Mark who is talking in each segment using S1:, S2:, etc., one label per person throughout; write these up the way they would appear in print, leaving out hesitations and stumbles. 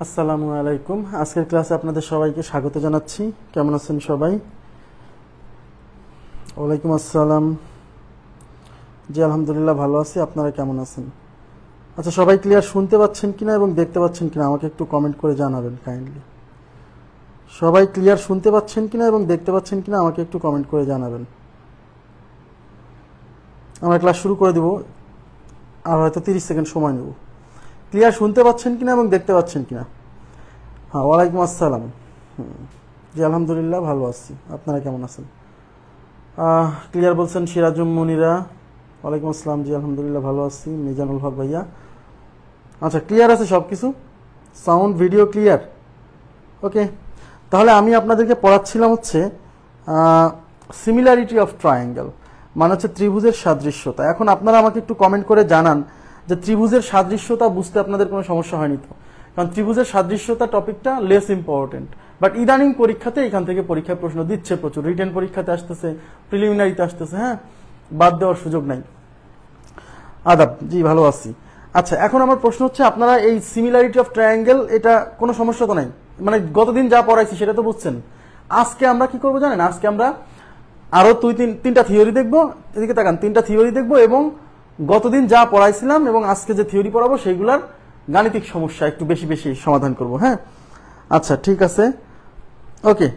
S1: আসসালামু আলাইকুম। আজকের ক্লাসে আপনাদের সবাইকে স্বাগত জানাচ্ছি। কেমন আছেন সবাই? ওয়ালাইকুম আসসালাম। জি আলহামদুলিল্লাহ ভালো আছি। আপনারা কেমন আছেন? আচ্ছা, সবাই ক্লিয়ার শুনতে পাচ্ছেন কিনা এবং দেখতে পাচ্ছেন কিনা আমাকে একটু কমেন্ট করে জানাবেন কাইন্ডলি। সবাই ক্লিয়ার শুনতে পাচ্ছেন কিনা এবং দেখতে পাচ্ছেন কিনা আমাকে একটু কমেন্ট করে জানাবেন। আমরা ক্লাস শুরু করে দেব, আর হয়তো 30 সেকেন্ড সময় নেব। ক্লিয়ার শুনতে পাচ্ছেন কিনা এবং দেখতে পাচ্ছেন কিনা? হ্যাঁ, ওয়ালাইকুম আসসালাম। জি আলহামদুলিল্লাহ ভালো আছি। আপনারা কেমন আছেন? ক্লিয়ার বলছেন সিরাজুম মুনিরা। ওয়ালাইকুম আসসালাম। জি আলহামদুলিল্লাহ ভালো আছি। মিজানুল হক ভাইয়া। আচ্ছা, ক্লিয়ার আছে সব কিছু? Sound video clear? ওকে, তাহলে আমি আপনাদেরকে পড়াচ্ছিলাম হচ্ছে সিমিলারিটি অফ ট্রায়াঙ্গেল, মানে হচ্ছে ত্রিভুজের সাদৃশ্যতা। এখন আপনারা আমাকে একটু কমেন্ট করে জানান যে ত্রিভুজের সাদৃশ্যতা বুঝতে আপনাদের কোনো সমস্যা হয়নি তো? কারণ ত্রিভুজের সাদৃশ্যতা টপিকটা লেস ইম্পর্টেন্ট, বাট ইদানিং পরীক্ষাতে এখান থেকে পরীক্ষায় প্রশ্ন দিচ্ছে প্রচুর। রিটেন পরীক্ষাতে আসতেছে, প্রিলিমিনারিতে আসতেছে, হ্যাঁ, বাদ দেওয়ার সুযোগ নাই। আদাব। জি ভালো আছি। আচ্ছা, এখন আমার প্রশ্ন হচ্ছে, আপনারা এই সিমিলারিটি অফ ট্রায়াঙ্গেল এটা কোনো সমস্যা তো নাই? মানে গতদিন যা পড়াইছি সেটা তো বুঝছেন। আজকে আমরা কি করবো জানেন? আজকে আমরা আরো তিনটা থিওরি দেখবো। এদিকে তাকান, তিনটা থিওরি দেখবো এবং গতদিন যা পড়াইছিলাম এবং আজকে যে থিওরি পড়াবো সেইগুলার গাণিতিক সমস্যা একটু বেশি বেশি সমাধান করব। হ্যাঁ, আচ্ছা ঠিক আছে, ওকে।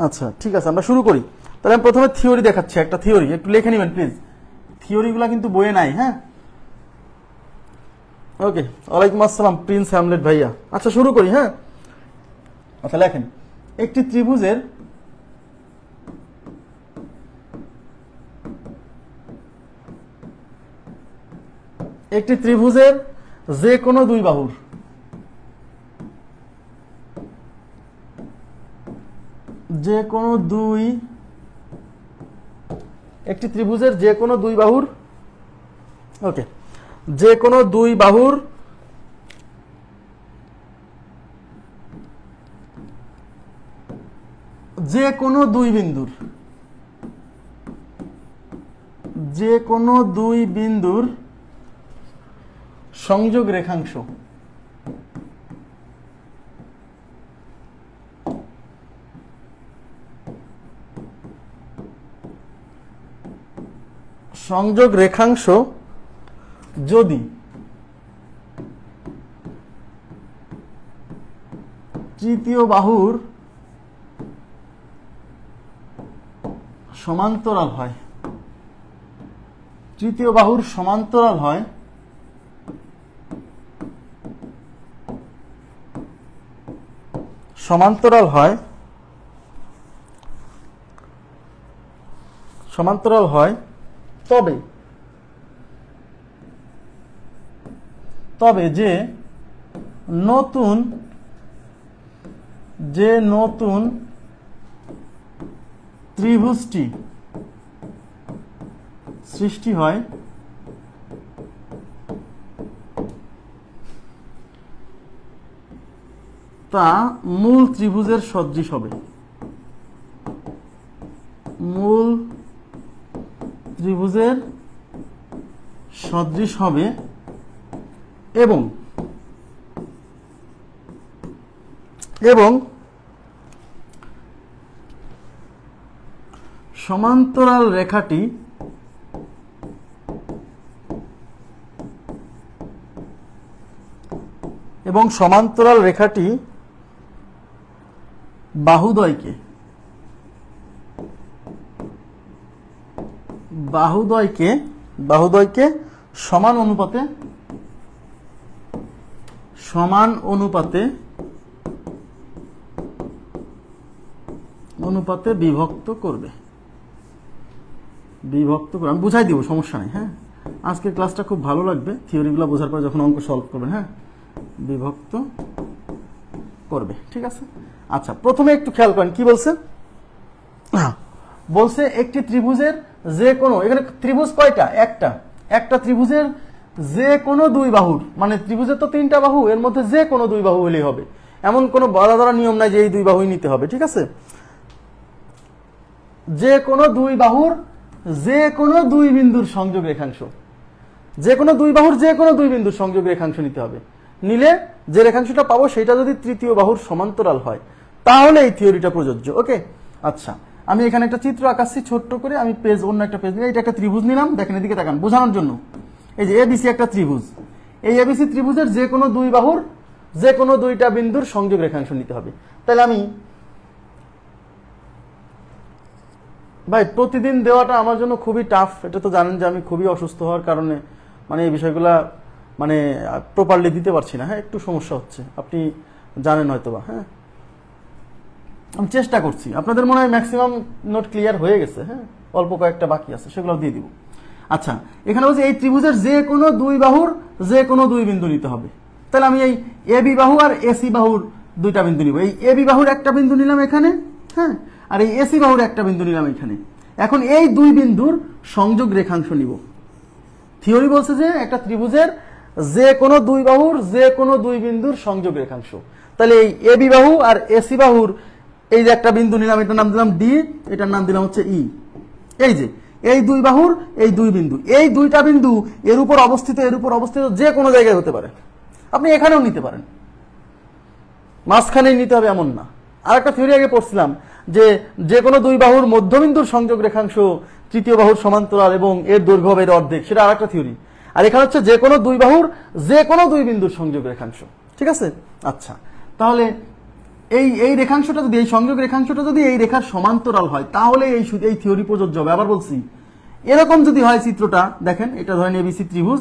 S1: আচ্ছা ঠিক আছে, আমরা শুরু করি। তাহলে আমি প্রথমে থিওরি দেখাচ্ছি। একটা থিওরি একটু লিখে নেবেন প্লিজ, থিওরিগুলা কিন্তু বইয়ে নাই। হ্যাঁ, ওকে। ওয়ালাইকুম আসসালাম প্রিন্স হ্যামলেট ভাইয়া। আচ্ছা শুরু করি। হ্যাঁ, আচ্ছা লেখেন, একটি ত্রিভুজের যে কোনো দুই বাহুর একটি ত্রিভুজের যে কোনো দুই বাহুর, ওকে, যে কোনো দুই বাহুর যে কোনো দুই বিন্দুর সংযোগ রেখাংশ যদি তৃতীয় বাহুর সমান্তরাল হয়, তবে যে নতুন ত্রিভুজটি সৃষ্টি হয় তা মূল ত্রিভুজের সদৃশ হবে, এবং সমান্তরাল রেখাটি বাহুদ্বয়কে সমান অনুপাতে বিভক্ত করবে। আমি বুঝাই দিব, সমস্যা নেই। হ্যাঁ, আজকের ক্লাসটা খুব ভালো লাগবে থিওরিগুলো বোঝার পর যখন অঙ্ক সলভ করবেন। হ্যাঁ, বিভক্ত করবে, ঠিক আছে। আচ্ছা, প্রথমে একটু খেয়াল করেন কি বলছে। বলছে একটি ত্রিভুজের যে কোনো, এখানে ত্রিভুজ কয়টা? একটা ত্রিভুজের যে কোনো দুই বাহুর, মানে ত্রিভুজের তো তিনটা বাহু, এর মধ্যে যে কোনো দুই বাহু হলেই হবে, এমন কোনো বলা ধরা নিয়ম নাই যে এই দুই বাহুই নিতে হবে, ঠিক আছে। যে কোনো দুই বাহুর যে কোনো দুই বিন্দুর সংযোগ রেখাংশ, যে কোনো দুই বাহুর যে কোনো দুই বিন্দুর সংযোগ রেখাংশ নিতে হবে। নিলে যে রেখাংশটা পাবো সেটা যদি তৃতীয় বাহুর সমান্তরাল হয় তাহলে এই থিওরিটা প্রযোজ্য। ওকে, আচ্ছা আমি এখানে একটা চিত্র আঁকাচ্ছি ছোট্ট করে, আমি পেজ অন্য একটা পেজ নিয়ে এটা একটা ত্রিভুজ নিলাম, দেখেন এদিকে তাকান বোঝানোর জন্য। এই যে এবিসি একটা ত্রিভুজ, এই এবিসি ত্রিভুজের যে কোনো দুই বাহুর যে কোনো দুইটা বিন্দুর সংযোগ রেখাংশ নিতে হবে। তাহলে আমি ভাই প্রতিদিন দেওয়াটা আমার জন্য খুবই টাফ, এটা তো জানেন যে আমি খুবই অসুস্থ হওয়ার কারণে মানে এই বিষয়গুলা মানে প্রপারলি দিতে পারছি না। হ্যাঁ, একটু সমস্যা হচ্ছে, আপনি জানেন হয়তোবা। হ্যাঁ, আমি চেষ্টা করছি, আপনাদের মনে হয় ম্যাক্সিমাম নোট ক্লিয়ার হয়ে গেছে। হ্যাঁ, অল্প কয়েকটা বাকি আছে, সেগুলো দিয়ে দিব। আচ্ছা, এখানে বলছে এই ত্রিভুজের যে কোনো দুই বাহুর যে কোনো দুই বিন্দু নিতে হবে। তাহলে আমি এই এবি বাহু আর এসি বাহুর দুইটা বিন্দু নিব। এই এবি বাহুর একটা বিন্দু নিলাম এখানে, হ্যাঁ, আর এই এসি বাহুর একটা বিন্দু নিলাম এখানে। এখন এই দুই বিন্দুর সংযোগ রেখাংশ নিব। থিওরি বলছে যে একটা ত্রিভুজের যে কোনো দুই বাহুর যে কোনো দুই বিন্দুর সংযোগ রেখাংশ। তাহলে এই এবি বাহু আর এসি বাহুর এই যে একটা বিন্দু নিলাম, এটার নাম দিলাম ডি, এটার নাম দিলাম হচ্ছে ই। এই যে এই দুই বাহুর এই দুই বিন্দু, এই দুইটা বিন্দু এর উপর অবস্থিত যে কোনো জায়গায় হতে পারে, আপনি এখানেও নিতে পারেন, মাঝখানেই নিতে হবে এমন না। আর একটা থিওরি আগে পড়ছিলাম যে যে কোনো দুই বাহুর মধ্যবিন্দুর সংযোগ রেখাংশ তৃতীয় বাহুর সমান্তরাল এবং এর দৈর্ঘ্য হবে এর অর্ধেক, সেটা আর একটা থিওরি। আর এখানে হচ্ছে যে কোনো দুই বাহুর যে কোনো দুই বিন্দুর সংযোগ রেখাংশ। ঠিক আছে, আচ্ছা তাহলে এই রেখাংশটা যদি এই সংযোগ রেখাংশটা যদি এই রেখার সমান্তরাল হয় তাহলে এই থিওরি প্রযোজ্য হবে। আবার বলছি, এরকম যদি হয় চিত্রটা দেখেন, এটা ধরেন এবিসি ত্রিভুজ,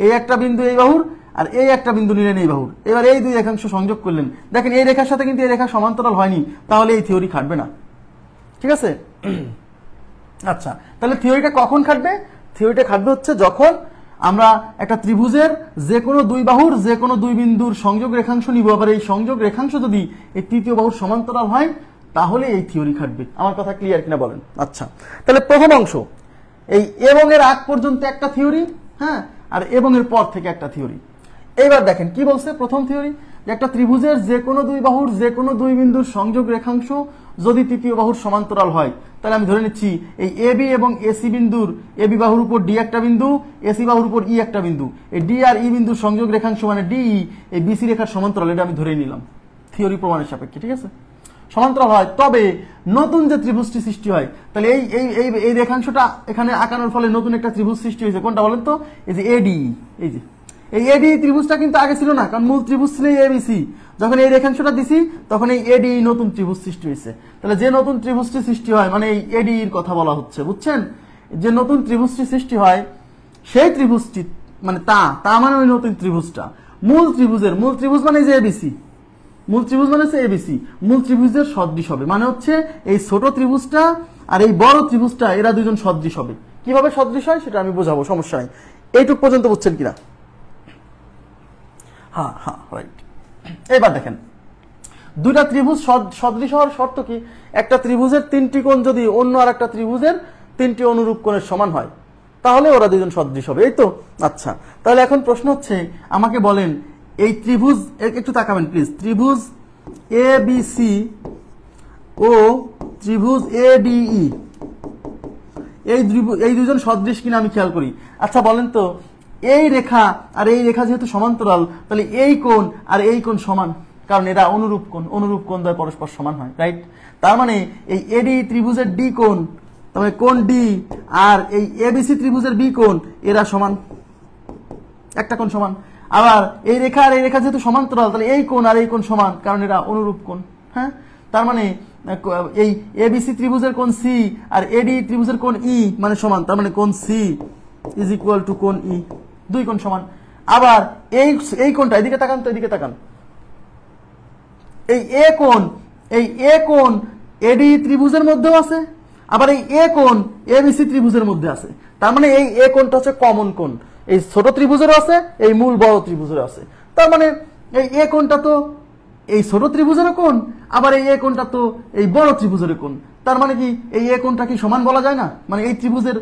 S1: এই একটা বিন্দু এই বাহুর আর এই একটা বিন্দু নিলেন এই বাহুর, এবার এই দুই রেখাংশ সংযোগ করলেন, দেখেন এই রেখার সাথে কিন্তু এই রেখা সমান্তরাল হয়নি, তাহলে এই থিওরি খাটবে না। ঠিক আছে, আচ্ছা তাহলে থিওরিটা কখন খাটবে? থিওরিটা খাটবে হচ্ছে যখন আমরা একটা ত্রিভুজের যে কোনো দুই বাহুর যে কোনো দুই বিন্দুর সংযোগ রেখাংশ নিব, আবার এই সংযোগ রেখাংশ যদি এই তৃতীয় বাহুর সমান্তরাল হয় তাহলে এই থিওরি খাটবে। আমার কথা ক্লিয়ার কিনা বলেন? আচ্ছা, তাহলে প্রথম অংশ এই এবং এর আগ পর্যন্ত একটা থিওরি, হ্যাঁ, আর এবং এর পর থেকে একটা থিওরি। এইবার দেখেন কি বলছে প্রথম থিওরি, যে একটা ত্রিভুজের যে কোনো দুই বাহুর যে কোনো দুই বিন্দুর সংযোগ রেখাংশ যদি তৃতীয় বাহুর সমান্তরাল হয়, তাহলে আমি ধরে নিচ্ছি এই এবি এবং এসি বিন্দুর, এবি বাহুর উপর ডি একটা বিন্দু, এসি বাহুর উপর ই একটা বিন্দু, এই ডি আর ই বিন্দুর সংযোগ রেখাংশ মানে ডিই এই বিসি রেখার সমান্তরাল, এটা আমি ধরে নিলাম থিওরি প্রমাণের সাপেক্ষে। ঠিক আছে, সমান্তরাল হয় তবে নতুন যে ত্রিভুজটি সৃষ্টি হয়, তাহলে এই এই এই রেখাংশটা এখানে আঁকানোর ফলে নতুন একটা ত্রিভুজ সৃষ্টি হয়েছে, কোনটা বলেন তো? এই যে এডি, এই যে এই এডি ত্রিভুজটা কিন্তু আগে ছিল না, কারণ মূল ত্রিভুজ ছিল এবিসি। যখন এই রেখাংশটা দিছি তখন এই এডি নতুন ত্রিভুজ সৃষ্টি হয়েছে। তাহলে যে নতুন ত্রিভুজটি সৃষ্টি হয় মানে এই এডি এর কথা বলা হচ্ছে, বুঝছেন? যে নতুন ত্রিভুজটি সৃষ্টি হয় সেই ত্রিভুজটি মানে তা মানে ওই নতুন ত্রিভুজটা মূল ত্রিভুজ মানে যে এবিসি, মূল ত্রিভুজ মানে হচ্ছে এবিসি, মূল ত্রিভুজের সদৃশ হবে। মানে হচ্ছে এই ছোট ত্রিভুজটা আর এই বড় ত্রিভুজটা এরা দুজন সদৃশ হবে। কিভাবে সদৃশ হয় সেটা আমি বোঝাবো, সমস্যা নাই। এইটুক পর্যন্ত বুঝছেন কিনা? হ্যাঁ হ্যাঁ, রাইট। এবার দেখেন দুইটা ত্রিভুজ সদৃশ হওয়ার শর্ত কি? একটা ত্রিভুজের তিনটি কোণ যদি অন্য আর একটা ত্রিভুজের তিনটি অনুরূপ কোণের সমান হয় তাহলে ওরা দুজন সদৃশ হবে, এই তো? আচ্ছা, তাহলে এখন প্রশ্ন হচ্ছে আমাকে বলেন এই ত্রিভুজ, একটু তাকাবেন প্লিজ, ত্রিভুজ এ বি সি ও ত্রিভুজ এ ডিই এই দুজন সদৃশ কিনা আমি খেয়াল করি। আচ্ছা বলেন তো, এই রেখা আর এই রেখা যেহেতু সমান্তরাল তাহলে এই কোণ আর এই কোণ সমান, কারণ এরা অনুরূপ কোণ দ্বয় পরস্পর সমান হয়, রাইট? তার মানে এই এডি ত্রিভুজের ডি কোণ, তার মানে কোণ ডি, আর এই এবিসি ত্রিভুজের বি কোণ, এরা সমান, একটা কোণ সমান। আবার এই রেখা আর এই রেখা যেহেতু সমান্তরাল তাহলে এই কোণ আর এই কোণ সমান, কারণ এরা অনুরূপ কোণ। হ্যাঁ, তার মানে এই এবিসি ত্রিভুজের কোণ সি আর এডি ত্রিভুজের কোণ ই মানে সমান, তার মানে কোণ সি ইজ ইকুয়াল টু কোণ ই, দুই কোণ সমান। আবার এই কোণটা, এদিকে তাকান তো, এদিকে তাকান, এই এ কোণ এডি ত্রিভুজের মধ্যেও আছে, আবার এই এ কোণ এবিসি ত্রিভুজের মধ্যে আছে। তার মানে এই এ কোণটা হচ্ছে কমন কোণ, এই ছোট ত্রিভুজেরও আছে, এই মূল বড় ত্রিভুজেরও আছে। তার মানে এই এ কোণটা তো এই ছোট ত্রিভুজের কোণ, আবার এই এ কোণটা তো এই বড় ত্রিভুজের কোণ। তার মানে কি এই এ কোণটা কি সমান বলা যায় না? মানে এই ত্রিভুজের,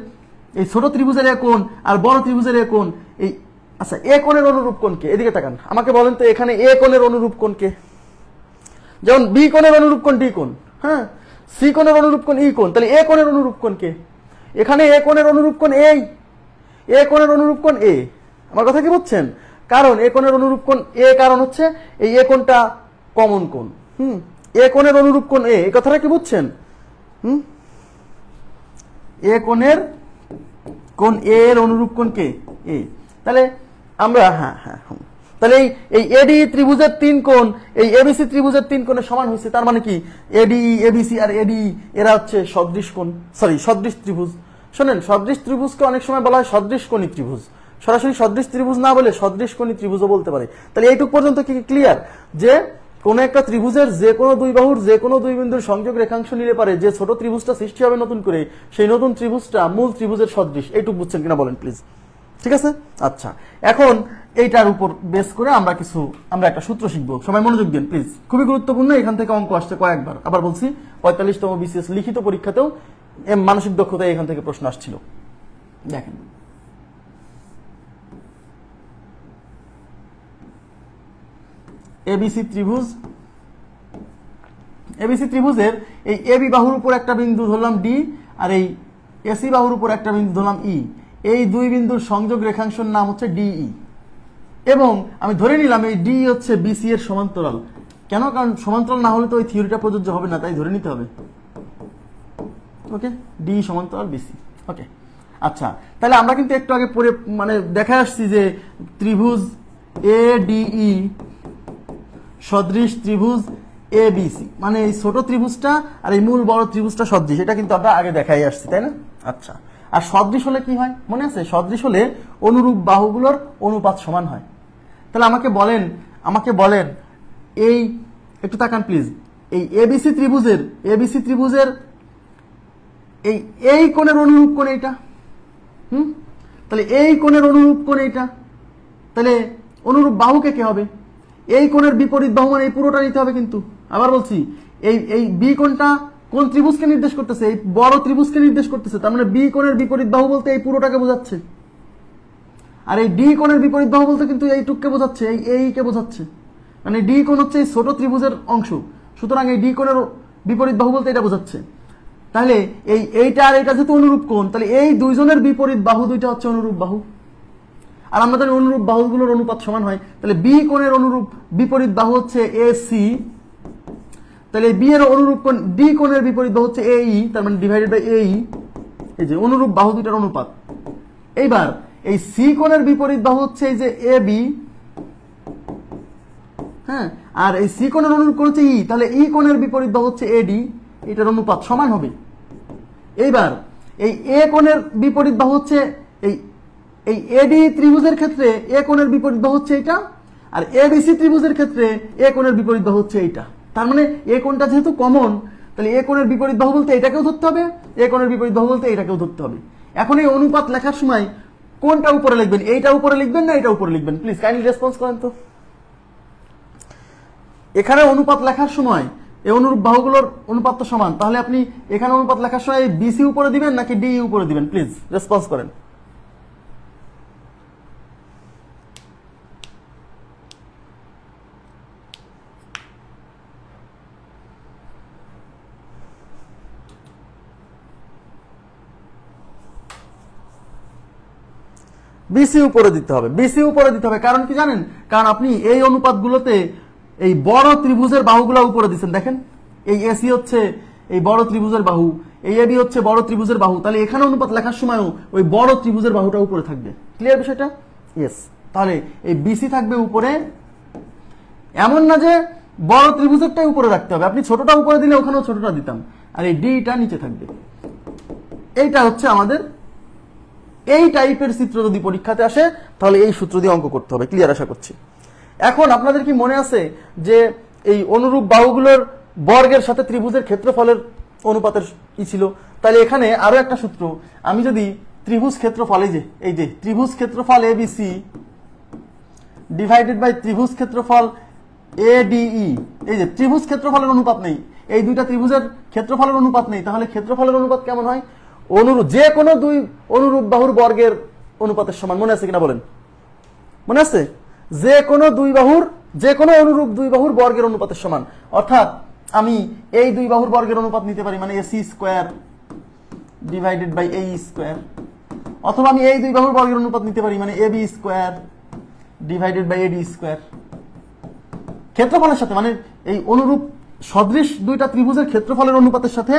S1: এই ছোট ত্রিভুজের এ কোণ আর বড় ত্রিভুজের এ কোণ, এই আচ্ছা এ কোণের অনুরূপ কোণকে, এদিকে তাকান, আমাকে বলেন তো এখানে এ কোণের অনুরূপ কোণকে? যেমন বি কোণের অনুরূপ কোণ ডি কোণ, হ্যাঁ, সি কোণের অনুরূপ কোণ ই কোণ, তাহলে এ কোণের অনুরূপ কোণকে? এখানে এ কোণের অনুরূপ কোণ এ কোণের অনুরূপ কোণ এ। আমার কথা কি বুঝছেন? কারণ এ কোণের অনুরূপ কোণ এ, কারণ হচ্ছে এই এ কোণটা কমন কোণ। এ কোণের অনুরূপ কোণ এ, এই কথাটা কি বুঝছেন? এ কোণের কোণ এ এর অনুরূপ কোণ কে? এ। তাহলে আমরা তাহলে এই এডি ত্রিভুজের 3 কোণ এই এবিসি ত্রিভুজের 3 কোণের সমান হয়েছে। তার মানে কি এডি, এবিসি আর এডি এরা হচ্ছে সদৃশ কোণ, সদৃশ ত্রিভুজ। শোনেন, সদৃশ ত্রিভুজকে অনেক সময় বলা হয় সদৃশ কোণী ত্রিভুজ। সরাসরি সদৃশ ত্রিভুজ না বলে সদৃশ কোণী ত্রিভুজও বলতে পারে। তাহলে এইটুক পর্যন্ত কি ক্লিয়ার যে কোন একটা ত্রিভুজের যে কোনো দুই বাহুর যে কোনো দুই বিন্দুর সংযোগ রেখাংশ নিলে পারে যে ছোট ত্রিভুজটা সৃষ্টি হবে নতুন করে, সেই নতুন ত্রিভুজটা মূল ত্রিভুজের সদৃশ। এইটুক বুঝছেন কিনা বলেন প্লিজ? ঠিক আছে, আচ্ছা। এখন এইটার উপর বেস করে আমরা একটা সূত্র শিখবো। সবাই মনোযোগ দিন প্লিজ, খুবই গুরুত্বপূর্ণ। এখান থেকে অঙ্ক আসছে কয়েকবার। আবার বলছি, 45তম বিসিএস লিখিত পরীক্ষাতেও মানসিক দক্ষতায় এখান থেকে প্রশ্ন আসছিল। দেখেন, এবিসি ত্রিভুজের এই এবি বাহুর উপর একটা বিন্দু ধরলাম ডি, আর এই এসি বাহুর উপর একটা বিন্দু ধরলাম ই। এই দুই বিন্দুর সংযোগ রেখাংশের নাম হচ্ছে ডিই, এবং আমি ধরে নিলাম এই ডি হচ্ছে বিসি এর সমান্তরাল। কেন? কারণ সমান্তরাল না হলে তো ওই থিওরিটা প্রযোজ্য হবে না, তাই ধরে নিতে হবে। ওকে, ডি সমান্তরাল বিসি। ওকে, আচ্ছা। তাহলে আমরা কিন্তু একটু আগে পরে দেখা আসছি যে ত্রিভুজ এ ডিই সদৃশ ত্রিভুজ এ বিসি, মানে এই ছোট ত্রিভুজটা আর এই মূল বড় ত্রিভুজটা সদৃশ। এটা কিন্তু আমরা আগে দেখাই আসছি, তাই না? আচ্ছা, আর সদৃশ হলে কি হয় মনে আছে? সদৃশ হলে অনুরূপ বাহুগুলোর অনুপাত সমান হয়। তাহলে আমাকে বলেন এই একটু তাকান প্লিজ, এই এবিসি ত্রিভুজের এই কোণের অনুরূপ কোণ এইটা। তাহলে এই কোণের অনুরূপ কোণ এইটা। তাহলে অনুরূপ বাহু কে হবে? এই কোণের বিপরীত বাহু, মানে এই পুরোটা নিতে হবে। কিন্তু আবার বলছি, এই বি কোণটা কোন ত্রিভুজকে নির্দেশ করতেছে? এই বড় ত্রিভুজকে নির্দেশ করতেছে। তার মানে বি কোণের বিপরীত বাহু বলতে এই পুরোটাকে বোঝাচ্ছে, আর এই ডি কোণের বিপরীত বাহু বলতে কিন্তু এইটুককে বোঝাচ্ছে, এই কে বোঝাচ্ছে। মানে ডি কোণ হচ্ছে এই ছোট ত্রিভুজের অংশ, সুতরাং এই ডি কোণের বিপরীত বাহু বলতে এটা বোঝাচ্ছে। তাহলে এইটা আর এটা যেহেতু অনুরূপ কোণ, তাহলে এই দুইজনের বিপরীত বাহু দুইটা হচ্ছে অনুরূপ বাহু। আর আমরা জানি অনুরূপ বাহুগুলোর অনুপাত সমান হয়। তাহলে বি কোণের অনুরূপ বিপরীত বাহু হচ্ছে এসি, তাহলে বি এর অনুরূপ কোণ ডি কোণের বিপরীত বাহু হচ্ছে এই, তার মানে ডিভাইডেড বাই এই। এই যে অনুরূপ বাহু দুইটার অনুপাত। এইবার এই সি কোণের বিপরীত বাহু হচ্ছে এই যে এ বি, হ্যাঁ, আর এই সি কোণের অনুরূপ কোণ হচ্ছে ই, তাহলে ই কোণের বিপরীত বাহু হচ্ছে এডি, এটার অনুপাত সমান হবে। এইবার এই এ কোণের বিপরীত বাহু হচ্ছে এই এডি ত্রিভুজের ক্ষেত্রে এ কোণের বিপরীত বাহু হচ্ছে এইটা, আর এবিসি ত্রিভুজের ক্ষেত্রে এ কোণের বিপরীত বাহু হচ্ছে এইটা। তার মানে এ কোণটা যেহেতু কমন, তাহলে এ কোণের বিপরীত বাহু বলতে এটাকেও ধরতে হবে, এ কোণের বিপরীত বাহু বলতে এটাকেও ধরতে হবে। এখন এই অনুপাত লেখার সময় কোনটা উপরে লিখবেন? এইটা উপরে লিখবেন না এটা উপরে লিখবেন? প্লিজ কাইন্ডলি রেসপন্স করেন তো। এখানে অনুপাত লেখার সময় এই অনুরূপ বাহুগুলোর অনুপাত তো সমান, তাহলে আপনি এখানে অনুপাত লেখার সময় বিসি উপরে দিবেন নাকি ডি উপরে দিবেন? প্লিজ রেসপন্স করেন। বিসি উপরে দিতে হবে, বিসি উপরে দিতে হবে। কারণ কি জানেন? কারণ আপনি এই অনুপাতগুলোতে এই বড় ত্রিভুজের বাহুগুলো উপরে দিচ্ছেন। দেখেন, এই এসি হচ্ছে এই বড় ত্রিভুজের বাহু, এই এবি হচ্ছে বড় ত্রিভুজের বাহু, তাহলে এখানে অনুপাত লেখার সময়ও ওই বড় ত্রিভুজের বাহুটা উপরে থাকবে। ক্লিয়ার বিষয়টা? ইয়েস। তাহলে এই বিসি থাকবে উপরে। এমন না যে বড় ত্রিভুজেরটাই উপরে রাখতে হবে, আপনি ছোটটা উপরে দিলে ওখানেও ছোটটা দিতাম, আর এই ডিটা নিচে থাকবে। এইটা হচ্ছে আমাদের এই টাইপের চিত্র যদি পরীক্ষাতে আসে তাহলে এই সূত্র দিয়ে অঙ্ক করতে হবে। ক্লিয়ার আশা করছি। এখন আপনাদের কি মনে আছে যে এই অনুরূপ বাহুগুলোর বর্গের সাথে ত্রিভুজের ক্ষেত্রফলের অনুপাতের কি ছিল? তাহলে এখানে আরো একটা সূত্র, আমি যদি ত্রিভুজ ক্ষেত্রফল, এই যে ত্রিভুজ ক্ষেত্রফল এবিসি ডিভাইডেড বাই ত্রিভুজ ক্ষেত্রফল এডিই, এই যে ত্রিভুজ ক্ষেত্রফলের অনুপাত নেই, এই দুইটা ত্রিভুজের ক্ষেত্রফলের অনুপাত নেই, তাহলে ক্ষেত্রফলের অনুপাত কেমন হয়? যে কোনো দুই অনুরূপ বাহুর বর্গের অনুপাতের সমান। মনে আছে কিনা বলেন? মনে আছে? যে কোনো অনুরূপ দুই বাহুর বর্গের অনুপাতের সমান। অর্থাৎ আমি এই দুই বাহুর বর্গের অনুপাত নিতে পারি, মানে এসি স্কোয়ার ডিভাইডেড বাই এই স্কোয়ার, অথবা আমি এই দুই বাহুর বর্গের অনুপাত নিতে পারি, মানে AB square divided by AD square. ক্ষেত্রফলের সাথে মানে এই অনুরূপ সদৃশ দুইটা ত্রিভুজের ক্ষেত্রফলের অনুপাতের সাথে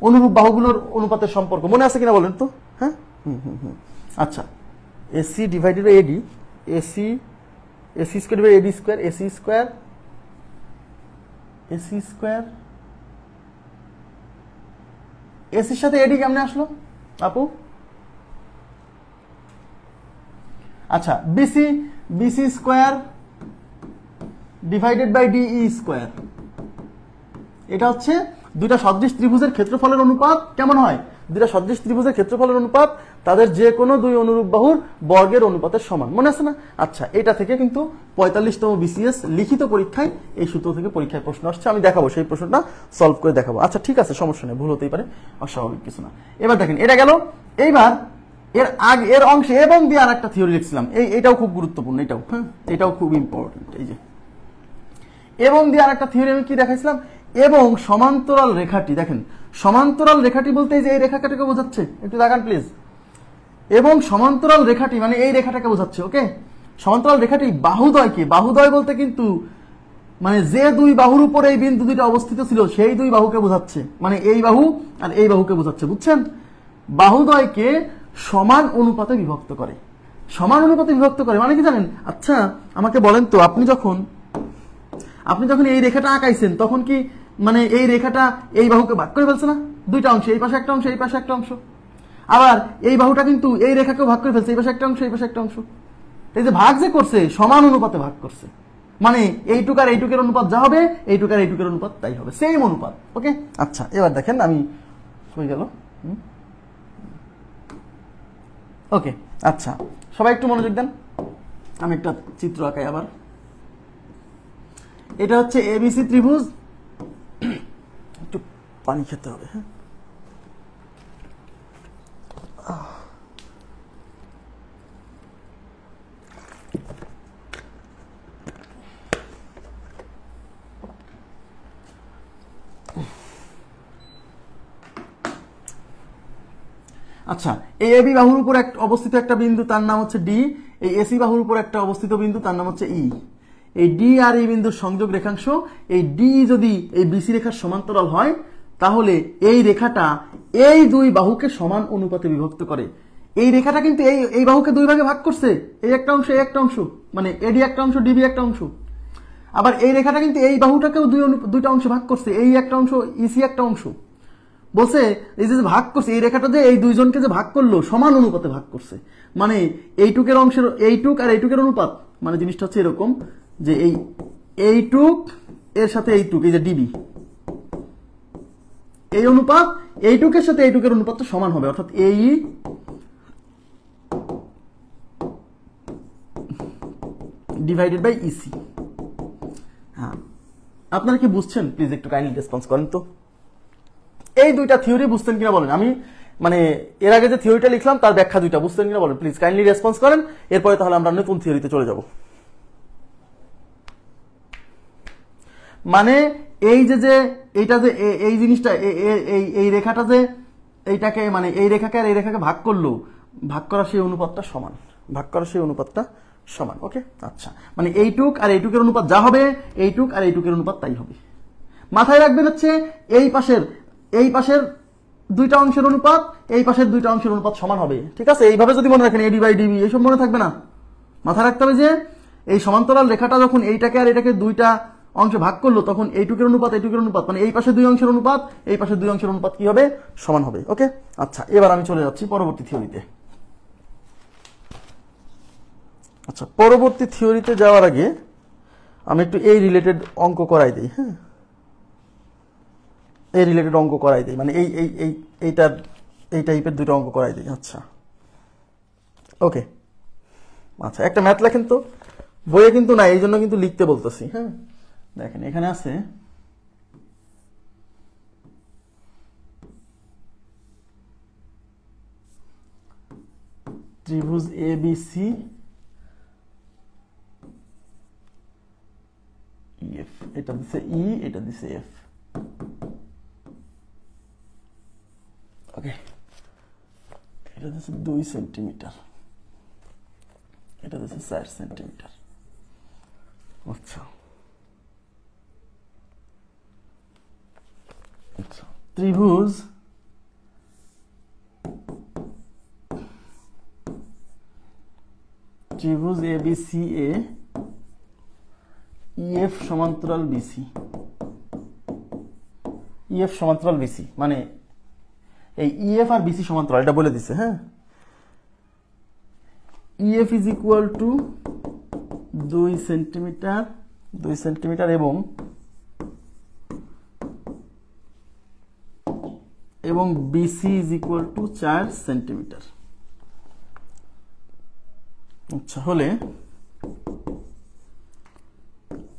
S1: অনুরূপ বাহুগুলোর অনুপাতের সম্পর্ক মনে আছে কিনা বলেন তো? হ্যাঁ, আচ্ছা, AC divided by AD, AC square divide AD square, AC square এসির সাথে এডি কেমনে আসলো আপু? আচ্ছা, BC square divided by DE square, এটা হচ্ছে দুইটা সদৃশ ত্রিভুজের ক্ষেত্রফলের অনুপাত। কেমন হয়? দুইটা সদৃশ ত্রিভুজের ক্ষেত্রফলের অনুপাত তাদের যে কোনো দুই অনুরূপ বাহুর বর্গের অনুপাতের সমান, মনে আছে না? আচ্ছা, এটা থেকে কিন্তু 45তম বিসিএস লিখিত পরীক্ষায় এই সূত্র থেকে পরীক্ষায় প্রশ্ন আসছে, আমি দেখাবো সেই প্রশ্নটা সলভ করে দেখাবো। আচ্ছা ঠিক আছে, সমস্যা নেই, ভুল হতেই পারে, অস্বাভাবিক কিছু না। এবার দেখেন, এটা গেল। এইবার এর অংশে এবং দিয়ে আর একটা থিওরি লিখছিলাম, এটাও খুব গুরুত্বপূর্ণ, এটাও খুব ইম্পর্টেন্ট। এই যে এবং দিয়ে আর একটা থিওরি আমি কি দেখাইছিলাম, এবং সমান্তরাল রেখাটি, দেখেন সমান্তরাল রেখাটি বলতে এই যে এই রেখাটাকে বোঝাচ্ছে, একটু দেখান প্লিজ। এবং সমান্তরাল রেখাটি মানে এই রেখাটাকে বোঝাচ্ছে। ওকে, সমান্তরাল রেখাটি বাহুদ্বয়কে, বাহুদ্বয় বলতে কিন্তু মানে যে দুই বাহুর উপর এই বিন্দু দুইটা অবস্থিত ছিল সেই দুই বাহুকে বোঝাচ্ছে, মানে এই বাহু আর এই বাহুকে বোঝাচ্ছে, বুঝছেন? বাহুদ্বয়কে সমান অনুপাতে বিভক্ত করে। সমান অনুপাতে বিভক্ত করে মানে কি জানেন? আচ্ছা আমাকে বলেন তো, আপনি যখন এই রেখাটা আঁকাইছেন তখন কি মানে এই রেখাটা এই বাহুকে ভাগ করে ফেলছে না? দুইটা অংশ, এই পাশে একটা অংশ, এই পাশে একটা অংশ। আবার এই বাহুটা কিন্তু এই রেখাকেও ভাগ করে ফেলছে, এই পাশে একটা অংশ, এই পাশে একটা অংশ। এই যে ভাগ যে করছে, সমান অনুপাতে ভাগ করছে, মানে এইটুক আর এইটুকের অনুপাত যা হবে, এইটুক আর এইটুকের অনুপাত তাই হবে, সেম অনুপাত। ওকে, আচ্ছা এবার দেখেন, আমি হয়ে গেল। ওকে, আচ্ছা সবাই একটু মনোযোগ দেন, আমি একটা চিত্র আঁকাই আবার। এটা হচ্ছে এবিসি ত্রিভুজ, একটু পানি খেতে হবে। হ্যাঁ, আচ্ছা, এই এবি বাহুর উপর অবস্থিত একটা বিন্দু তার নাম হচ্ছে ডি, এই এসি বাহুর উপর একটা অবস্থিত বিন্দু তার নাম হচ্ছে ই। এই ডি আর এই বিন্দুর সংযোগ রেখাংশ, এই ডি যদি এই বিসি রেখার সমান্তরাল হয় তাহলে এই রেখাটা এই দুই বাহুকে সমান অনুপাতে বিভক্ত করে। এই রেখাটা কিন্তু এই বাহুকে দুই ভাগে ভাগ করছে, এই একটা অংশ, এই একটা অংশ, মানে এডি একটা অংশ, ডিবি একটা অংশ। আবার এই রেখাটা কিন্তু এই বাহুটাকেও দুইটা অংশ ভাগ করছে, এই একটা অংশ, ইসি একটা অংশ। বলছে এই যে ভাগ করছে, এই রেখাটা যে এই দুইজনকে যে ভাগ করলো সমান অনুপাতে ভাগ করছে, মানে এইটুকের অংশের এইটুক আর এইটুকের অনুপাত, মানে জিনিসটা হচ্ছে এরকম যে এইটুক এর সাথে এইটুক, এই যে ডিবি, এই অনুপাত এইটুকের সাথে এইটুকের অনুপাতটা সমান হবে, অর্থাৎ এই ডিভাইডেড বাই ইসি। হ্যাঁ, আপনারা কি বুঝছেন? প্লিজ একটু কাইন্ডলি রেসপন্স করেন তো। এই দুইটা থিওরি বুঝতেন কিনা বলেন, আমি মানে এর আগে যে থিওরিটা লিখলাম তার ব্যাখ্যা দুইটা বুঝতেন কিনা বলেন, প্লিজ কাইন্ডলি রেসপন্স করেন, এরপরে তাহলে আমরা নতুন থিওরিতে চলে যাব। মানে এই যে এইটা যে এই জিনিসটা, এই রেখাটা যে এইটাকে মানে এই রেখাকে আর এই রেখাকে ভাগ করলো, ভাগ করা সেই অনুপাতটা সমান, ভাগ করা সেই অনুপাতটা সমান। ওকে, আচ্ছা, মানে এইটুক আর এইটুকের অনুপাত যা হবে, এইটুক আর এইটুকের অনুপাত তাই হবে। মাথায় রাখবেন হচ্ছে এই পাশের দুইটা অংশের অনুপাত এই পাশের দুইটা অংশের অনুপাত সমান হবে, ঠিক আছে? এইভাবে যদি মনে রাখেন, এডি বাই ডিবি, এইসব মনে থাকবে না। মাথায় রাখতে হবে যে এই সমান্তরাল রেখাটা যখন এইটাকে আর এটাকে দুইটা অংশ ভাগ করলো তখন এইটুকের অনুপাত এইটুকের অনুপাত, মানে এই পাশে দুই অংশের অনুপাত এই পাশে দুই অংশের অনুপাত কি হবে? সমান হবে। ওকে, আচ্ছা এবার আমি চলে যাচ্ছি পরবর্তী থিওরিতে। আচ্ছা, পরবর্তী থিওরিতে যাওয়ার আগে আমি একটু এই রিলেটেড অঙ্ক করাই দিই। হ্যাঁ, এই রিলেটেড অঙ্ক করাই দিই, মানে এই টাইপের দুটো অঙ্ক করাই দিই। আচ্ছা ওকে, আচ্ছা একটা ম্যাথ লেখেন তো, বইয়ে কিন্তু না, এই জন্য কিন্তু লিখতে বলতেছি। হ্যাঁ, দেখেন এখানে আছে ত্রিভুজ এ বি সি এফ, এটা দিছে ই, এটা দিছে এফ। ওকে, এটা দিচ্ছে 2 সেন্টিমিটার, এটা দিচ্ছে 4 সেন্টিমিটার। আচ্ছা আচ্ছা, ত্রিভুজ ABCA EF সমান্তরাল BC, EF সমান্তরাল BC মানে এই EF আর BC সমান্তরাল, এটা বলে দিছে। হ্যাঁ, EF is equal to 2 centimetre এবং BC is equal to 4 centimetre. আচ্ছা, হলে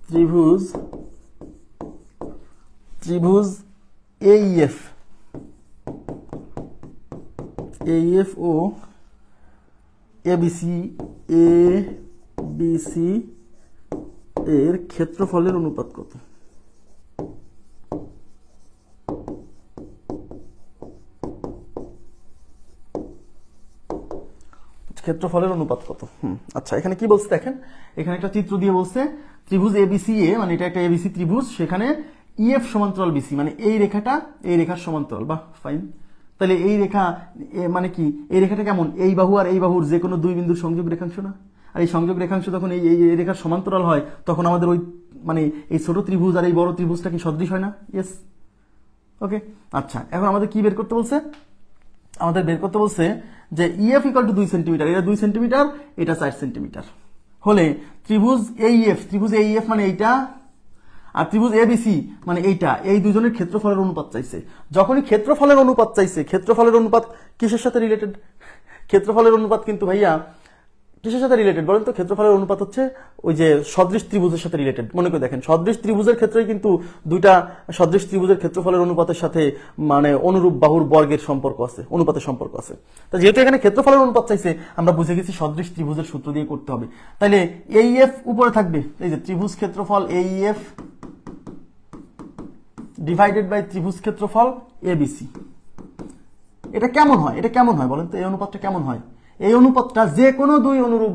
S1: ত্রিভুজ AEF ও ABC এর ক্ষেত্রফলের অনুপাত কত? ক্ষেত্রফলের অনুপাত কত? আচ্ছা, এখানে কি বলছে দেখেন, এখানে একটা চিত্র দিয়ে বলছে ত্রিভুজ ABCA মানে এটা একটা ABC ত্রিভুজ, সেখানে EF সমান্তরাল BC মানে এই রেখাটা এই রেখার সমান্তরাল। বাহ, ফাইন। তাহলে এই রেখা মানে কি, এই রেখাটা কেমন, এই বাহু আর এই বাহুর যে কোনো দুই বিন্দুর সংযোগ রেখাংশ না? আর এই সংযোগ রেখাংশ যখন এই রেখার সমান্তরাল হয় তখন আমাদের ওই মানে এই ছোট ত্রিভুজ আর এই বড় ত্রিভুজটা কি সদৃশ হয় না? ইয়েস, ওকে। আচ্ছা, এখন আমাদের কি বের করতে বলছে? আমাদের বের করতে বলছে যে EF ইকুয়াল টু 2 সেন্টিমিটার, এটা 2 সেন্টিমিটার, এটা 4 সেন্টিমিটার হলে ত্রিভুজ AEF মানে এইটা, আর ত্রিভুজ ABC মানে এইটা, এই দুজনের ক্ষেত্রফলের অনুপাত চাইছে। যখনই ক্ষেত্রফলের অনুপাত চাইছে, ক্ষেত্রফলের অনুপাত কিসের সাথে রিলেটেড? ক্ষেত্রফলের অনুপাত কিন্তু ভাইয়া কিসের সাথে রিলেটেড বলেন তো? ক্ষেত্রফলের অনুপাত হচ্ছে ওই যে সদৃশ ত্রিভুজের সাথে রিলেটেড। মনে করে দেখেন, সদৃশ ত্রিভুজের ক্ষেত্রে কিন্তু দুইটা সদৃশ ত্রিভুজের ক্ষেত্রফলের অনুপাতের সাথে মানে অনুরূপ বাহুর বর্গের সম্পর্ক আছে, অনুপাতের সম্পর্ক আছে। তো যেহেতু এখানে ক্ষেত্রফলের অনুপাত চাইছে, আমরা বুঝে গেছি সদৃশ ত্রিভুজের সূত্র দিয়ে করতে হবে। তাইলে AEF উপরে থাকবে, এই যে ত্রিভুজ ক্ষেত্রফল AEF ডিভাইডেড বাই ত্রিভুজ ক্ষেত্রফল ABC। এটা কেমন হয়? এটা কেমন হয় বলেন তো? এই অনুপাতটা কেমন হয়? এই অনুপাতটা যে কোনো দুই অনুরূপ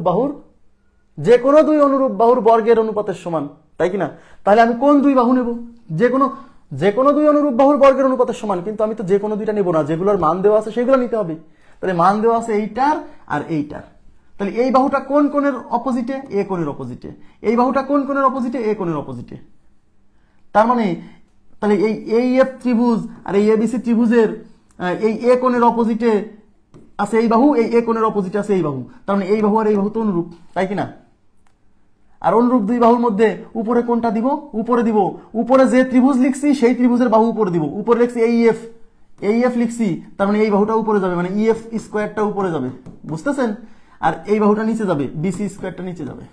S1: বাহুর বর্গের অনুপাতের সমান, তাই কি না? তাহলে আমি কোন দুই বাহু নেব? যে কোনো দুই অনুরূপ বাহুর বর্গের অনুপাতের সমান, কিন্তু আমি তো যে কোনো দুইটা নেব না, যেগুলোর মান দেওয়া আছে সেগুলো নিতে হবে। তাহলে মান দেওয়া আছে এইটার আর এইটার, তাহলে এই বাহুটা কোন কোণের অপোজিটে? A কোণের অপোজিটে। এই বাহুটা কোন কোণের অপোজিটে? A কোণের অপোজিটে। তার মানে তাহলে এই AEF ত্রিভুজ আর এই ABC ত্রিভুজের এই A কোণের অপোজিটে আছে এই বাহু, এই A কোণের অপোজিটে আছে এই বাহু। তার মানে এই বাহু আর এই বাহু তো অনুরূপ, তাই কি না? আর অনুরূপ দুই বাহুর মধ্যে উপরে কোনটা দিব? উপরে দিব, উপরে যে ত্রিভুজ লিখছি সেই ত্রিভুজের বাহু উপরে দিব। উপরে লিখছি AEF লিখছি, তার মানে এই বাহুটা উপরে যাবে, মানে EF স্কয়ারটা উপরে যাবে, বুঝতেছেন? আর এই বাহুটা নিচে যাবে, BC স্কয়ারটা নিচে যাবে।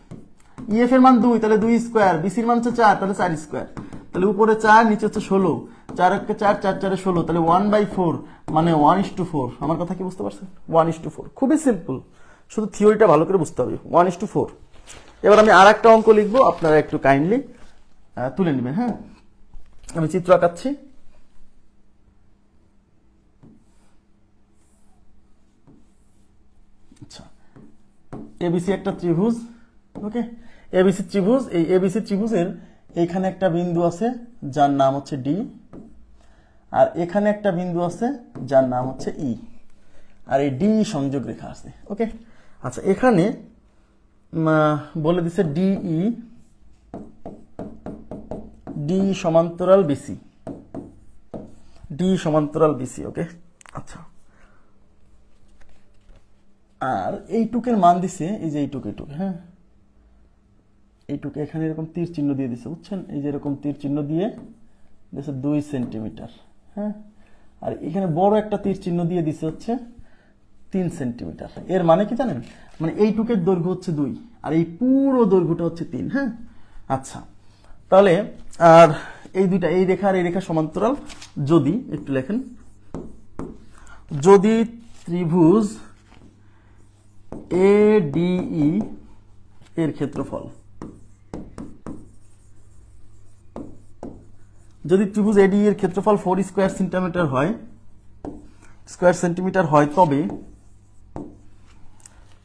S1: EF এর মান 2, তাহলে 2 স্কয়ার, BC এর মান হচ্ছে 4, তাহলে 4 স্কয়ার। তাহলে উপরে 4, নিচে হচ্ছে 16, 4 একে 4, 4 4 16, তাহলে 1/4 মানে 1:4। আমার কথা কি বুঝতে পারছেন? 1:4, খুবই সিম্পল, শুধু থিওরিটা ভালো করে বুঝতে হবে। 1:4। এবার আমি আর একটা অঙ্ক লিখবো, আপনারা একটু কাইন্ডলি তুলে নেবেন। হ্যাঁ, আমি চিত্র আঁকাচ্ছি। আচ্ছা, ABC একটা ত্রিভুজ, ওকে। ABC ত্রিভুজ, এই ABC ত্রিভুজের এইখানে একটা বিন্দু আছে যার নাম হচ্ছে D, আর এখানে একটা বিন্দু আছে যার নাম হচ্ছে E, আর এই D সংযোগ রেখা আছে, ওকে। আচ্ছা, এখানে বলে দিছে D সমান্তরাল BC, ওকে। আচ্ছা, আর এইটুকের মান দিছে, এই যে এইটুক, হ্যাঁ, এইটুকু এখানে এরকম তীর চিহ্ন দিয়ে দিছে, বুঝছেন? এই যে এরকম তীর চিহ্ন দিয়ে দিছে 2 সেন্টিমিটার, হ্যাঁ। আর এখানে বড় একটা তীর চিহ্ন দিয়ে দিছে হচ্ছে 3 সেন্টিমিটার। এর মানে কি জানেন? মানে এইটুকের দৈর্ঘ্য হচ্ছে 2 আর এই পুরো দৈর্ঘ্যটা হচ্ছে 3, হ্যাঁ। আচ্ছা, তাহলে আর এই দুইটা, এই রেখা আর এই রেখা সমান্তরাল যদি, একটু লেখেন, যদি ত্রিভুজ ADE এর ক্ষেত্রফল, যদি ত্রিভুজ ADE এর ক্ষেত্রফল 4 স্কয়ার সেন্টিমিটার হয়,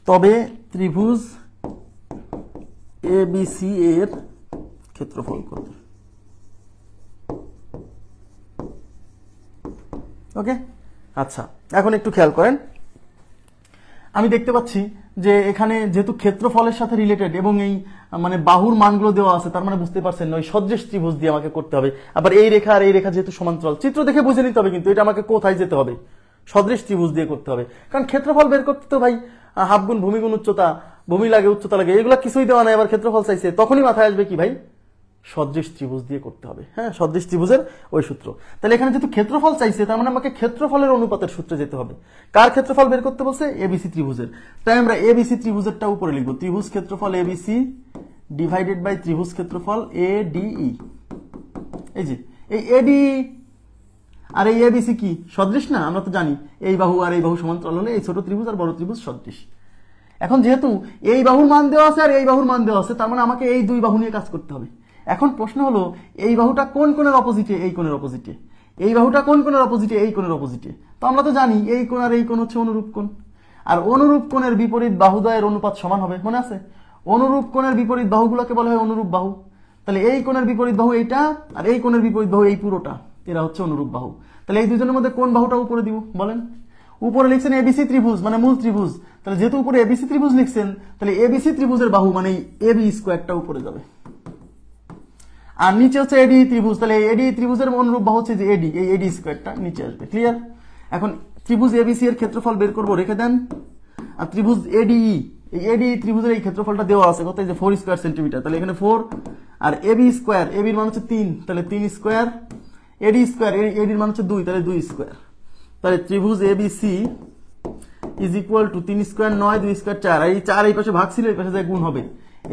S1: তবে ত্রিভুজ ABC এর ক্ষেত্রফল কত। ওকে, আচ্ছা এখন একটু খেয়াল করেন, আমি দেখতে পাচ্ছি যে এখানে যেহেতু ক্ষেত্রফলের সাথে রিলেটেড এবং এই মানে বাহুর মানগুলো দেওয়া আছে, তার মানে বুঝতে পারছেন ওই সদৃশ ত্রিভুজ দিয়ে আমাকে করতে হবে। আবার এই রেখা আর এই রেখা যেহেতু সমান্তরাল, চিত্র দেখে বুঝে নিতে হবে কিন্তু এটা আমাকে কোথায় যেতে হবে, সদৃশ ত্রিভুজ দিয়ে করতে হবে। কারণ ক্ষেত্রফল বের করতে তো ভাই হাফ গুণ ভূমি গুণ উচ্চতা, ভূমি লাগে উচ্চতা লাগে, এগুলো কিছুই দেওয়া নাই, আবার ক্ষেত্রফল চাইছে, তখনই মাথায় আসবে কি ভাই, সদৃশ ত্রিভুজ দিয়ে করতে হবে। হ্যাঁ, সদৃশ ত্রিভুজের ওই সূত্র। তাহলে এখানে যেহেতু ক্ষেত্রফল চাইছে, তার মানে আমাকে ক্ষেত্রফলের অনুপাতের সূত্রে যেতে হবে। কার ক্ষেত্রফল বের করতে বলছে? এবিসি ত্রিভুজের। তাই আমরা এবিসি ত্রিভুজেরটা উপরে লিখবো, ত্রিভুজ ক্ষেত্রফল এবিসি ডিভাইডেড বাই ত্রিভুজ ক্ষেত্রফল এডিই। এই যে এই এডিই আর এই এবিসি কি সদৃশ না? আমরা তো জানি এই বাহু আর এই বাহু সমান্তরাল হলে এই ছোট ত্রিভুজ আর বড় ত্রিভুজ সদৃশ। এখন যেহেতু এই বাহুর মান দেওয়া আছে আর এই বাহুর মান দেওয়া আছে, তার মানে আমাকে এই দুই বাহু নিয়ে কাজ করতে হবে। এখন প্রশ্ন হলো এই বাহুটা কোন কোণের অপোজিটে? এই কোণের অপোজিটে। এই বাহুটা কোন কোণের অপোজিটে? এই কোণের অপোজিটে। তো আমরা তো জানি এই কোণ আর এই কোণ হচ্ছে অনুরূপ কোণ, আর অনুরূপ কোণের বিপরীত বাহুদ্বয়ের অনুপাত সমান হবে, মনে আছে? অনুরূপ কোণের বিপরীত বাহুগুলোকে বলা হয় অনুরূপ বাহু। তাহলে এই কোণের বিপরীত বাহু এইটা আর এই কোণের বিপরীত বাহু এই পুরোটা, এরা হচ্ছে অনুরূপ বাহু। তাহলে এই দুজনের মধ্যে কোন বাহুটা উপরে দিব বলেন? উপরে লিখছেন এবিসি ত্রিভুজ মানে মূল ত্রিভুজ, তাহলে যেহেতু উপরে এবিসি ত্রিভুজ লিখছেন, তাহলে এবিসি ত্রিভুজের বাহু মানে এবি স্কোয়ারটা উপরে যাবে, আর নিচে হচ্ছে এডি ত্রিভুজ, তাহলে এডি ত্রিভুজের অনুরূপ বাহু হচ্ছে যে এডি, এই এডি স্কোয়ারটা নিচে আসবে। ক্লিয়ার? এখন ত্রিভুজ এবিসি এর ক্ষেত্রফল বের করবো, রেখে দেন। আর ত্রিভুজ এডিই, এই এডি ত্রিভুজের এই ক্ষেত্রফলটা দেওয়া আছে কত? এই যে 4 স্কোয়ার সেন্টিমিটার, তাহলে এখানে 4 আর এবি স্কোয়ার, এবির মান হচ্ছে 3, তাহলে 3 স্কোয়ার, এডি স্কোয়ার, এডির মান হচ্ছে 2, তাহলে 2 স্কোয়ার। তাহলে ত্রিভুজ ABC is equal two 3 square 9, 2 square 4, আর এই 4 এই পাশে ভাগ ছিল, এই পাশে যায় গুণ হবে,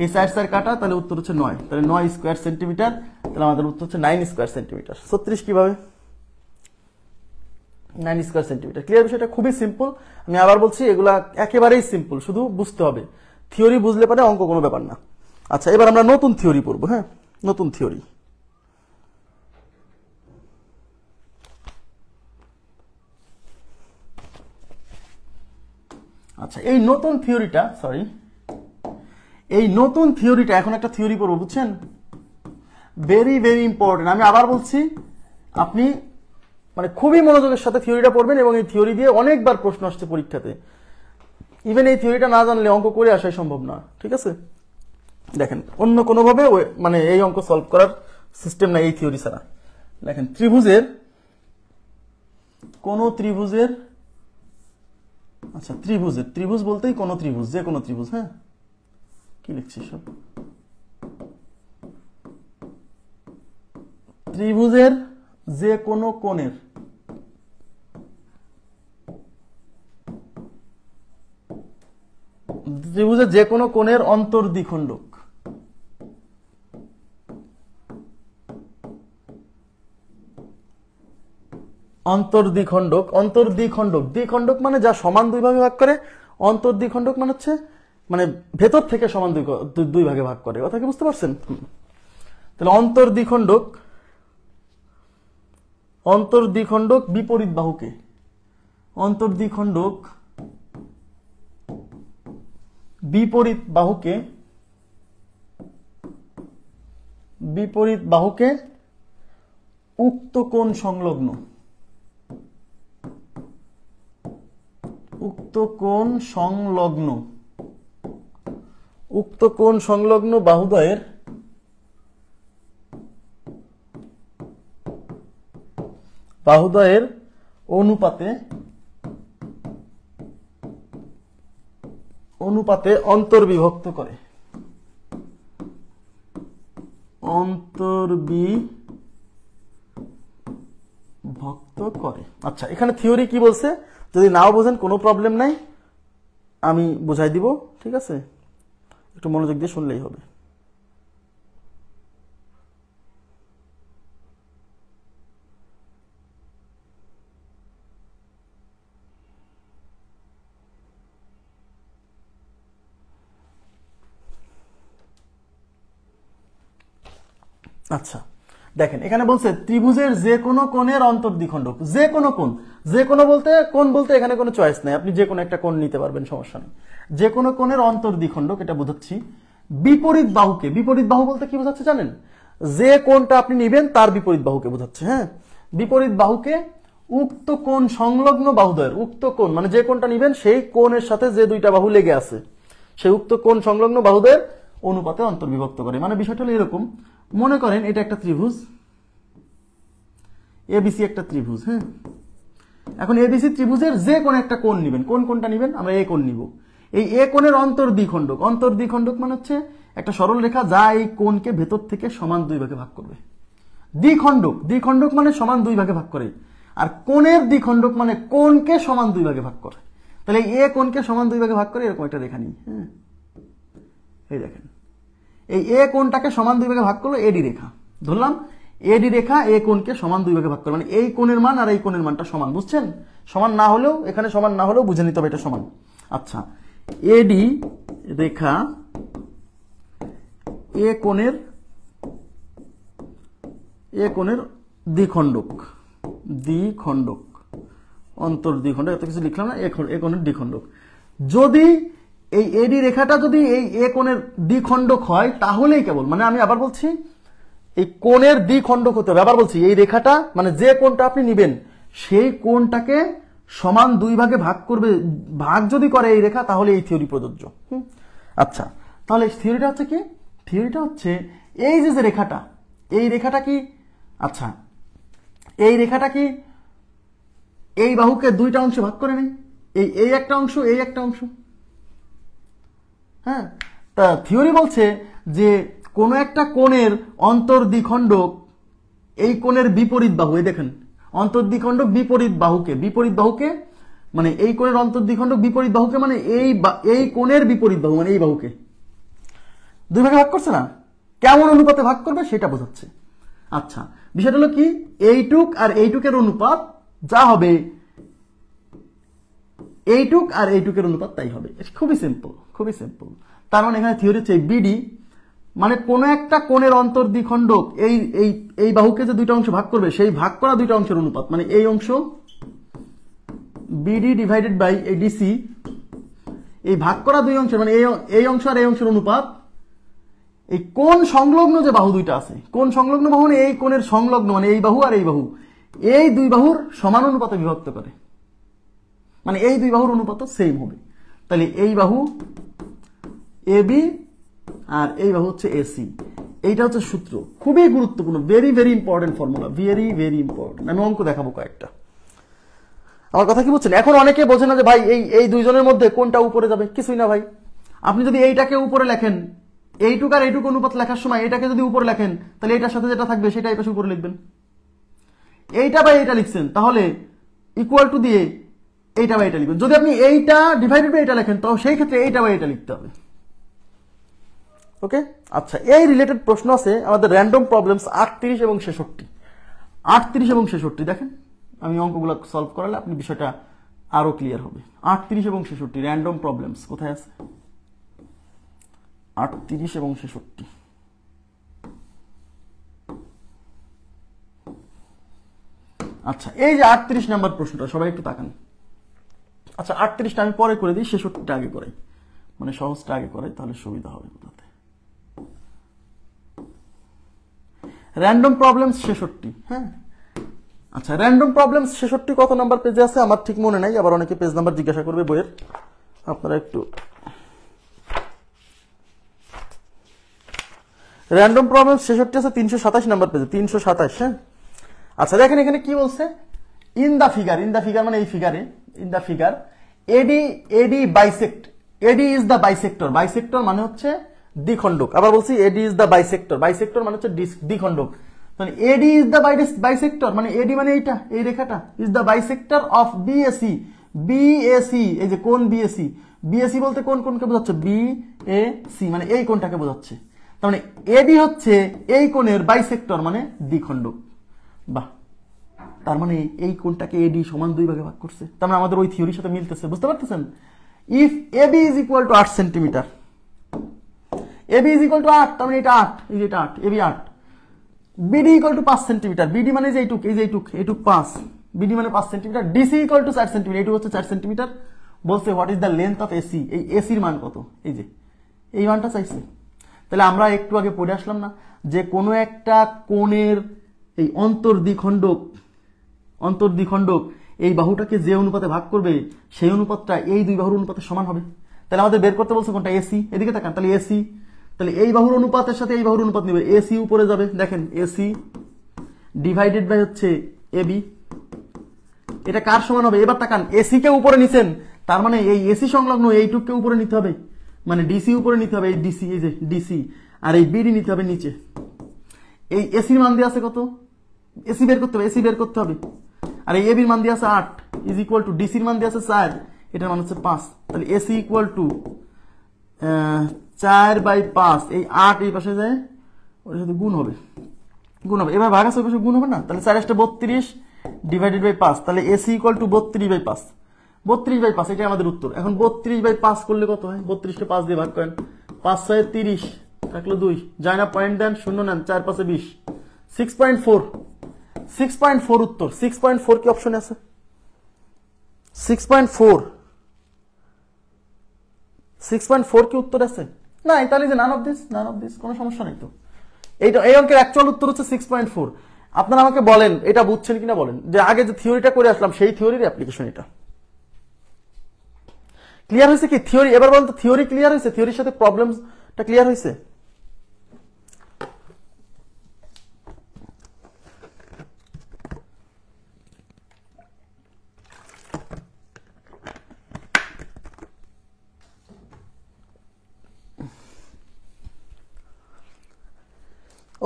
S1: এই 4 4 কাটা, তাহলে উত্তর হচ্ছে 9, তাহলে 9 স্কোয়ার সেন্টিমিটার, তাহলে আমাদের উত্তর হচ্ছে 9 স্কোয়ার সেন্টিমিটার। 36 কিভাবে? 9 স্কোয়ার সেন্টিমিটার। ক্লিয়ার? বিষয়টা খুবই সিম্পল। আমি আবার বলছি, এগুলা একেবারেই সিম্পল, শুধু বুঝতে হবে। থিওরি বুঝলে পারে অঙ্ক কোনো ব্যাপার না। আচ্ছা, এবার আমরা নতুন থিওরি পড়বো। হ্যাঁ, নতুন থিওরি। আচ্ছা, এই নতুন থিওরিটা এখন একটা থিওরি পড়বো, বুঝছেন? Very very important. আমি আবার বলছি, আপনি মানে খুবই মনোযোগের সাথে থিওরিটা পড়বেন, এবং এই থিওরি দিয়ে অনেকবার প্রশ্ন আসছে পরীক্ষাতে। ইভেন এই থিওরিটা না জানলে অঙ্ক করে আসাই সম্ভব না। ঠিক আছে? দেখেন, অন্য কোনোভাবে মানে এই অঙ্ক সলভ করার সিস্টেম নাই এই থিওরি ছাড়া। দেখেন, ত্রিভুজ বলতেই কোন ত্রিভুজ, যে কোনো ত্রিভুজ। হ্যাঁ, কি লিখছি সব? ত্রিভুজের যে কোনো কোণের অন্তর্দ্বিখণ্ডক। দ্বিখণ্ডক মানে যা সমান দুই ভাগে ভাগ করে। অন্তর্দ্বিখণ্ডক মানে হচ্ছে মানে ভেতর থেকে সমান দুই ভাগে ভাগ করে। কথা কি বুঝতে পারছেন? তাহলে অন্তর্দ্বিখণ্ডক বিপরীত বাহুকে, বিপরীত বাহুকে উক্ত কোণ সংলগ্ন, উক্ত কোণ সংলগ্ন বাহুদ্বয়ের অনুপাতে অন্তর্বিভক্ত করে। আচ্ছা, এখানে থিওরি কি বলছে যদি নাও বোঝেন কোনো প্রবলেম নাই, আমি বুঝাই দিব। ঠিক আছে? একটু মনোযোগ দিয়ে শুনলেই হবে। আচ্ছা, দেখেন, এখানে বলছে ত্রিভুজের যে কোনো কোণের অন্তর্দ্বিখণ্ডক। যে কোনো কোণ, যে কোনো কোণ বলতে এখানে কোনো চয়েস নাই, আপনি যে কোনো একটা কোণ নিতে পারবেন, সমস্যা নেই। যে কোনো কোণের অন্তর্দ্বিখণ্ডক, এটা বোঝাচ্ছি বিপরীত বাহু বলতে কি বোঝাচ্ছে জানেন? যে কোণটা আপনি নেবেন তার বিপরীত বাহুকে বোঝাচ্ছে। হ্যাঁ, বিপরীত বাহুকে উক্ত কোণ সংলগ্ন বাহুদ্বয়ের, উক্ত কোণ মানে যে কোণটা নেবেন সেই কোণের সাথে যে দুইটা বাহু লেগে আছে সেই উক্ত কোণ সংলগ্ন বাহুদের অনুপাতে অন্তর্বিভক্ত করে। মানে বিষয়টা হলো এরকম, মনে করেন এটা একটা ত্রিভুজ, এবিসি একটা ত্রিভুজ। হ্যাঁ, এখন এবিসি ত্রিভুজের যে কোনো একটা কোণ নেবেন, কোন কোণটা নেবেন, আমরা এ কোণ নিব। এই এ কোণের অন্তর্দ্বিখণ্ডক, অন্তর্দ্বিখণ্ডক মানে হচ্ছে একটা সরল রেখা যা এই কোণকে ভেতর থেকে সমান দুই ভাগে ভাগ করবে। দ্বিখণ্ডক, দ্বিখণ্ডক মানে সমান দুই ভাগে ভাগ করে, আর কোণের দ্বিখণ্ডক মানে কোণকে সমান দুই ভাগে ভাগ করে। তাহলে এ কোণকে সমান দুই ভাগে ভাগ করে এরকম একটা রেখা নিই। হ্যাঁ, এই দেখেন, এই এ কোণটাকে সমান দুই ভাগে ভাগ করলো এডি রেখা, ধরলাম এডি রেখা এ কোণকে সমান দুই ভাগে ভাগ করে, মানে এই কোণের মান আর এই কোণের মানটা সমান, বুঝছেন? সমান না হলেও এখানে সমান না হলেও বুঝে নিতে হবে এটা সমান। আচ্ছা, এডি রেখা এ কোণের দ্বিখণ্ডক, দ্বিখণ্ডক অন্তর্দ্বিখণ্ডক, এত কিছু লিখলাম না, এ কোণের দ্বিখণ্ডক। যদি এই এডি রেখাটা যদি এই এ কোণের দ্বিখণ্ডক হয় তাহলেই কেবল, মানে আমি আবার বলছি এই কোণের দ্বিখণ্ডক হতে হবে। আবার বলছি এই রেখাটা মানে যে কোণটা আপনি নেবেন সেই কোণটাকে সমান দুই ভাগে ভাগ করবে, ভাগ যদি করে এই রেখা তাহলে এই থিওরি প্রযোজ্য। আচ্ছা, তাহলে থিওরিটা হচ্ছে কি? থিওরিটা হচ্ছে এই যে রেখাটা, এই রেখাটা কি, আচ্ছা এই রেখাটা কি এই বাহুকে দুইটা অংশে ভাগ করে নেই, এই একটা অংশ, এই একটা অংশ। হ্যাঁ, তা থিওরি বলছে যে কোন একটা কোণের অন্তর্দ্বিখণ্ডক এই কোণের বিপরীত বাহু, এই দেখেন অন্তর্দ্বিখণ্ডক বিপরীত বাহুকে মানে এই কোণের অন্তর্দ্বিখণ্ডক বিপরীত বাহুকে মানে এই কোণের বিপরীত বাহু মানে এই বাহুকে দুই ভাগে ভাগ করছে না, কেমন অনুপাতে ভাগ করবে সেটা বোঝাচ্ছে। আচ্ছা, বিষয়টা হলো কি, এইটুক আর এইটুকের অনুপাত যা হবে এইটুক আর এইটুকের অনুপাত তাই হবে। খুবই সিম্পল, খুবই সিম্পল। তার মানে এখানে থিওরি হচ্ছে বিডি মানে কোন একটা কোণের অন্তর্দ্বিখণ্ডক এই বাহুকে যে দুইটা অংশ ভাগ করবে সেই ভাগ করা দুইটা অংশের অনুপাত, মানে এই অংশ বিডি ডিভাইডেড বাই এই ডিসি, এই ভাগ করা দুই অংশের মানে এই অংশ আর এই অংশের অনুপাত এই কোণ সংলগ্ন যে বাহু দুইটা আছে, কোণ সংলগ্ন বাহু মানে এই কোণের সংলগ্ন মানে এই বাহু আর এই বাহু, এই দুই বাহুর সমান অনুপাতে বিভক্ত করে, মানে এই দুই বাহুর অনুপাত সেম হবে। তাহলে এই বাহু এবি আর এই বাহু হচ্ছে এসি, এইটা হচ্ছে সূত্র। খুবই গুরুত্বপূর্ণ, very very important formula, very very important. আমি অঙ্ক দেখাবো কয়েকটা। আমার কথা কি বলছেন? এখন অনেকে বোঝে না যে ভাই এই দুইজনের মধ্যে কোনটা উপরে যাবে। কিছুই না ভাই, আপনি যদি এইটাকে উপরে লেখেন, এইটুক আর এইটুক অনুপাত লেখার সময় এটাকে যদি উপরে লেখেন তাহলে এটার সাথে যেটা থাকবে সেটা এই পাশে উপরে লিখবেন। এইটা বা এইটা লিখছেন তাহলে ইকুয়াল টু দিয়ে এইটা বা এটা লিখবেন। যদি আপনি এইটা ডিভাইডেড বাই এটা লেখেন তাহলে সেই ক্ষেত্রে এইটা বা এটা লিখতে হবে। ওকে, আচ্ছা, এই রিলেটেড প্রশ্ন আছে আমাদের র্যান্ডম প্রবলেমস 38 এবং 66। 38 এবং 66 দেখেন, আমি অঙ্কগুলো সলভ করালে আপনি বিষয়টা আরো ক্লিয়ার হবে। 38 এবং 66 র্যান্ডম প্রবলেমস কোথায় আছে? 38 এবং 66। আচ্ছা, এই যে 38 নাম্বার প্রশ্নটা সবাই একটু তাকান। আচ্ছা, 38টা আমি পরে করে দিই, 66টা আগে করাই, মানে সহজটা আগে করাই, তাহলে সুবিধা হবে বোঝাতে। Random problems 66। হ্যাঁ, আচ্ছা, র্যান্ডম প্রবলেমস 66 কত নাম্বার পেজে আছে আমার ঠিক মনে নাই, আবার অনেকে পেজ নাম্বার জিজ্ঞাসা করবে বইয়ের, আপনারা একটু র্যান্ডম প্রবলেমস 66 আছে 327 নাম্বার পেজে, 327। হ্যাঁ, আচ্ছা দেখেন এখানে কি বলছে, ইন দা ফিগার মানে এই ফিগারে, in the figure AD bisect, AD is the bisector, bisector মানে হচ্ছে দ্বিখণ্ডক। আবার বলছি AD is the bisector, bisector মানে হচ্ছে দ্বিখণ্ডক। মানে এডি ইজ দা বাইসেক্টর মানে এডি মানে এইটা, এই রেখাটা is the bisector of BAC, BAC এই যে কোণ বিএসি, বিএসি বলতে কোন কোণকে বোঝাচ্ছে? বিএসি মানে এই কোণটাকে বোঝাচ্ছে। তার মানে এডি হচ্ছে এই কোণের বাইসেক্টর মানে দ্বিখণ্ডক। বাহ, তার মানে এই কোণটাকে এডি সমান দুই ভাগে ভাগ করছে, তার মানে আমাদের ওই থিওরির সাথে মিলতেছে, বুঝতে পারতেছেন? If AB is equal to 8 centimeter, AB is equal to 8, তার মানে এটা 8, এই যে এটা 8, AB 8, BD equal to 5 centimeter, BD মানে যে এইটুক, এই যে এইটুক 5, বিডি মানে 5 centimetre, DC equal to 4 centimetre, এইটুক হচ্ছে 4 সেন্টিমিটার। বলছে what is the length of AC, এই এসির মান কত, এই যে এই মানটা চাইছে। তাহলে আমরা একটু আগে পড়ে আসলাম না যে কোনো একটা কোণের এই অন্তর্দ্বিখণ্ডক এই বাহুটাকে যে অনুপাতে ভাগ করবে সেই অনুপাতটা এই দুই বাহুর অনুপাতের সমান হবে। তাহলে আমাদের বের করতে বলছে কোনটা? এসি। এদিকে তাকান, তাহলে এসি, তাহলে এই বাহুর অনুপাতের সাথে এই বাহুর অনুপাত নেবে, এসি উপরে যাবে, দেখেন এসি ডিভাইডেড বাই হচ্ছে এবি, এটা কার সমান হবে? এবার তাকান, এসি কে উপরে নিছেন, তার মানে এই এসি সংলগ্ন এইটুককে উপরে নিতে হবে, মানে ডিসি উপরে নিতে হবে, এই ডিসি, এই যে ডিসি, আর এই বিডি নিতে হবে নিচে। এই এসির মান দিয়ে আছে কত? এসি বের করতে হবে, এসি বের করতে হবে। আর এই এবির মান দিয়ে আছে 8 ইজ ইকুয়াল টু ডিসির মান দিয়ে আছে 4, এটার মান হচ্ছে 5। তাহলে এসি ইকুয়াল টু 4/5, এই 8 এই পাশে যায়, ওর সাথে গুণ হবে, এবার ভাগ আছে ওই পাশে গুণ হবে না? তাহলে 4 * 32 ডিভাইডেড বাই 5, তাহলে এসি ইকুয়াল টু 32/5, 32/5, এটাই আমাদের উত্তর। এখন 32/5 করলে কত হয়? 32 কে 5 দিয়ে ভাগ করেন, 5 × 6 = 30, থাকলো 2, যায় না পয়েন্ট দেন, শূন্য নেন, 4 × 5 = 20, 6.4 উত্তর। 6.4 কি অপশনে আছে? 6.4 কি উত্তর আছে? না, তাহলে যে নান অফ দিস, কোনো সমস্যা নেই তো। এইটা এই অঙ্কের অ্যাকচুয়াল উত্তর হচ্ছে 6.4। আপনারা আমাকে বলেন এটা বুঝছেন কিনা, বলেন যে আগে যে থিওরিটা করে আসলাম সেই থিওরির অ্যাপ্লিকেশন এটা ক্লিয়ার হয়েছে কি? থিওরি এবার বলেন তো, থিওরি ক্লিয়ার হয়েছে? থিওরির সাথে প্রবলেমটা ক্লিয়ার হয়েছে?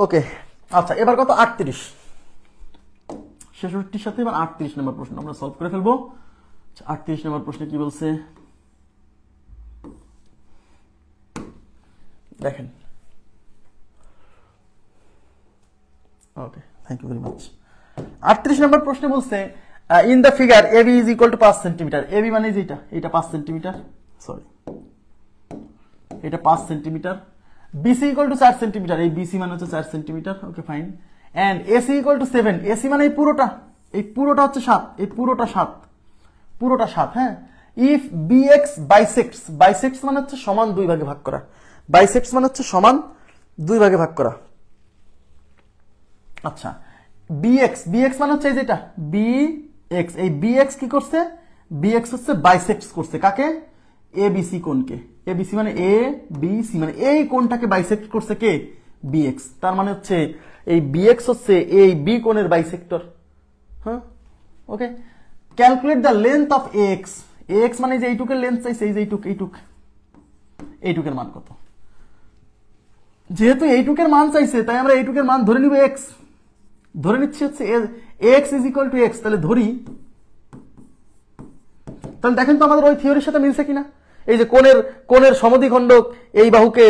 S1: ওকে, আচ্ছা এবার কত? 38, 66 সাথে এবার 38 নম্বর প্রশ্ন আমরা সলভ করে ফেলবো। 38 নম্বর প্রশ্নে কি বলছে দেখেন। Okay, thank you very much. 38 নম্বর প্রশ্নে বলছে in the figure AB is equal to 5 centimeter. AB মানে যেটা, এটা 5 সেন্টিমিটার, সরি এটা 5 centimeter. BC equal to 4 centimeter, এই বিসি মানে হচ্ছে 4 centimeter. Okay fine. And AC equal to 7, AC মানে এই পুরোটা হচ্ছে 7, এই পুরোটা 7, হ্যাঁ। ইফ বিএক্স বাইসেক্টস মানে হচ্ছে সমান 2 ভাগে ভাগ করা, বাইসেক্টস মানে হচ্ছে সমান 2 ভাগে ভাগ করা। আচ্ছা, বিএক্স মানে হচ্ছে এই যেটা বিএক্স, এই বিএক্স কি করছে? বিএক্স হচ্ছে বাইসেক্টস করছে কাকে? এবিসি কোণকে। এবিসি মানে এ বি সি, মানে এই কোণটাকে বাইসেক্ট করছে কে? বিএক্স। তার মানে হচ্ছে এই বিএক্স হচ্ছে এই বি কোণের বাইসেক্টর, হ্যাঁ। Okay, calculate the length of X. X মানে যে এইটুকের লেন্থ চাইছে, এই যে এইটুকের মান কত? যেহেতু এইটুকের মান চাইছে তাই আমরা এইটুকের মান ধরে নিব এক্স, ধরে নিচ্ছি হচ্ছে x is equal two x. তাহলে ধরি, তাহলে দেখেন তো আমাদের ওই থিওরির সাথে মিলছে কিনা। এই যে কোণের সমদ্বিখণ্ডক এই বাহুকে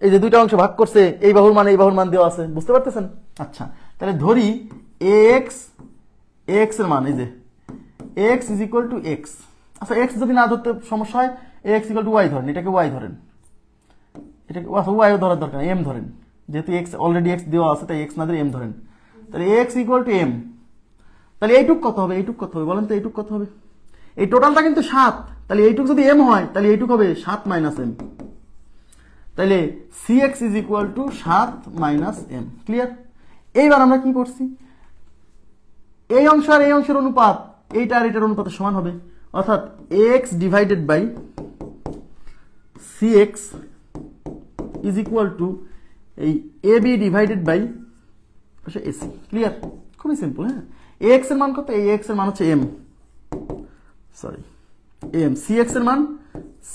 S1: এই যে দুইটা অংশে ভাগ করছে, এই বাহুর মান এই বাহুর মান দেওয়া আছে, বুঝতে পারতেছেন? আচ্ছা, তাহলে ধরি এক্স এর মান এই যে x is equal two x. আচ্ছা, এক্স যদি না ধরতে সমস্যা হয়, এক্স ইকুয়াল টু ওয়াই ধরেন, এটাকে ওয়াই ধরেন, এটাকে ওয়াইও ধরার দরকার এম ধরেন, যেহেতু এক্স অলরেডি এক্স দেওয়া আছে তাই এক্স না ধরে এম ধরেন। তাহলে এক্স ইকুয়াল টু এম। তাহলে এইটুক কত হবে? বলেন তো এইটুক কত হবে? এই টোটালটা কিন্তু 7, তাহলে এইটুক যদি এম হয় তাহলে এইটুক হবে 7 - এম। তাহলে CX is equal to 7 - M. Clear? এইবার আমরা কি করছি, এই অংশ আর এই অংশের অনুপাত এইটা আর এটার অনুপাতের সমান হবে, অর্থাৎ X divided by CX is equal to এই AB divided by AC. Clear? খুবই সিম্পল, হ্যাঁ। এক্স এর মান কত? এই এক্স এর মান হচ্ছে এম, সরি এম। সিএক্স এর মান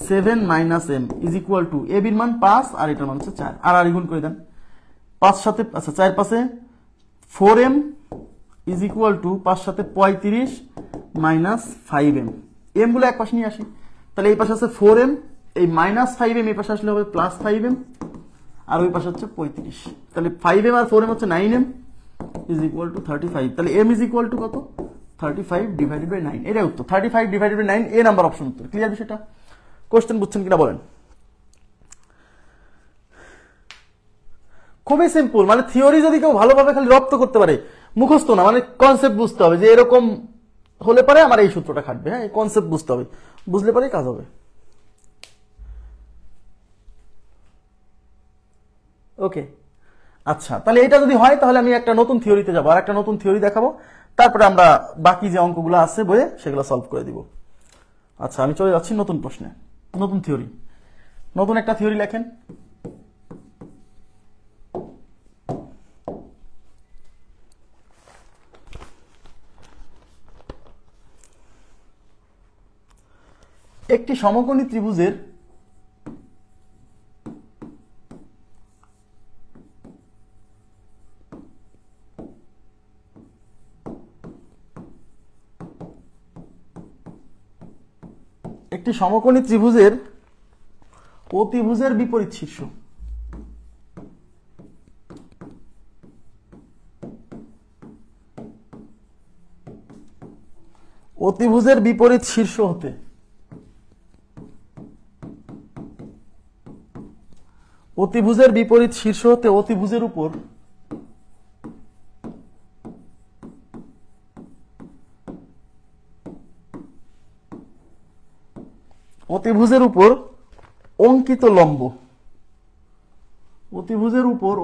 S1: 7 - এম ইজ ইকুয়াল টু এবির মান 5 আর এটার মান হচ্ছে 4, আর গুণ করে দেন 5 সাথে, আচ্ছা 4 5 4m ইজ ইকুয়াল টু 5 সাথে 35 - 5m। এম গুলো এক পাশে নিয়ে আসি, তাহলে এই পাশে আছে 4m, এই -5m এই পাশে আসলে হবে +5m, আর ওই পাশে হচ্ছে 35। তাহলে 5m আর 4m হচ্ছে 9m ইজ ইকুয়াল টু 35। তাহলে m ইজ ইকুয়াল টু কত? 35 ডিভাইডেড বাই 9। এটাই উত্তর, 35 divided by 9, A number option উত্তর। ক্লিয়ার বিষয়টা? কোশ্চেন বুঝছেন কিনা বলেন? খুবই সিম্পল, মানে থিওরি যদি কেউ ভালোভাবে খালি রপ্ত করতে পারে, মুখস্থ না, মানে কনসেপ্ট বুঝতে হবে যে এরকম হলে পরে আমার এই সূত্রটা খাটবে, হ্যাঁ, এই কনসেপ্ট বুঝতে হবে, বুঝলে পরেই কাজ হবে। ওকে, আচ্ছা তাহলে এটা যদি হয় তাহলে আমি একটা নতুন থিওরিতে যাবো, আর একটা নতুন থিওরি দেখাবো, তারপরে আমরা বাকি যে অঙ্কগুলো আছে বইয়ে সেগুলো সলভ করে দিব। আচ্ছা আমি চলে যাচ্ছি নতুন প্রশ্নে, নতুন থিওরি, নতুন একটা থিওরি লেখেন। একটি সমকোণী ত্রিভুজের অতিভুজের বিপরীত শীর্ষ, অতিভুজের বিপরীত শীর্ষ হতে অতিভুজের বিপরীত শীর্ষ হতে অতিভুজের উপর অঙ্কিত লম্ব, অতিভুজের উপর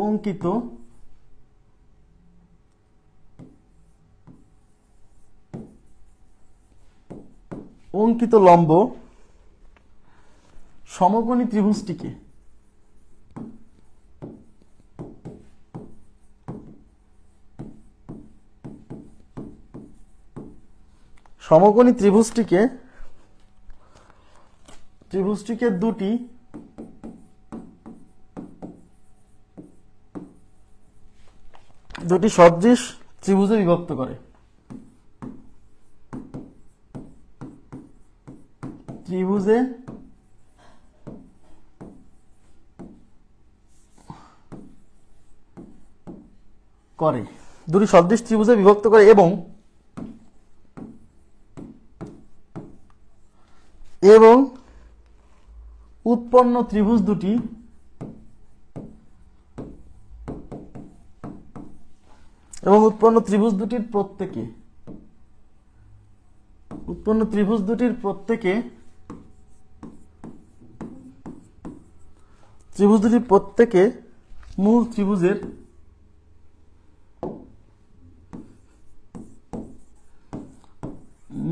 S1: অঙ্কিত লম্ব সমকোণী ত্রিভুজটিকে দুটি সদৃশ ত্রিভুজে বিভক্ত করে। দুটি সদৃশ ত্রিভুজে বিভক্ত করে এবং উৎপন্ন ত্রিভুজ দুটির প্রত্যেকে মূল ত্রিভুজের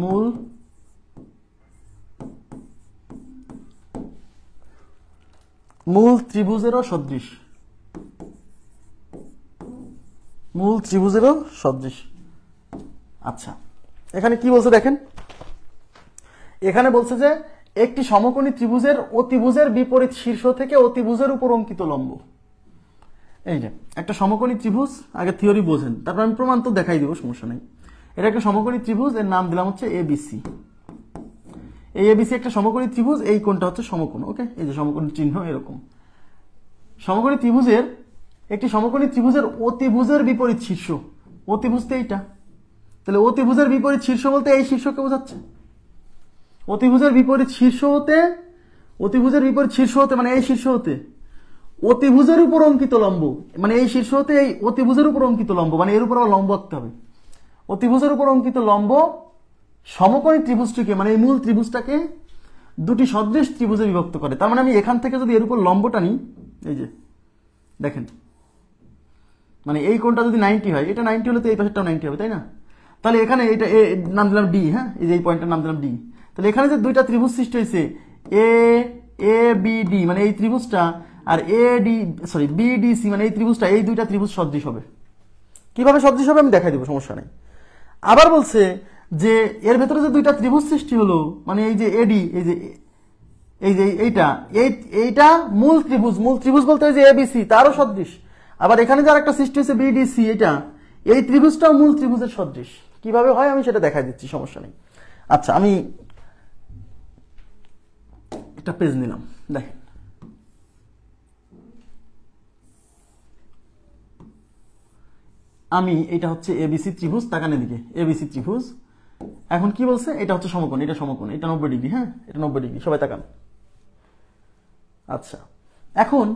S1: মূল ত্রিভুজেরও সদৃশ। আচ্ছা এখানে কি বলছে দেখেন, এখানে বলছে যে একটি সমকোণী ত্রিভুজের অতিভুজের বিপরীত শীর্ষ থেকে অতিভুজের উপর অঙ্কিত লম্ব। এই যে একটা সমকোণী ত্রিভুজ, আগে থিওরি বোঝেন, তারপর আমি প্রমাণ তো দেখাই দিব, সমস্যা নেই। এটা একটা সমকোণী ত্রিভুজ, এর নাম দিলাম হচ্ছে এবিসি। এই এবিসি একটা সমকোণী ত্রিভুজ, এই কোণটা হচ্ছে সমকোণ। ওকে, এই যে সমকোণ চিহ্ন এরকম একটি সমকোণী ত্রিভুজের অতিভুজের বিপরীত শীর্ষ, অতিভুজতে এইটা, তাহলে অতিভুজের বিপরীত শীর্ষ বলতে এই শীর্ষকে বোঝাচ্ছে। অতিভুজের বিপরীত শীর্ষ হতে মানে এই শীর্ষ হতে অতিভুজের উপর অঙ্কিত লম্ব, মানে এই শীর্ষ হতে এই অতিভুজের উপর অঙ্কিত লম্ব, মানে এর উপর লম্ব আঁকতে হবে। অতিভুজের উপর অঙ্কিত লম্ব সমকোণী ত্রিভুজটিকে, মানে এই মূল ত্রিভুজটাকে দুটি সদৃশ ত্রিভুজে বিভক্ত করে। তার মানে আমি এখান থেকে যদি এর উপর লম্বটা নিই, এই যে দেখেন, মানে এই কোণটা যদি 90 হয়, এটা 90 হলে তো এই পাশেরটাও 90 হবে, তাই না? তাহলে এখানে এটা নাম দিলাম ডি, হ্যাঁ, এই যে এই পয়েন্টের নাম দিলাম ডি। তাহলে এখানে যে দুইটা ত্রিভুজ সৃষ্টি হয়েছে এ বি ডি, মানে এই ত্রিভুজটা, আর বিডিসি, মানে এই ত্রিভুজটা, এই দুইটা ত্রিভুজ সদৃশ হবে। কিভাবে সদৃশ হবে আমি দেখাই দিব, সমস্যা নেই। আবার বলছে যে এর ভেতরে যে দুইটা ত্রিভুজ সৃষ্টি হলো, মানে এই যে এডি, এইটা মূল ত্রিভুজ বলতে হয় যে এবিসি, তারও সদৃশ। আবার এখানে যার একটা সৃষ্টি হয়েছে বিডিসি, এই ত্রিভুজটাও মূল ত্রিভুজের সদৃশ। কিভাবে হয় আমি সেটা দেখাই দিচ্ছি, সমস্যা নেই। আচ্ছা আমি একটা পেজ নিলাম, দেখেন এটা হচ্ছে এবিসি ত্রিভুজ, তাকান এদিকে, এবিসি ত্রিভুজ। এখন কি বলছে, এটা হচ্ছে সমকোণ, এটা 90 ডিগ্রি, হ্যাঁ, এটা 90 ডিগ্রি, সবাই তাকান। আচ্ছা এখন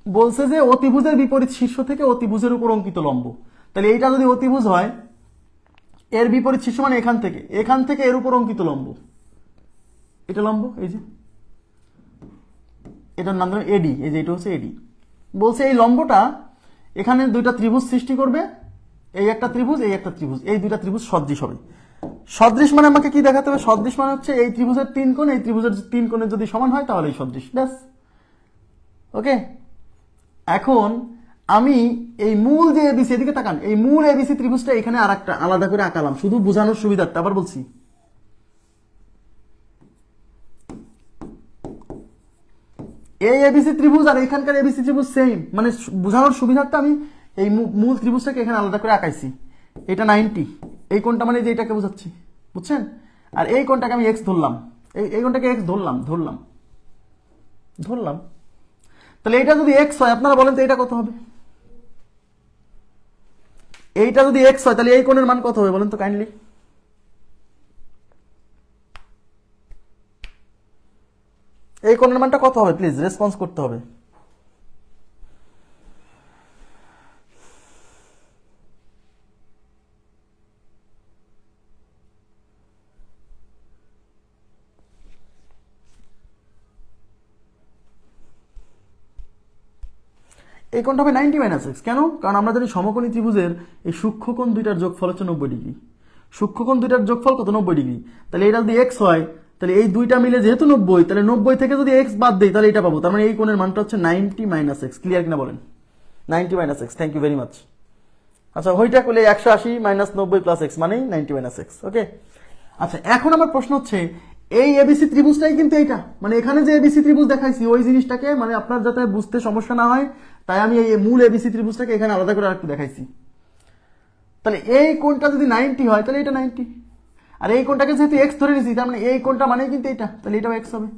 S1: বলছে যে অতিভুজের বিপরীত শীর্ষ থেকে অতিভুজের উপর অঙ্কিত লম্ব। তাহলে এইটা যদি অতিভুজ হয়, এর বিপরীত শীর্ষ মানে এখান থেকে এর উপর অঙ্কিত লম্ব, এটা লম্ব, এই যে এটার নাম দিলাম এডি, এই যে এটা হচ্ছে এডি। বলছে এই লম্বটা এখানে দুইটা ত্রিভুজ সৃষ্টি করবে, এই একটা ত্রিভুজ এই একটা ত্রিভুজ, এই দুইটা ত্রিভুজ সদৃশ হবে। সদৃশ মানে আমাকে কি দেখাতে হবে? সদৃশ মানে হচ্ছে এই ত্রিভুজের 3 কোণ এই ত্রিভুজের 3 কোণের যদি সমান হয় তাহলেই সদৃশ, ব্যাস। ওকে, এখন আমি এই মূল যে এবিসি, এদিকে তাকান, এই মূল এবিসি ত্রিভুজটা এখানে আরেকটা আলাদা করে আঁকালাম শুধু বোঝানোর সুবিধার্থে। আবার বলছি, এই এবিসি ত্রিভুজ আর এখানকার এবিসি ত্রিভুজ সেম, মানে বোঝানোর সুবিধার্থে আমি এই মূল ত্রিভুজটাকে এখানে আলাদা করে আঁকাইছি। এটা 90, এই কোণটা মানে যে এটাকে বোঝাচ্ছি, বুঝছেন? আর এই কোণটাকে আমি এক্স ধরলাম, এই কোণটাকে এক্স ধরলাম ধরলাম ধরলাম তাহলে এটা যদি এক্স হয় আপনারা বলেন তো এটা কত হবে? এইটা যদি এক্স হয় তাহলে এই কোণের মান কত হবে বলেন তো কাইন্ডলি? এই কোণের মানটা কত হবে? প্লিজ রেসপন্স করতে হবে। এই কোণটা হবে 90 মাইনাস এক্স। কেন? কারণ আমরা জানি সমকোণী ত্রিভুজের এই সূক্ষ্মকোণ দুইটার যোগফল হচ্ছে 90 ডিগ্রি। সূক্ষ্মকোণ দুইটার যোগফল কত? 90 ডিগ্রি। তাহলে এটা যদি এক্স হয় তাহলে এই দুইটা মিলে যেহেতু 90, তাহলে 90 থেকে যদি এক্স বাদ দেই তাহলে এটা পাবো। তার মানে এই কোণের মানটা হচ্ছে 90 মাইনাস এক্স। ক্লিয়ার কিনা বলেন? 90 minus X. Thank you very much. আচ্ছা, ওইটা করলে 180 মাইনাস 90 প্লাস এক্স মানেই 90 মাইনাস এক্স। ওকে, আচ্ছা এখন আমার প্রশ্ন হচ্ছে এই এবিসি ত্রিভুজটাই কিন্তু এইটা, মানে এখানে যে এবিসি ত্রিভুজ দেখাইছি ওই জিনিসটাকে, মানে আপনার যাতে বুঝতে সমস্যা না হয় তাই আমি এই মূল এবিসি ত্রিভুজটাকে এখানে আলাদা করে আরেকটু দেখাইছি। তাহলে এই কোণটা যদি 90 হয় তাহলে এটা 90, আর এই কোণটাকে যেহেতু এক্স ধরে নিয়েছি তার মানে এই কোণটা মানে কিন্তু এটা, তাহলে এটাও এক্স হবে।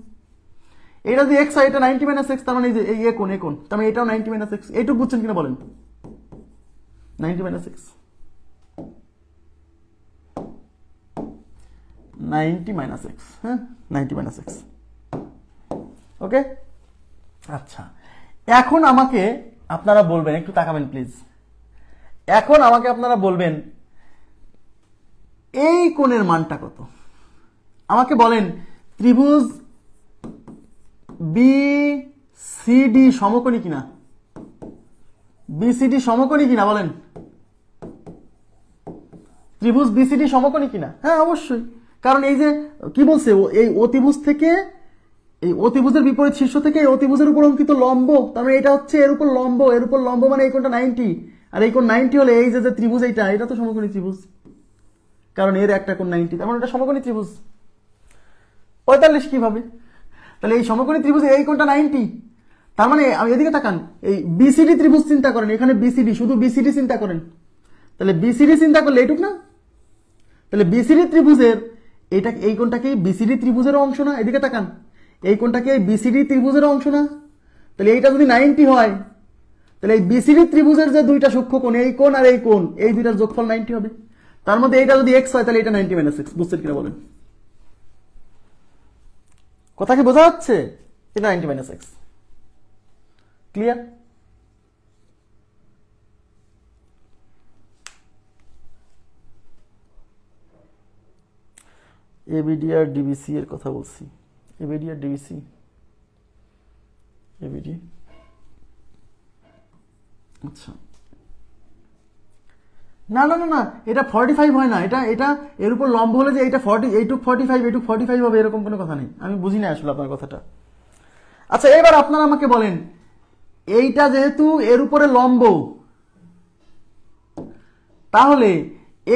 S1: এটা যদি এক্স হয় এটা 90 মাইনাস এক্স, তার মানে এই যে এই কোণ তার মানে এটাও 90 মাইনাস এক্স। এইটুকু বুঝছেন কিনা বলেন? 90 মাইনাস এক্স, 90 মাইনাস এক্স, হ্যাঁ 90 মাইনাস এক্স। ওকে, আচ্ছা এখন আমাকে আপনারা বলবেন, একটু তাকাবেন প্লিজ, এখন আমাকে আপনারা বলবেন এই কোণের মানটা কত? আমাকে বলেন ত্রিভুজ বি সিডি সমকোণী কিনা? বিসিডি সমকোণী কিনা বলেন? ত্রিভুজ বিসিডি সমকোণী কিনা? হ্যাঁ অবশ্যই, কারণ এই যে কি বলছে, এই অতিভুজ থেকে এই অতিভুজের বিপরীত শীর্ষ থেকে এই অতিভুজের উপর অঙ্কিত লম্ব, তার মানে এটা হচ্ছে এর উপর লম্ব, এর উপর লম্ব মানে এই কোণটা 90, আর এই কোণ 90 হলে এই যে ত্রিভুজ এটা তো সমকোণী ত্রিভুজ, কারণ এর একটা কোণ 90, তার মানে এটা সমকোণী ত্রিভুজ। 45 কিভাবে? তাহলে এই সমকোণী ত্রিভুজে এই কোণটা 90, তার মানে আমি এদিকে তাকান, এই বিসিডি ত্রিভুজ চিন্তা করেন, এখানে বিসিডি, শুধু বিসিডি চিন্তা করেন, তাহলে বিসিডি চিন্তা করলে এইটুক না? তাহলে বিসিডি ত্রিভুজের এইটা, এই কোণটাকে বিসিডি ত্রিভুজের অংশ না? এদিকে তাকান, এই কোণটাকে বিসিডি ত্রিভুজের অংশ না? তাহলে এইটা যদি 90 হয় তাহলে এই বিসিডি ত্রিভুজের যে দুইটা সূক্ষ্মকোণ, এই কোণ আর এই কোণ, এই দুইটার যোগফল 90 হবে। তার মধ্যে এইটা যদি এক্স হয় তাহলে এটা 90 মাইনাস এক্স। বুঝছেন কিনা বলেন? কথা কি বোঝা যাচ্ছে? এটা 90 মাইনাস এক্স। ক্লিয়ার? এবিডি আর ডিবিসি এর কথা বলছি। এবিডি আর ডিবিসি, এবিডি, আচ্ছা না না না না, এটা 45 হয় না, এটা এর উপর লম্ব হলে যে এটা 40, এইটুক 45, এইটুক 45 হবে এরকম কোনো কথা নেই। আমি বুঝি না আসলে আপনার কথাটা। আচ্ছা এবার আপনারা আমাকে বলেন, এইটা যেহেতু এর উপরে লম্ব, তাহলে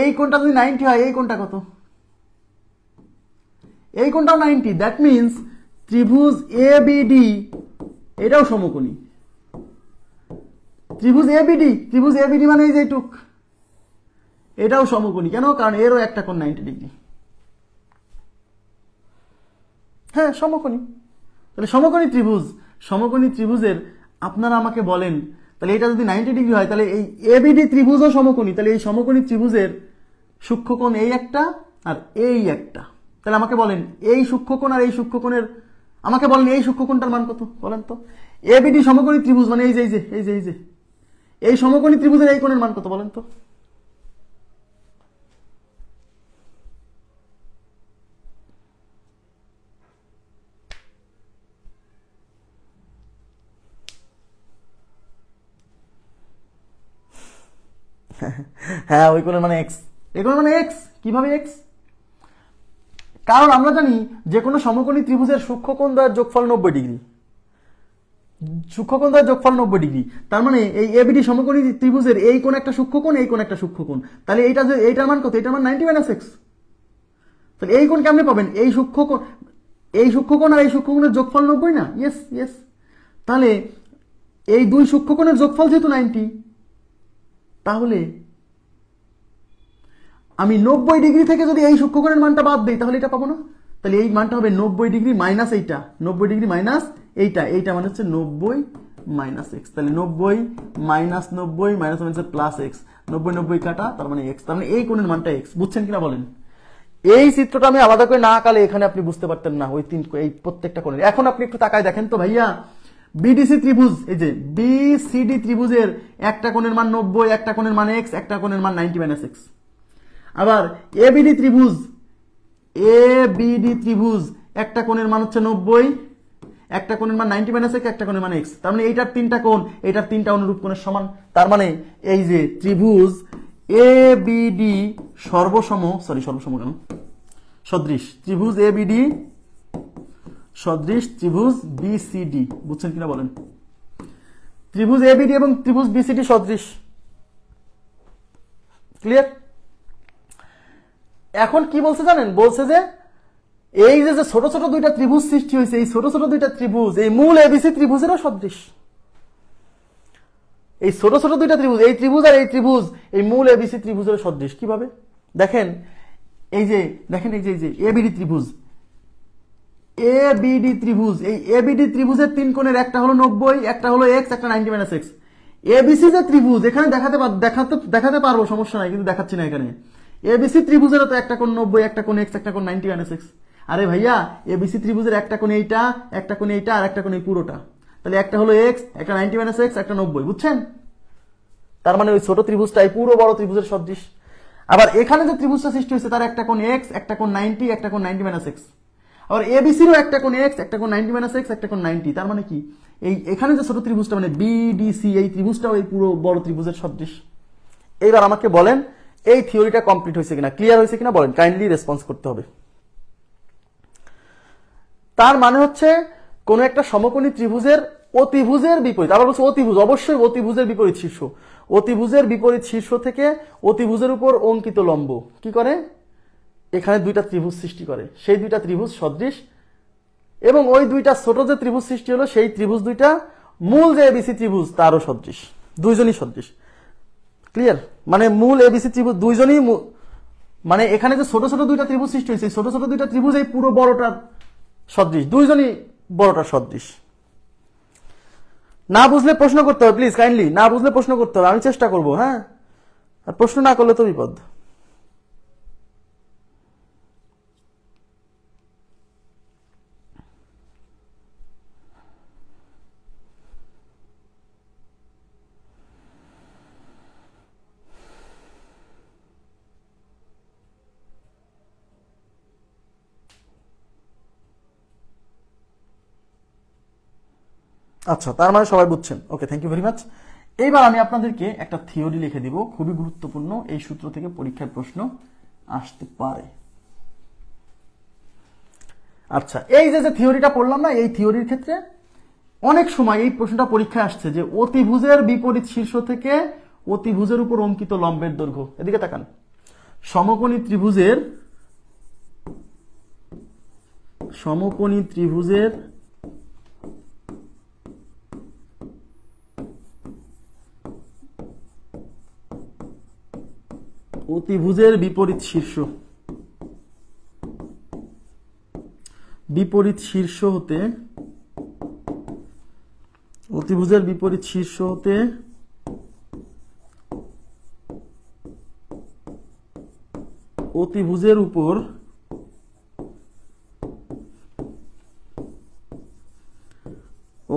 S1: এই কোণটা যদি 90 হয় এই কোণটা কত? এই কোণটাও 90, দ্যাট মিন্স ত্রিভুজ এবিডি এটাও সমকোণী। ত্রিভুজ এবিডি মানে এই যে এইটুক, এটাও সমকোণী। কেন? কারণ এরও একটা কোণ 90 ডিগ্রি। হ্যাঁ সমকোণী। তাহলে সমকোণী ত্রিভুজের আপনারা আমাকে বলেন, তাহলে এটা যদি 90 ডিগ্রি হয় তাহলে এই এবিডি ত্রিভুজও সমকোণী, তাহলে এই সমকোণী ত্রিভুজের সূক্ষ্মকোণ এই একটা আর এই একটা। তাহলে আমাকে বলেন এই সূক্ষ্মকোণ আর এই সূক্ষ্মকোণের, আমাকে বলেন এই সূক্ষ্মকোণটার মান কত বলেন তো? এবিডি সমকোণী ত্রিভুজ মানে এই যে এই সমকোণী ত্রিভুজের এই কোণের মান কত বলেন তো? হ্যাঁ, ওই কোণের মানে এক্স, এই কোণের মানে এক্স। কিভাবে এক্স? কারণ আমরা জানি যে কোনো সমকোণী ত্রিভুজের সূক্ষ্মকোণ দ্বয়ের যোগফল 90 ডিগ্রি, সূক্ষ্মকোণ দ্বয়ের যোগফল 90 ডিগ্রি। তার মানে এই এবিডি সমকোণী ত্রিভুজের এই কোণ একটা সূক্ষ্মকোণ, এই কোণ একটা সূক্ষ্মকোণ, তাহলে এইটা যে এইটার মান কত? এইটার মান 90 মাইনাস এক্স। তাহলে এই কোণ কেমনে পাবেন? এই সূক্ষ্মকোণ, এই সূক্ষ্মকোণ আর এই সূক্ষ্মকোণের যোগফল 90 না? Yes yes. তাহলে এই দুই সূক্ষ্মকোণের যোগফল যেহেতু 90, তাহলে আমি 90 ডিগ্রি থেকে যদি এই সূক্ষ্মকোণের মানটা বাদ দিই তাহলে এটা পাবো না? তাহলে এই মানটা হবে 90 ডিগ্রি মাইনাস এইটা, 90 ডিগ্রি মাইনাস এইটা, এইটা মানে হচ্ছে 90 মাইনাস এক্স। তাহলে 90 মাইনাস 90 মাইনাস হচ্ছে প্লাস এক্স, 90 90 কাটা, তার মানে এক্স। তার মানে এই কোণের মানটা এক্স। বুঝছেন কিনা বলেন? এই চিত্রটা আমি আলাদা করে না আঁকালে এখানে আপনি বুঝতে পারতেন না ওই এই প্রত্যেকটা কোণের। এখন আপনি একটু তাকায় দেখেন তো ভাইয়া, বিডিসি ত্রিভুজ, এই যে বিসিডি ত্রিভুজের একটা কোণের মান 90, একটা কোণের মান এক্স, একটা কোণের মান 90 মাইনাস এক্স। আবার এবিডি ত্রিভুজ, এবিডি ত্রিভুজ একটা কোণের মান হচ্ছে 90, একটা কোণের মান 90 মাইনাস এক্স, একটা কোণের মান এক্স। তার মানে এইটার তিনটা কোণ, এইটার তিনটা অনুরূপ কোণের সমান। তার মানে এই যে ত্রিভুজ এবিডি সর্বসম, সর্বসম কেন, সদৃশ, ত্রিভুজ এবিডি সদৃশ ত্রিভুজ বিসিডি। বুঝছেন কিনা বলেন? ত্রিভুজ এবিডি এবং ত্রিভুজ বিসিডি সদৃশ। ক্লিয়ার? এখন কি বলছে জানেন? বলছে যে এই যে ছোট ছোট দুইটা ত্রিভুজ সৃষ্টি হয়েছে, এই ছোট ছোট দুইটা ত্রিভুজ এই মূল এবিসি ত্রিভুজেরও সদৃশ। এই ছোট ছোট দুইটা ত্রিভুজ, এই ত্রিভুজ আর এই ত্রিভুজ এই মূল এবিসি ত্রিভুজের সদৃশ। কিভাবে? দেখেন, এই যে দেখেন, এই যে এবিডি ত্রিভুজ, এবিডি ত্রিভুজ, এই এবিডি ত্রিভুজের তিন কোণের একটা হলো 90, একটা হলো এক্স, একটা 90 মাইনাস এক্স। এবিসি যে ত্রিভুজ, এখানে দেখাতে পারবো, সমস্যা নাই, কিন্তু দেখাচ্ছি না এখানে। এবিসি ত্রিভুজেরও তো একটা কোণ 90, একটা কোণ এক্স, একটা কোণ 90 মাইনাস এক্স। আরে ভাইয়া, এবিসি ত্রিভুজের একটা কোণ এইটা, একটা কোণ এইটা, আর একটা কোণ এই পুরোটা। তাহলে একটা হলো এক্স, একটা 90 মাইনাস এক্স, একটা 90। বুঝছেন? তার মানে ওই ছোট ত্রিভুজটা এই পুরো বড় ত্রিভুজের সদৃশ। আবার এখানে যে ত্রিভুজটা সৃষ্টি হয়েছে তার একটা কোণ এক্স, একটা কোণ 90, একটা কোণ 90 মাইনাস এক্স। আবার এবিসিরও একটা কোণ এক্স, একটা কোণ 90 মাইনাস এক্স, একটা কোণ 90। তার মানে কি, এই এখানে যে ছোট ত্রিভুজটা মানে বিডিসি, এই ত্রিভুজটাও এই পুরো বড় ত্রিভুজের সদৃশ। এইবার আমাকে বলেন এই থিওরিটা কমপ্লিট হয়েছে কিনা, ক্লিয়ার হয়েছে কিনা বলেন, কাইন্ডলি রেসপন্স করতে হবে। তার মানে হচ্ছে কোন একটা সমকোণী ত্রিভুজের অতিভুজের বিপরীত, আবার বলছে অতিভুজ, অবশ্যই অতিভুজের বিপরীত শীর্ষ, অতিভুজের বিপরীত শীর্ষ থেকে অতিভুজের উপর অঙ্কিত লম্ব কি করে, এখানে দুইটা ত্রিভুজ সৃষ্টি করে, সেই দুইটা ত্রিভুজ সদৃশ। এবং ওই দুইটা ছোট যে ত্রিভুজ সৃষ্টি হলো সেই ত্রিভুজ দুইটা মূল যে এবিসি ত্রিভুজ তারও সদৃশ, দুইজনই সদৃশ। ক্লিয়ার? মানে মূল এবিসি ত্রিভুজ দুইজনই, মানে এখানে যে ছোট ছোট দুইটা ত্রিভুজ সৃষ্টি হয়েছে ছোট ছোট দুইটা ত্রিভুজ এই পুরো বড়টার সদৃশ, দুইজনই বড়টার সদৃশ। না বুঝলে প্রশ্ন করতে হবে প্লিজ, কাইন্ডলি না বুঝলে প্রশ্ন করতে হবে, আমি চেষ্টা করবো। হ্যাঁ, আর প্রশ্ন না করলে তো বিপদ। আচ্ছা, তার মানে সবাই বুঝছেন। ওকে, থ্যাংক ইউ ভেরি মাচ। এইবার আমি আপনাদেরকে একটা থিওরি লিখে দিব, খুবই গুরুত্বপূর্ণ, এই সূত্র থেকে পরীক্ষার প্রশ্ন আসতে পারে। আচ্ছা, এই যে থিওরিটা পড়লাম না, এই থিওরির ক্ষেত্রে অনেক সময় এই প্রশ্নটা পরীক্ষায় আসছে যে অতিভুজের বিপরীত শীর্ষ থেকে অতিভুজের উপর অঙ্কিত লম্বের দৈর্ঘ্য, এদিকে তাকান, সমকোণী ত্রিভুজের অতিভুজের বিপরীত শীর্ষ হতে অতিভুজের বিপরীত শীর্ষ হতে অতিভুজের উপর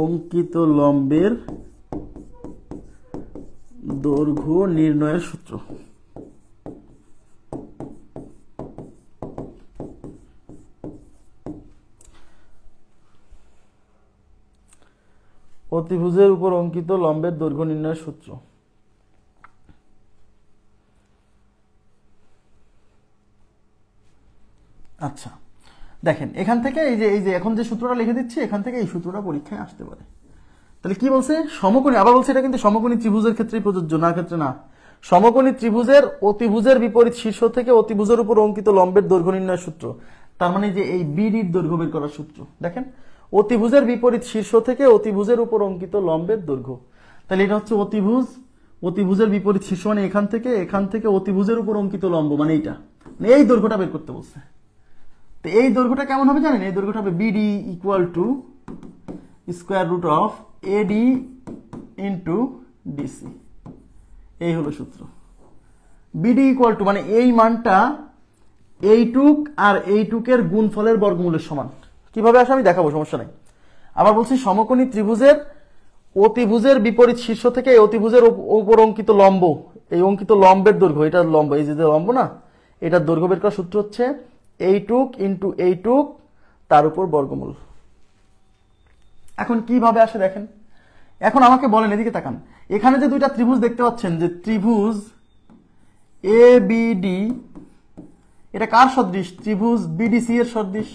S1: অঙ্কিত লম্বের দৈর্ঘ্য নির্ণয়ের সূত্র। অতিভুজের উপর অঙ্কিত লম্বের দৈর্ঘ্য নির্ণয়ের সূত্র। দেখেন এখান থেকে এই যে এখন যে সূত্রটা লিখে দিচ্ছি, এখান থেকে এই সূত্রটা পরীক্ষায় আসতে পারে। তাহলে কি বলছে? সমকোণী, আবার বলছে এটা কিন্তু সমকোণী ত্রিভুজের ক্ষেত্রেই প্রযোজ্য, না ক্ষেত্রে না। সমকোণী ত্রিভুজের অতিভুজের বিপরীত শীর্ষ থেকে অতিভুজের উপর অঙ্কিত লম্বের দৈর্ঘ্য নির্ণয়ের সূত্র, তার মানে যে এই বিডির দৈর্ঘ্য বের করার সূত্র। দেখেন অতিভুজের বিপরীত শীর্ষ থেকে অতিভুজের উপর অঙ্কিত লম্বের দৈর্ঘ্য, তাহলে এটা হচ্ছে অতিভুজ, অতিভুজের বিপরীত শীর্ষ মানে এখান থেকে অতিভুজের উপর অঙ্কিত লম্ব মানে এইটা, মানে এই দৈর্ঘ্যটা বের করতে বলছে। তো এই দৈর্ঘ্যটা কেমন হবে জানেন? এই দৈর্ঘ্যটা হবে BD equal to square root of AD into DC. এই হলো সূত্র। বিডি ইকুয়াল টু মানে এই মানটা এইটুক আর এইটুকের গুণফলের বর্গমূলের সমান। কিভাবে আসে আমি দেখাবো, সমস্যা নাই। আবার বলছি সমকোণী ত্রিভুজের অতিভুজের বিপরীত শীর্ষ থেকে অতিভুজের উপর অঙ্কিত লম্ব, এই অঙ্কিত লম্বের দৈর্ঘ্য, এটার লম্ব, এই যে লম্ব না, এটার দৈর্ঘ্য বের করার সূত্র হচ্ছে এইটুক ইন্টু এইটুক তার উপর বর্গমূল। এখন কিভাবে আসে দেখেন, এখন আমাকে বলেন, এদিকে তাকান, এখানে যে দুইটা ত্রিভুজ দেখতে পাচ্ছেন, যে ত্রিভুজ এ বিডি, এটা কার সদৃশ? ত্রিভুজ বিডিসি এর সদৃশ,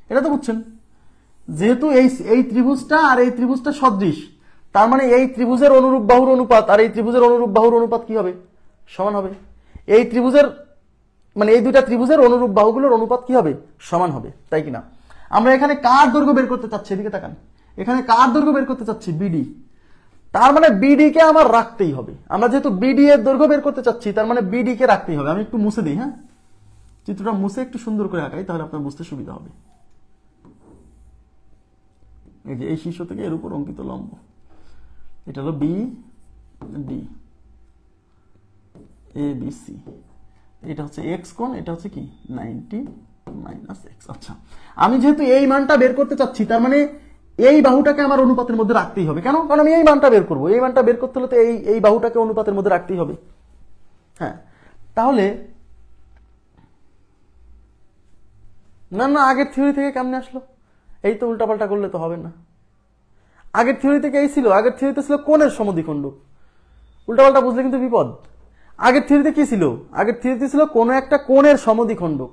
S1: এটা তো বুঝছেন। যেহেতু এই ত্রিভুজটা আর এই ত্রিভুজটা সদৃশ, তার মানে এই ত্রিভুজের অনুরূপ বাহুর অনুপাত আর এই ত্রিভুজের অনুরূপ বাহুর অনুপাত কি হবে? সমান হবে। এই ত্রিভুজের মানে এই দুইটা ত্রিভুজের অনুরূপ বাহুগুলোর অনুপাত কি হবে? সমান হবে, তাই কিনা? আমরা এখানে কার দৈর্ঘ্য বের করতে চাচ্ছি? এদিকে তাকান, এখানে কার দৈর্ঘ্য বের করতে চাচ্ছি? বিডি। তার মানে বিডি কে আমার রাখতেই হবে। আমরা যেহেতু বিডি এর দৈর্ঘ্য বের করতে চাচ্ছি, তার মানে বিডি কে রাখতেই হবে। আমি একটু মুছে দিই, হ্যাঁ, চিত্রটা মুছে একটু সুন্দর করে আঁকাই, তাহলে আপনার বুঝতে সুবিধা হবে। এই যে এই শীর্ষ থেকে এর উপর অঙ্কিত লম্ব, এটা হলো B D A B C, এটা হচ্ছে এক্স কোণ, এটা হচ্ছে কি 90 মাইনাস এক্স। আচ্ছা, আমি যেহেতু এই মানটা বের করতে চাচ্ছি, তার মানে এই বাহুটাকে আমার অনুপাতের মধ্যে রাখতেই হবে। কেন? কারণ আমি এই মানটা বের করবো, এই মানটা বের করতে হলে তো এই বাহুটাকে অনুপাতের মধ্যে রাখতেই হবে। হ্যাঁ, তাহলে না না, আগের থিওরি থেকে কেমনে আসলো? এই তো উল্টাপাল্টা করলে তো হবে না। আগের থিওরি থেকে এই ছিল, আগের থিওরিতে ছিল কোণের সমদ্বিখণ্ডক। উল্টাপাল্টা বুঝলে কিন্তু বিপদ। আগের থিওরিতে কি ছিল? আগের থিওরিতে ছিল কোনো একটা কোণের সমদ্বিখণ্ডক।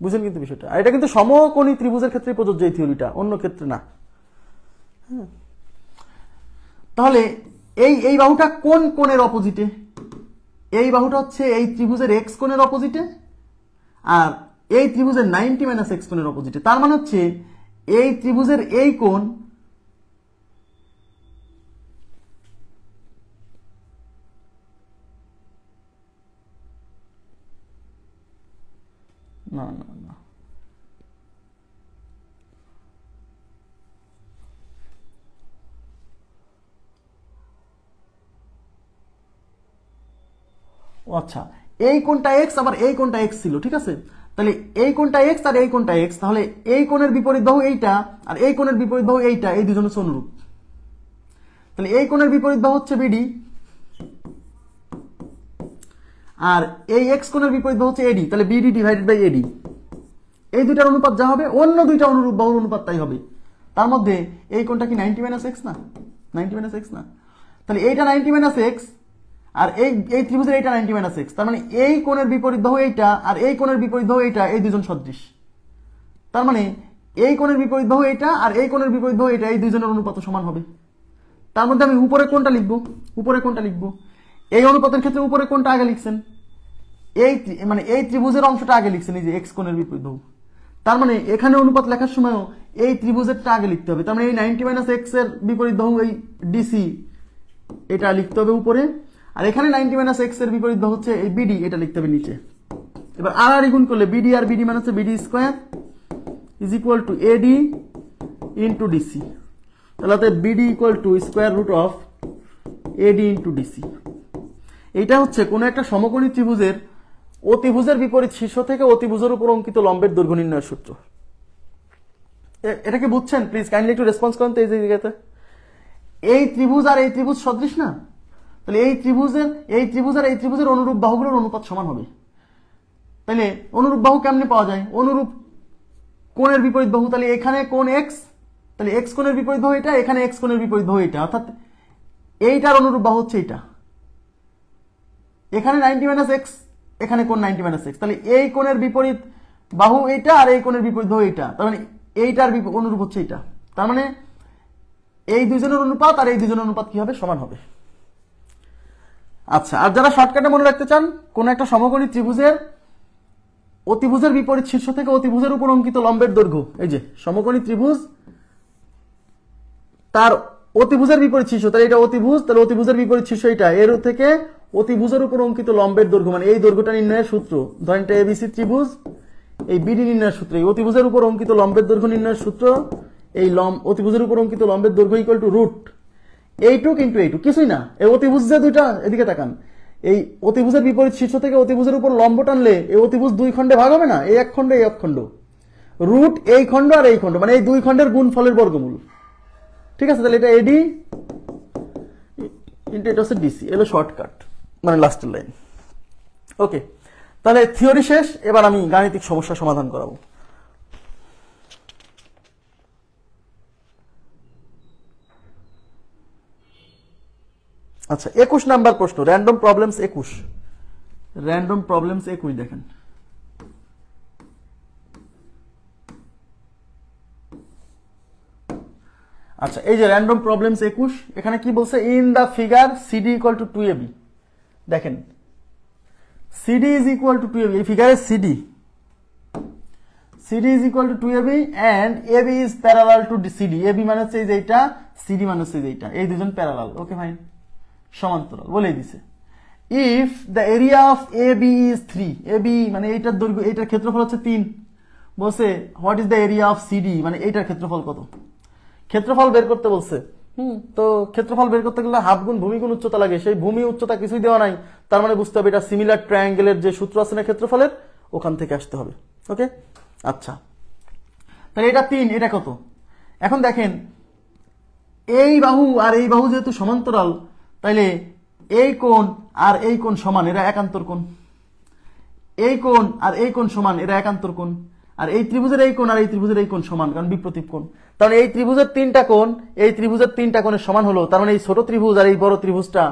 S1: বুঝেন কিন্তু বিষয়টা। আর এটা কিন্তু সমকোণী ত্রিভুজের ক্ষেত্রে প্রযোজ্য এই থিওরিটা, অন্য ক্ষেত্রে না। তাহলে এই বাহুটা কোন কোণের অপোজিটে? এই বাহুটা হচ্ছে এই ত্রিভুজের এক্স কোণের অপোজিটে, আর এই ত্রিভুজের 90 মাইনাস এক্স কোণের অপোজিটে। তার মানে হচ্ছে এই ত্রিভুজের এই কোণ না না না, আচ্ছা, এই কোণটা এক্স, আবার এই কোণটা এক্স ছিল, ঠিক আছে? তাহলে এই কোণটা এক্স আর এই কোণটা এক্স, তাহলে এই কোণের বিপরীত বাহু এইটা আর এই কোণের বিপরীত বাহু এইটা, এই দুজন হচ্ছে অনুরূপ। তাহলে এই কোণের বিপরীত বাহু হচ্ছে বিডি, আর এই এক্স কোণের বিপরীত বাহু হচ্ছে এডি। তাহলে বিডি ডিভাইডেড বাই এডি, এই দুইটার অনুপাত যা হবে, অন্য দুইটা অনুরূপ বাহুর অনুপাত তাই হবে। তার মধ্যে এই কোণটা কি 90 মাইনাস এক্স না? 90 মাইনাস এক্স না? তাহলে এইটা 90 মাইনাস এক্স, আর এই ত্রিভুজের এইটা 90 মাইনাস এক্স। তার মানে এই কোণের বিপরীত বাহু এইটা আর এই কোণের বিপরীত বাহু এইটা, এই দুজন সদৃশ। তার মানে এই কোণের বিপরীত বাহু এইটা আর এই কোণের বিপরীত বাহু এইটা, এই দুইজনের অনুপাত সমান হবে। তার মধ্যে আমি উপরে কোণটা লিখবো, উপরে কোণটা লিখবো। এই অনুপাতের ক্ষেত্রে উপরে কোণটা আগে লিখছেন, এই ত্রিভুজের অংশটা আগে লিখছেন, এই যে এক্স কোণের বিপরীত বাহু। তার মানে এখানে অনুপাত লেখার সময়ও এই ত্রিভুজেরটা আগে লিখতে হবে। তার মানে এই 90 মাইনাস এক্স এর বিপরীত বাহু এই ডিসি, এটা লিখতে হবে উপরে, আর এখানে 90 মাইনাস এক্স এর বিপরীত বাহু হচ্ছে এই বিডি, এটা লিখতে হবে নিচে। এবার আর গুণ করলে বিডি আর বিডি মানে হচ্ছে BD square is equal to AD into DC. তাহলে BD equal to square root of AD into DC. এইটা হচ্ছে কোনো একটা সমকোণী ত্রিভুজের অতিভুজের বিপরীত শীর্ষ থেকে অতিভুজের উপর অঙ্কিত লম্বের দৈর্ঘ্য নির্ণয়ের সূত্র। এটা কি বুঝছেন? প্লিজ কাইন্ডলি একটু রেসপন্স করেন তো এই জায়গাতে। এই ত্রিভুজ আর এই ত্রিভুজ সদৃশ না? তাহলে এই ত্রিভুজ আর এই ত্রিভুজের অনুরূপ বাহুগুলোর অনুপাত সমান হবে। তাহলে অনুরূপ বাহু কেমনে পাওয়া যায়? অনুরূপ কোণের বিপরীত বাহু, তাহলে এখানে কোণ এক্স, তাহলে এক্স কোণের বিপরীত বাহু এটা, এখানে এক্স কোণের বিপরীত বাহু এটা, অর্থাৎ এইটার অনুরূপ বাহু হচ্ছে এইটা। এখানে 90 মাইনাস এক্স, এখানে কোণ 90 মাইনাস এক্স, তাহলে এই কোণের বিপরীত বাহু এইটা আর এই কোণের বিপরীত বাহু এইটা, তার মানে এইটার অনুরূপ হচ্ছে এইটা। তার মানে এই দুইজনের অনুপাত আর এই দুইজনের অনুপাত কি হবে? সমান হবে। আচ্ছা, আর যারা শর্টকাটে মনে রাখতে চান, কোন একটা সমকোণী ত্রিভুজের অতিভুজের বিপরীত শীর্ষ থেকে অতিভুজের উপর অঙ্কিত লম্বের দৈর্ঘ্য, এই যে সমকোণী ত্রিভুজ তার অতিভুজের বিপরীত শীর্ষ, তাহলে এটা অতিভুজ, তাহলে অতিভুজের বিপরীত শীর্ষ এটা, এর থেকে অতিভুজের উপর অঙ্কিত লম্বের দৈর্ঘ্য মানে এই দৈর্ঘ্যটা নির্ণয়ের সূত্র, ধরেন এটা এবিসি ত্রিভুজ, এই বিডি নির্ণয়ের সূত্র, এই অতিভুজের উপর অঙ্কিত লম্বের দৈর্ঘ্য নির্ণয়ের সূত্র, এই অতিভুজের উপর অঙ্কিত লম্বের দৈর্ঘ্য ইকুয়াল টু রুট এইটুক ইন্টু এইটুক, কিছুই না। এই অতিভুজ যে দুইটা, এদিকে তাকান, এই অতিভুজের বিপরীত শীর্ষ থেকে অতিভুজের উপর লম্ব টানলে এই অতিভুজ দুই খণ্ডে ভাগ হবে না, এই এক খণ্ড এই এক খণ্ড, রুট এই খণ্ড আর এই খণ্ড, মানে এই দুই খণ্ডের গুণফলের বর্গমূল। ঠিক আছে, তাহলে এটা এডি ইন্টু এটা হচ্ছে ডিসি, এলো শর্টকাট, মানে লাস্টের লাইন। ওকে, তাহলে থিওরি শেষ, এবার আমি গাণিতিক সমস্যা সমাধান করাবো। আচ্ছা, 21 নাম্বার প্রশ্ন, র্যান্ডম প্রবলেমস 21, র্যান্ডম প্রবলেমস 21 দেখেন। আচ্ছা, এই যে র্যান্ডম প্রবলেমস 21, এখানে কি বলছে? In the figure CD equal to 2ab, দেখেন CD is equal to 2ab, এই ফিগারে CD is equal to 2ab and AB is parallel to CD, AB মানে হচ্ছে এই যে এইটা, সিডি মানে হচ্ছে এই যে এইটা, এই দুজন প্যারালাল, ওকে ফাইন, সমান্তরাল বলেই দিছে। If the area of AB is 3, এবি মানে এইটার দৈর্ঘ্য, এইটার ক্ষেত্রফল হচ্ছে 3, বলছে what is the area of CD, মানে এইটার ক্ষেত্রফল কত, ক্ষেত্রফল বের করতে বলছে। তো ক্ষেত্রফল বের করতে গেলে হাফ গুণ ভূমি গুণ উচ্চতা লাগে, সেই ভূমি উচ্চতা কিছুই দেওয়া নাই, তার মানে বুঝতে হবে এটা সিমিলার ট্রায়াঙ্গেলের যে সূত্র আছে না ক্ষেত্রফলের, ওখান থেকে আসতে হবে। ওকে, আচ্ছা, তাহলে এটা 3, এটা কত? এখন দেখেন এই বাহু আর এই বাহু যেহেতু সমান্তরাল, তাইলে এই কোণ আর এই কোণ সমান, এরা একান্তর কোণ, এই কোণ আর এই কোণ সমান, এরা একান্তর কোণ, আর এই ত্রিভুজের এই কোণ আর এই ত্রিভুজের এই কোণ সমান, কারণ বিপ্রতীপ কোণ। তাহলে এই ত্রিভুজের 3টা কোণ এই ত্রিভুজের 3টা কোণের সমান হলো, তার মানে এই ছোট ত্রিভুজ আর এই বড় ত্রিভুজটা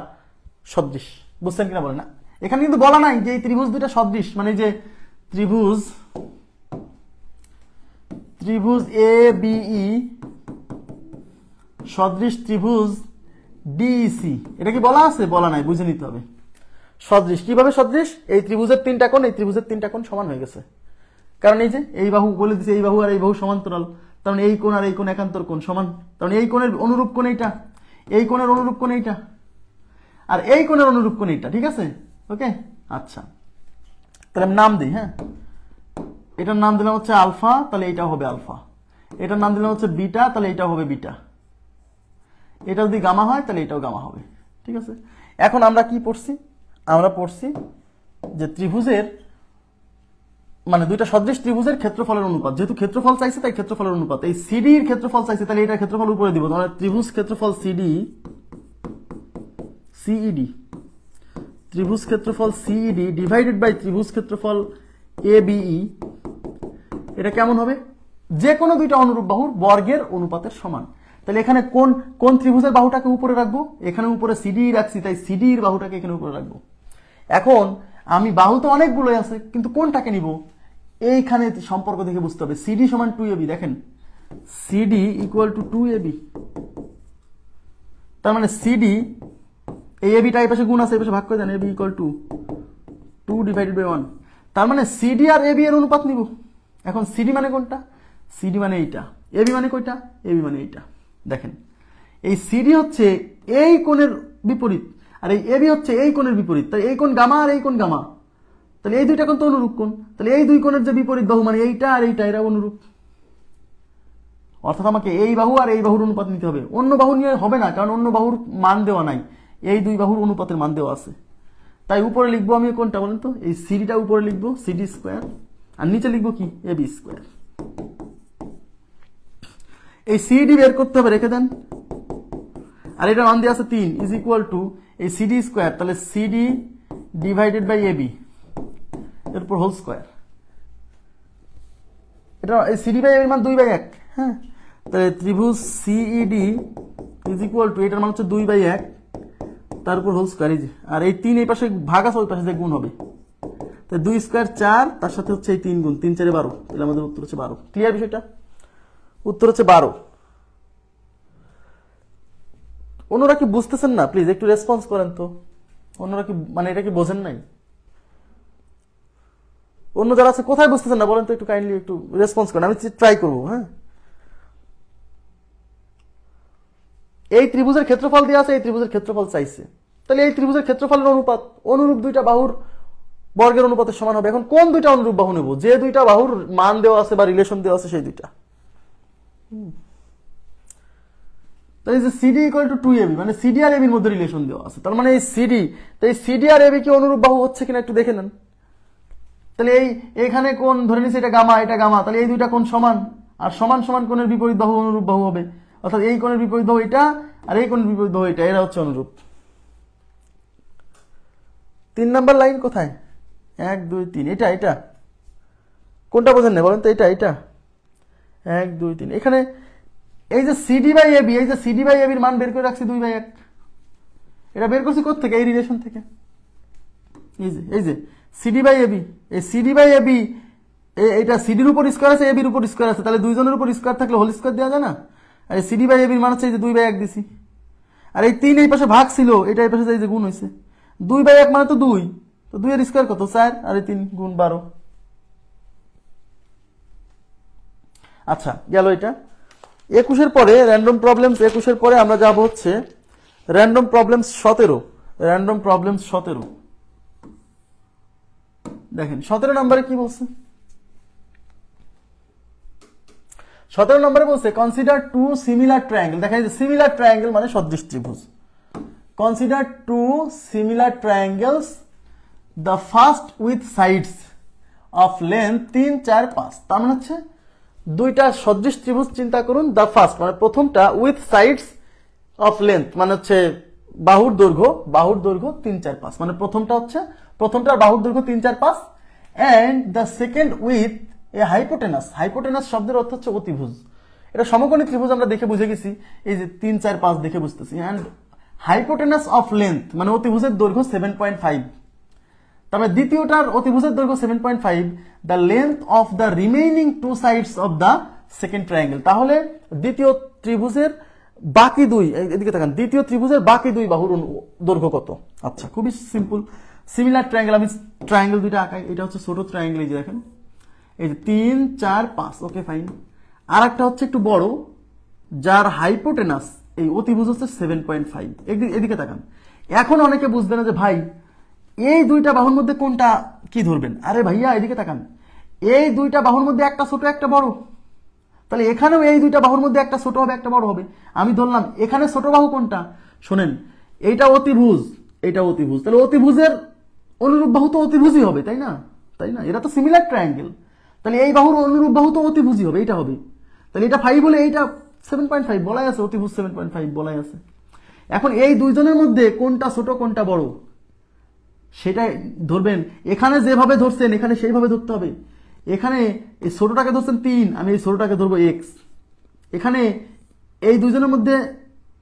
S1: সদৃশ, বুঝছেন কিনা বলেন না? এখানে কিন্তু বলা নাই যে এই ত্রিভুজ দুইটা সদৃশ, মানে যে ত্রিভুজ এ বিই সদৃশ ত্রিভুজ ডিসি, এটা কি বলা আছে? বলা নাই, বুঝে নিতে হবে। সদৃশ কিভাবে সদৃশ? এই ত্রিভুজের 3টা কোণ এই ত্রিভুজের 3টা কোণ সমান হয়ে গেছে, কারণ এই যে এই বাহু বলে দিচ্ছে এই বাহু আর এই বাহু সমান্তরাল, তার মানে এই কোণ আর এই কোণ একান্তর কোণ সমান, তার মানে এই কোণের অনুরূপ কোণ এইটা, এই কোণের অনুরূপ কোণ এইটা, আর এই কোণের অনুরূপ কোণ এইটা। ঠিক আছে, ওকে, আচ্ছা, তাহলে আমি নাম দিই। হ্যাঁ, এটার নাম দিলাম হচ্ছে আলফা, তাহলে এইটাও হবে আলফা, এটার নাম দিলাম হচ্ছে বিটা, তাহলে এইটাও হবে বিটা, এটা যদি গামা হয় তাহলে এটাও গামা হবে। ঠিক আছে, এখন আমরা কি পড়ছি? আমরা পড়ছি যে ত্রিভুজের মানে দুইটা সদৃশ ত্রিভুজের ক্ষেত্রফলের অনুপাত, যেহেতু ক্ষেত্রফল চাইছে তাই ক্ষেত্রফলের অনুপাত, এই সিডি এর ক্ষেত্রফল চাইছে তাহলে এটা ক্ষেত্রফল উপরে দিব, তাহলে ত্রিভুজ ক্ষেত্রফল সিইডি ত্রিভুজ ক্ষেত্রফল সিইডি ডিভাইডেড বাই ত্রিভুজ ক্ষেত্রফল এবিই, এটা কেমন হবে? যে কোনো দুইটা অনুরূপ বাহুর বর্গের অনুপাতের সমান। তাহলে এখানে কোন ত্রিভুজের বাহুটাকে উপরে রাখবো? এখানে উপরে সিডি রাখছি, তাই সিডি এর বাহুটাকে এখানে উপরে রাখবো। এখন আমি বাহু তো অনেকগুলোই আছে, কিন্তু কোনটাকে নিব? এইখানে সম্পর্ক দেখে বুঝতে হবে। সিডি সমান 2ab, দেখেন সিডি ইকুয়াল টু 2ab, তার মানে সিডি এই এবিটা এই পাশে গুণ আছে, এই পাশে ভাগ করে দেন, AB equal to 2 divided by 1, তার মানে সিডি আর এবি এর অনুপাত নিব। এখন সিডি মানে কোনটা? সিডি মানে এইটা, এবি মানে কয়টা? এবি মানে এইটা। দেখেন এই সিডি হচ্ছে এই কোণের বিপরীত, আর এই এবি হচ্ছে এই কোণের বিপরীত, তাই এই কোণ গামা আর এই কোণ গামা, তাহলে এই দুইটা কোণ তো অনুরূপ কোণ, তাহলে এই দুই কোণের যে বিপরীত বাহু মানে এইটা আর এইটা, এরা অনুরূপ, অর্থাৎ আমাকে এই বাহু আর এই বাহুর অনুপাত নিতে হবে, অন্য বাহু নিয়ে হবে না, কারণ অন্য বাহুর মান দেওয়া নাই, এই দুই বাহুর অনুপাতের মান দেওয়া আছে। তাই উপরে লিখবো আমি কোনটা বলেন তো? এই সিডিটা উপরে লিখবো সিডি স্কোয়ার, আর নিচে লিখবো কি? AB square. এই সিডি বের করতে হবে, রেখে দেন, আর এটা মান দেওয়া আছে 3 ইজ ইকুয়াল টু এই সিডি স্কোয়ার, তাহলে সিডি ডিভাইডেড বাই এবি এর উপর হোল স্কোয়ার। এটা এই সিডি বাই এবি মান 2/1। হ্যাঁ, তাহলে ত্রিভুজ সিইডি ইজ ইকুয়াল টু এটার মান হচ্ছে 2/1 তার উপর হোল স্কোয়ার, আর এই 3 এই পাশে ভাগ আছে, ওই পাশে যে গুণ হবে, তাই 2 স্কয়ার 4, তার সাথে হচ্ছে এই 3 গুণ, 3 4 12, তাহলে আমাদের উত্তর হচ্ছে 12। ক্লিয়ার বিষয়টা? উত্তর হচ্ছে 12। অন্যরা কি বুঝতেছেন না? প্লিজ একটু রেসপন্স করেন তো। অন্যরা কি মানে এটা কি বোঝেন নাই? অন্য যারা আছে কোথায় বুঝতেছেন না বলেন তো, একটু কাইন্ডলি একটু রেসপন্স করেন, আমি ট্রাই করবো। হ্যাঁ, এই ত্রিভুজের ক্ষেত্রফল দেওয়া আছে, এই ত্রিভুজের ক্ষেত্রফল চাইছে, তাহলে এই ত্রিভুজের ক্ষেত্রফলের অনুপাত অনুরূপ দুইটা বাহুর বর্গের অনুপাতের সমান হবে। এখন কোন দুইটা অনুরূপ বাহু নেব? যে দুইটা বাহুর মান দেওয়া আছে বা রিলেশন দেওয়া আছে সেই দুইটা। তাহলে যে সিডি ইকুয়াল টু 2ab, মানে সিডি আর এবির মধ্যে রিলেশন দেওয়া আছে, তার মানে এই সিডি, তো এই সিডি আর এবি কি অনুরূপ বাহু হচ্ছে কিনা একটু দেখে নেন। তাহলে এখানে কোন ধরে নিচ্ছে এটা গামা, এটা গামা, তাহলে এই দুইটা কোণ সমান, আর সমান সমান কোণের বিপরীত বাহু অনুরূপ বাহু হবে, অর্থাৎ এই কোণের বিপরীত বাহু এটা আর এই কোণের বিপরীত বাহু এটা, এরা হচ্ছে অনুরূপ। 3 নাম্বার লাইন কোথায়? 1 2 3, এটা এটা কোনটা বোঝেন না বলেন তো? এটা 1 2 3, এখানে এই যে সিডি বাই এবি, এই যে সিডি বাই এবির মান বের করে রাখছি 2/1, এটা বের করছি কোথা থেকে? এই রিলেশন থেকে। এই যে সিডি বাই এবি, এই সিডি বাই এবি, এটা সিডির উপর স্কয়ার আছে, এবির উপর স্কয়ার আছে, তাহলে দুইজনের উপর স্কয়ার থাকলে হোল স্কয়ার দেওয়া যায় না? আর এই সিডি বাই এবির মান হচ্ছে এই যে 2/1 দিছি, আর এই 3 এই পাশে ভাগ ছিল, এটা এই পাশে এই যে গুণ হইছে, 2/1 মানে তো 2, তো 2 এর স্কয়ার কত? 4, আর এই 3 গুণ 12। আচ্ছা, গেল এটা। 21-এর পরে র্যান্ডম প্রবলেমস, 21-এর পরে আমরা যাব হচ্ছে র্যান্ডম প্রবলেমস 17। র্যান্ডম প্রবলেমস 17 দেখেন 17 নম্বরে কি বলছে? 17 নম্বরে বলছে কনসিডার টু সিমিলার ট্রায়াঙ্গেল। দেখা যায় সিমিলার ট্রায়াঙ্গেল মানে সদৃশ ত্রিভুজ। Consider to similar triangles, the first with sides of length 3 4 5। তার মানে হচ্ছে দুইটা সদৃশ ত্রিভুজ চিন্তা করুন। দ্য ফার্স্ট মানে প্রথমটা, উইথ সাইডস অফ লেন্থ মানে হচ্ছে বাহুর দৈর্ঘ্য 3 4 5, মানে প্রথমটা হচ্ছে প্রথমটার বাহুর দৈর্ঘ্য 3 4 5, and the second with a hypotenuse. Hypotenuse শব্দের অর্থ হচ্ছে অতিভুজ। এটা সমকোণী ত্রিভুজ আমরা দেখে বুঝে গেছি, এই যে 3 4 5 দেখে বুঝতেছি। এন্ড হাইপোটেনাস অফ লেন্থ মানে অতিভুজের দৈর্ঘ্য 7.5। তবে দ্বিতীয়টার অতিভুজের দৈর্ঘ্য 7.5, the length of the remaining 2 sides of the second triangle. তাহলে দ্বিতীয় ত্রিভুজের বাকি দুই, এদিকে তাকান, দ্বিতীয় ত্রিভুজের বাকি দুই বাহুর দৈর্ঘ্য কত? আচ্ছা, খুবই সিম্পল। সিমিলার ট্রায়াঙ্গেল, আমি ট্রায়াঙ্গেল দুইটা আঁকাই। এটা হচ্ছে ছোট ট্রায়াঙ্গেল, এই যে দেখেন, এই যে 3 4 5, ওকে ফাইন। আর একটা হচ্ছে একটু বড়, যার হাইপোটেনাস এই অতিভুজ হচ্ছে 7.5। এদিকে তাকান। এখন অনেকে বুঝবে না যে ভাই এই দুইটা বাহুর মধ্যে কোনটা কি ধরবেন। আরে ভাইয়া এদিকে তাকান, এই দুইটা বাহুর মধ্যে একটা ছোট একটা বড়, তাহলে এখানেও এই দুইটা বাহুর মধ্যে একটা ছোট হবে একটা বড় হবে। আমি ধরলাম এখানে ছোট বাহু কোনটা? শোনেন, এইটা অতিভুজ, এটা অতিভুজ, তাহলে অতিভুজের অনুরূপ বাহু তো অতিভুজই হবে, তাই না? তাই না? এরা তো সিমিলার ট্রায়াঙ্গেল, তাহলে এই বাহুর অনুরূপ বাহু তো অতিভুজই হবে, এটা হবে। তাহলে এটা 5 হলে এইটা 7.5 বলাই আছে, অতিভুজ 7.5 বলাই আছে। এখন এই দুইজনের মধ্যে কোনটা ছোট কোনটা বড় সেটাই ধরবেন। এখানে যেভাবে ধরছেন এখানে সেইভাবে ধরতে হবে। এখানে এই ছোটটাকে ধরছেন 3, আমি এই ছোটটাকে ধরবো x। এখানে এই দুইজনের মধ্যে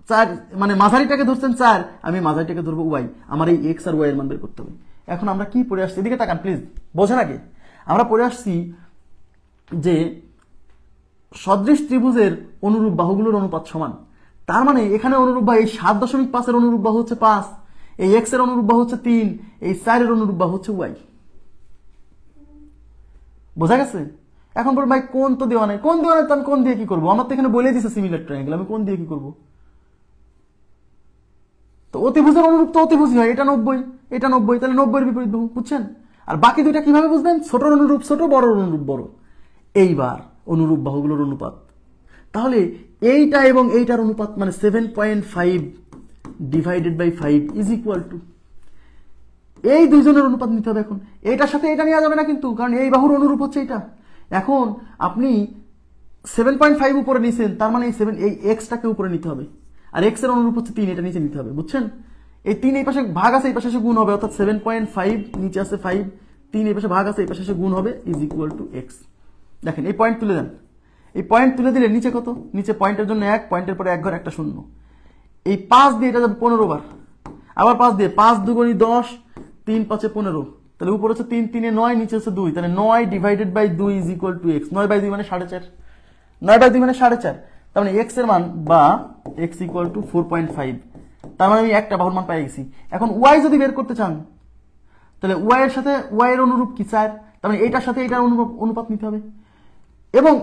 S1: 4 মানে মাঝারিটাকে ধরছেন 4, আমি মাঝারিটাকে ধরবো y। আমার এই x আর y এর মান বের করতে হবে। এখন আমরা কি পড়ে আসছি? এদিকে তাকান প্লিজ, বোঝেন আগে। আমরা পড়ে আসছি যে সদৃশ ত্রিভুজের অনুরূপ বাহুগুলোর অনুপাত সমান। তার মানে এখানে অনুরূপ বাহু এই 7.5 এর অনুরূপ বাহু হচ্ছে 5, এই x এর অনুরূপ বাহু হচ্ছে 3, এই 4 এর অনুরূপ বাহু হচ্ছে y। বোঝা গেছে? এখন বলুন ভাই কোন তো দেওয়া নাই, কোন দেওয়া নাই তো আমি কোন দিয়ে কি করবো? আমার তো এখানে বলে দিছে সিমিলার ট্রায়াঙ্গেল, আমি কোন দিয়ে কি করবো? তো অতিভুজের অনুরূপ তো অতিভুজই হয়, এটা 90, এটা 90, তাহলে 90 এর বিপরীত বাহু, বুঝছেন? আর বাকি দুইটা কিভাবে বুঝবেন? ছোটর অনুরূপ ছোট, বড়র অনুরূপ বড়। এইবার অনুরূপ বাহুগুলোর অনুপাত, তাহলে এইটা এবং এইটার অনুপাত মানে 7.5 divided by 5 is equal to, এই দুইজনের অনুপাত নিতে হবে। এখন এইটার সাথে এটা নেওয়া যাবে না কিন্তু, কারণ এই বাহুর অনুরূপ হচ্ছে এটা। এখন আপনি 7.5 উপরে নিছেন, তার মানে এই এক্সটাকে উপরে নিতে হবে, আর এক্স এর অনুরূপ হচ্ছে 3, এটা নিচে নিতে হবে, বুঝছেন? এই 3 এই পাশে ভাগ আছে, এই পাশে এসে গুণ হবে, অর্থাৎ 7.5 নিচে আছে 5, 3 এই পাশে ভাগ আছে, এই পাশে এসে গুণ হবে, ইজ ইকুয়াল টু এক্স। দেখেন এই পয়েন্ট তুলে দেন, এই পয়েন্ট তুলে দিলে নিচে কত? নিচে পয়েন্টের জন্য 1, পয়েন্টের পরে 1 ঘর একটা শূন্য, এই 5 দিয়ে এটা যাবে 15 বার, আবার 5 দিয়ে, 5 2 10, 3 5 15, তাহলে উপর হচ্ছে 3, 3 এ 9, নিচে হচ্ছে 2, তাহলে 9 divided by 2 is equal to x। 9 by 2 মানে 4.5, 9 বাই 2 মানে 4.5, তার মানে x এর মান বা x ইকুয়াল টু 4.5, তার মানে আমি একটা বাহুর মান পেয়ে গেছি। এখন y যদি বের করতে চান তাহলে y এর সাথে y এর অনুরূপ কি 4, তার মানে এইটার সাথে এইটার অনুপাত নিতে হবে, এবং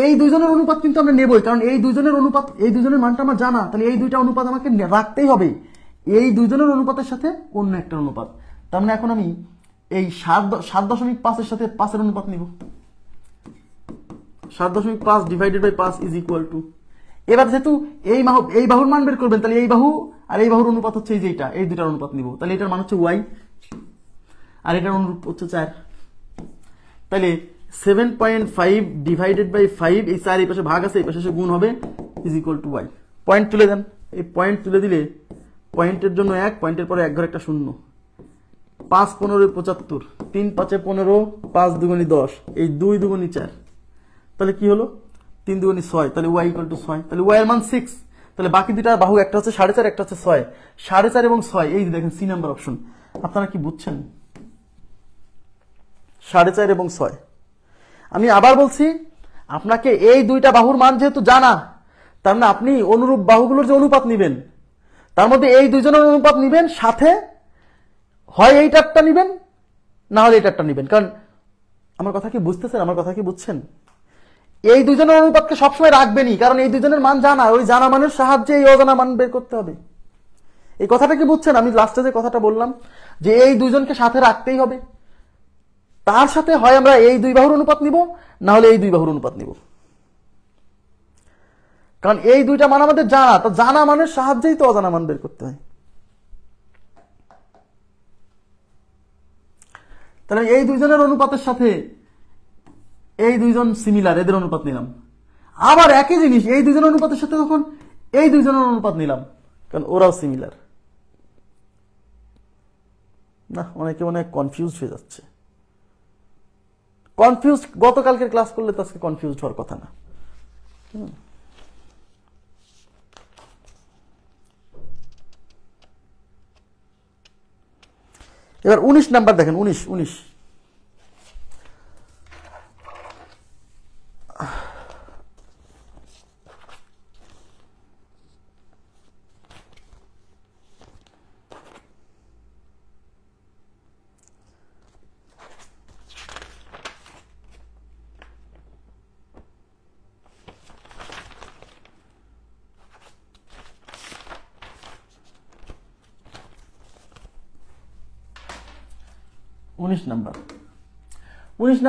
S1: এই দুইজনের অনুপাত কিন্তু আমরা নেবই, কারণ এই দুইজনের অনুপাত, এই দুইজনের মানটা আমার জানা, তাহলে এই দুইটা অনুপাত আমাকে রাখতেই হবে, এই দুইজনের অনুপাতের সাথে অন্য একটা অনুপাত। তার মানে এখন আমি এই 7.5 এর সাথে 5 এর অনুপাত নিব, 7.5 divided by 5 is equal to, এবার যেহেতু এই বাহুর মান বের করবেন, তাহলে এই বাহু আর এই বাহুর অনুপাত হচ্ছে এই যে এটা, এই দুটার অনুপাত নিব, তাহলে এটার মান হচ্ছে y আর এটার অনুরূপ হচ্ছে 4, তাহলে 7.5 ডিভাইডেড বাই 5, এই 4 এই পাশে ভাগ আছে, এই পাশে গুণ হবে, is equal two y। Point তুলে দেন, এই পয়েন্ট তুলে দিলে পয়েন্টের জন্য 1, পয়েন্টের পরে 1 ঘরে একটা শূন্য, 5 15 75, 3 5 15, 5 2 10, এই 2 2 4, তাহলে কি হলো 3 2 6, তাহলে y ইকুয়াল টু 6, তাহলে y এর মান 6, তাহলে বাকি দুটা বাহু একটা হচ্ছে 4.5, একটা হচ্ছে 6, 4.5 এবং 6, এই যে দেখেন সি নাম্বার অপশন, আপনারা কি বুঝছেন? 4.5 এবং 6। আমি আবার বলছি, আপনাকে এই দুইটা বাহুর মান যেহেতু জানা, তার মানে আপনি অনুরূপ বাহুগুলোর যে অনুপাত নিবেন, তার মধ্যে এই দুইজনের অনুপাত নিবেন, সাথে হয় এইটারটা নিবেন, না হলে এইটারটা নিবেন। কারণ আমার কথা কি বুঝতেছেন? আমার কথা কি বুঝছেন? এই দুইজনের অনুপাতকে সবসময় রাখবেনই, কারণ এই দুইজনের মান জানা, ওই জানা মানের সাহায্যে এই অজানা মান বের করতে হবে। এই কথাটা কি বুঝছেন? আমি লাস্টে যে কথাটা বললাম যে এই দুইজনকে সাথে রাখতেই হবে, তার সাথে হয় আমরা এই দুই বাহুর অনুপাত নিব, না হলে এই দুই বাহুর অনুপাত নিব, কারণ এই দুইটা মান আমাদের জানা, তো জানা মানের সাহায্যেই তো অজানা মান বের করতে হয়। তাহলে এই দুইজনের অনুপাতের সাথে এই দুইজন সিমিলার, এদের অনুপাত নিলাম। আবার একই জিনিস এই দুইজনের অনুপাতের সাথে তখন এই দুইজনের অনুপাত নিলাম, কারণ ওরাও সিমিলার। না, অনেকে মনে হয় কনফিউজ হয়ে যাচ্ছে। কনফিউজ গতকালকের ক্লাস করলে তো আজকে কনফিউজ হওয়ার কথা না। এবার 19 নাম্বার দেখেন, 19